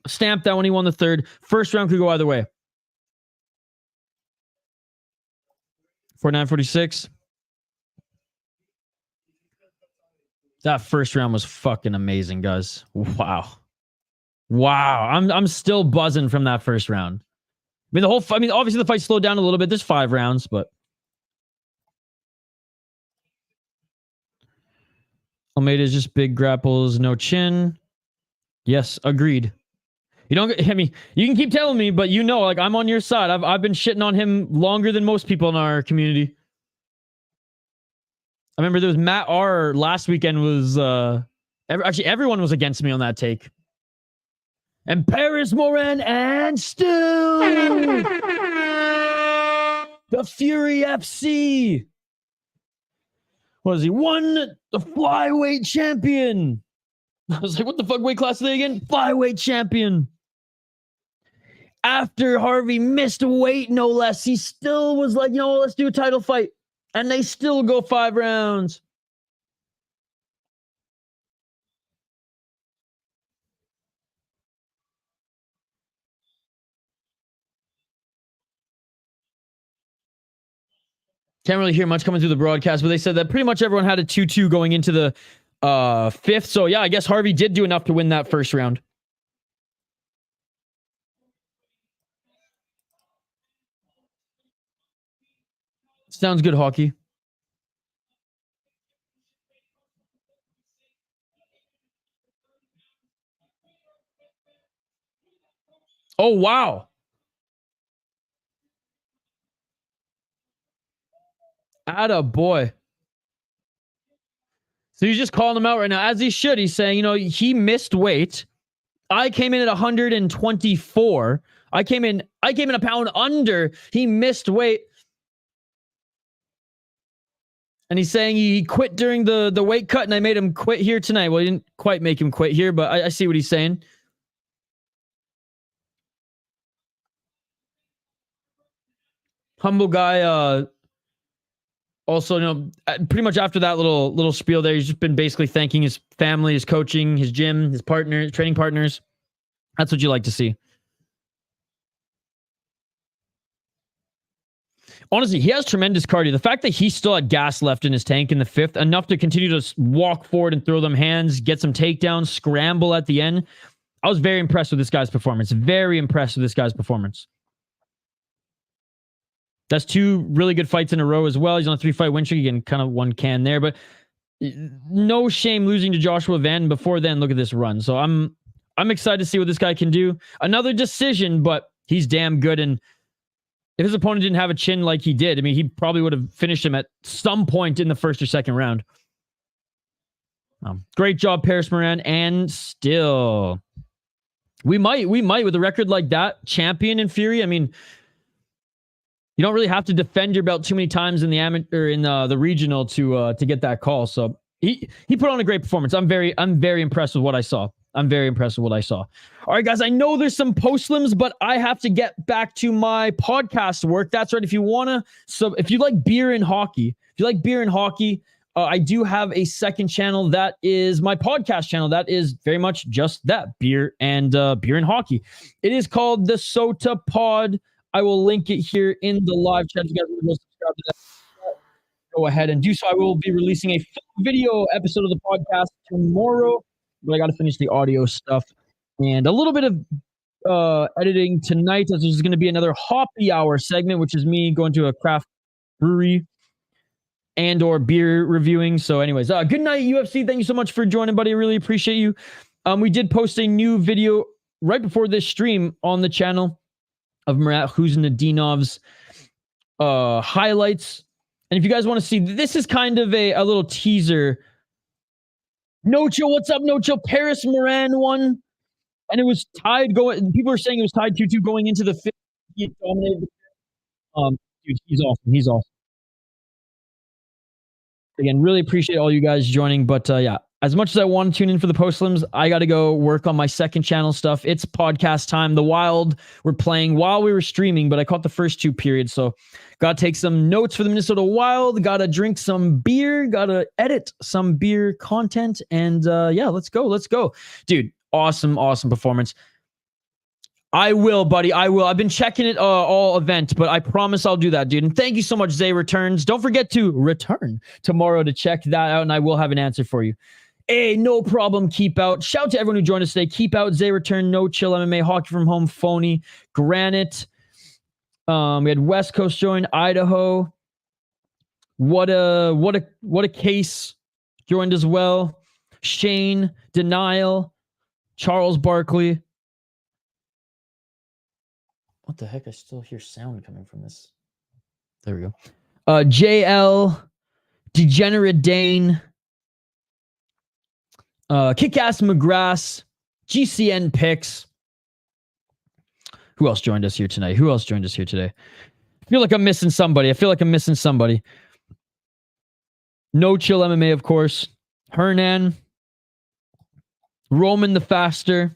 stamped that when he won the 3rd. First round could go either way. 49-46. That first round was fucking amazing, guys. Wow. I'm still buzzing from that first round. I mean, obviously the fight slowed down a little bit. There's 5 rounds, but... Almeida's just big grapples, no chin. Yes, agreed. You don't. I mean, you can keep telling me, but you know, like, I'm on your side. I've been shitting on him longer than most people in our community. I remember there was Matt R. last weekend was actually everyone was against me on that take. And Paris Moran and still the Fury FC. Was he won the flyweight champion? I was like, what the fuck weight class are they again? Flyweight champion. After Harvey missed weight, no less, he still was like, you know, let's do a title fight. And they still go 5 rounds. Can't really hear much coming through the broadcast, but they said that pretty much everyone had a 2-2 going into the 5th. So yeah, I guess Harvey did do enough to win that first round. Sounds good, Hockey. Oh, wow. Atta boy. So he's just calling him out right now, as he should. He's saying, you know, he missed weight. I came in at 124. I came in a pound under. He missed weight. And he's saying he quit during the weight cut, and I made him quit here tonight. Well, I didn't quite make him quit here, but I see what he's saying. Humble guy. Also, you know, pretty much after that little spiel there, he's just been basically thanking his family, his coaching, his gym, his partner, training partners. That's what you like to see. Honestly, he has tremendous cardio. The fact that he still had gas left in his tank in the fifth, enough to continue to walk forward and throw them hands, get some takedowns, scramble at the end. I was very impressed with this guy's performance. Very impressed with this guy's performance. That's 2 really good fights in a row as well. He's on a 3-fight win streak. Again, kind of one can there, but no shame losing to Joshua Van. Before then, look at this run. So I'm excited to see what this guy can do. Another decision, but he's damn good. And if his opponent didn't have a chin like he did, I mean, he probably would have finished him at some point in the first or second round. Great job, Paris Moran. And still, we might with a record like that, champion in Fury. I mean, you don't really have to defend your belt too many times in the amateur, in the regional to get that call. So he put on a great performance. I'm very impressed with what I saw. I'm very impressed with what I saw. All right, guys, I know there's some post-lims, but I have to get back to my podcast work. That's right. If you like beer and hockey, I do have a second channel. That is my podcast channel. That is very much just that, beer and hockey. It is called the Sota Pod. I will link it here in the live chat. If you guys want to go subscribe to that, go ahead and do so. I will be releasing a full video episode of the podcast tomorrow, but I got to finish the audio stuff and a little bit of editing tonight, as there's going to be another Hoppy Hour segment, which is me going to a craft brewery and or beer reviewing. So anyways, good night, UFC. Thank you so much for joining, buddy. I really appreciate you. We did post a new video right before this stream on the channel of Murat Khusnutdinov's highlights. And if you guys want to see, this is kind of a little teaser. No Chill, what's up, No Chill? Paris Moran won, and it was tied going. People are saying it was tied 2-2 going into the fifth. He dominated. Dude, he's awesome. He's awesome. Again, really appreciate all you guys joining. But yeah, as much as I want to tune in for the post-lims, I got to go work on my second channel stuff. It's podcast time. The Wild were playing while we were streaming, but I caught the first 2 periods. So got to take some notes for the Minnesota Wild. Got to drink some beer. Got to edit some beer content. And yeah, let's go. Let's go. Dude, awesome performance. I will, buddy. I will. I've been checking it all event, but I promise I'll do that, dude. And thank you so much, Zay Returns. Don't forget to return tomorrow to check that out, and I will have an answer for you. Hey, no problem. Keep out. Shout out to everyone who joined us today. Keep out. Zay Return. No Chill MMA. Hockey from Home. Phony. Granite. We had West Coast join. Idaho. What a case joined as well. Shane. Denial. Charles Barkley. What the heck? I still hear sound coming from this. There we go. JL, Degenerate Dane, Kick-Ass McGrath, GCN Picks. Who else joined us here tonight? I feel like I'm missing somebody. No Chill MMA, of course. Hernan, Roman the Faster,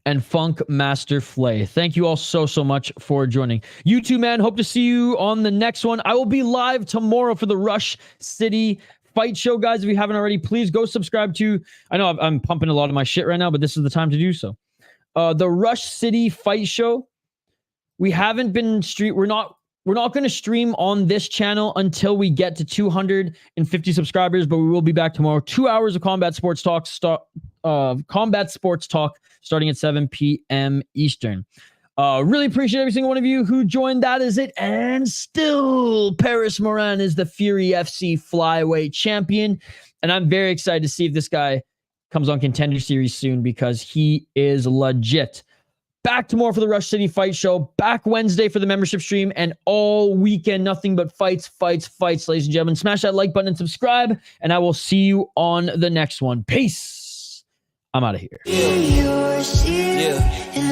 and Funk Master Flay. Thank you all so much for joining. You too, man. Hope to see you on the next one. I will be live tomorrow for the Rush City Fight Show, guys. If you haven't already, please go subscribe to... I know I'm pumping a lot of my shit right now, but this is the time to do so. The Rush City Fight Show. We haven't been... We're not going to stream on this channel until we get to 250 subscribers, but we will be back tomorrow. 2 hours of combat sports talk. Starting at 7 p.m. Eastern. Really appreciate every single one of you who joined. That is it. And still, Paris Moran is the Fury FC flyweight champion. And I'm very excited to see if this guy comes on Contender Series soon, because he is legit. Back tomorrow for the Rush City Fight Show. Back Wednesday for the membership stream. And all weekend, nothing but fights, ladies and gentlemen. Smash that like button and subscribe. And I will see you on the next one. Peace. I'm out of here.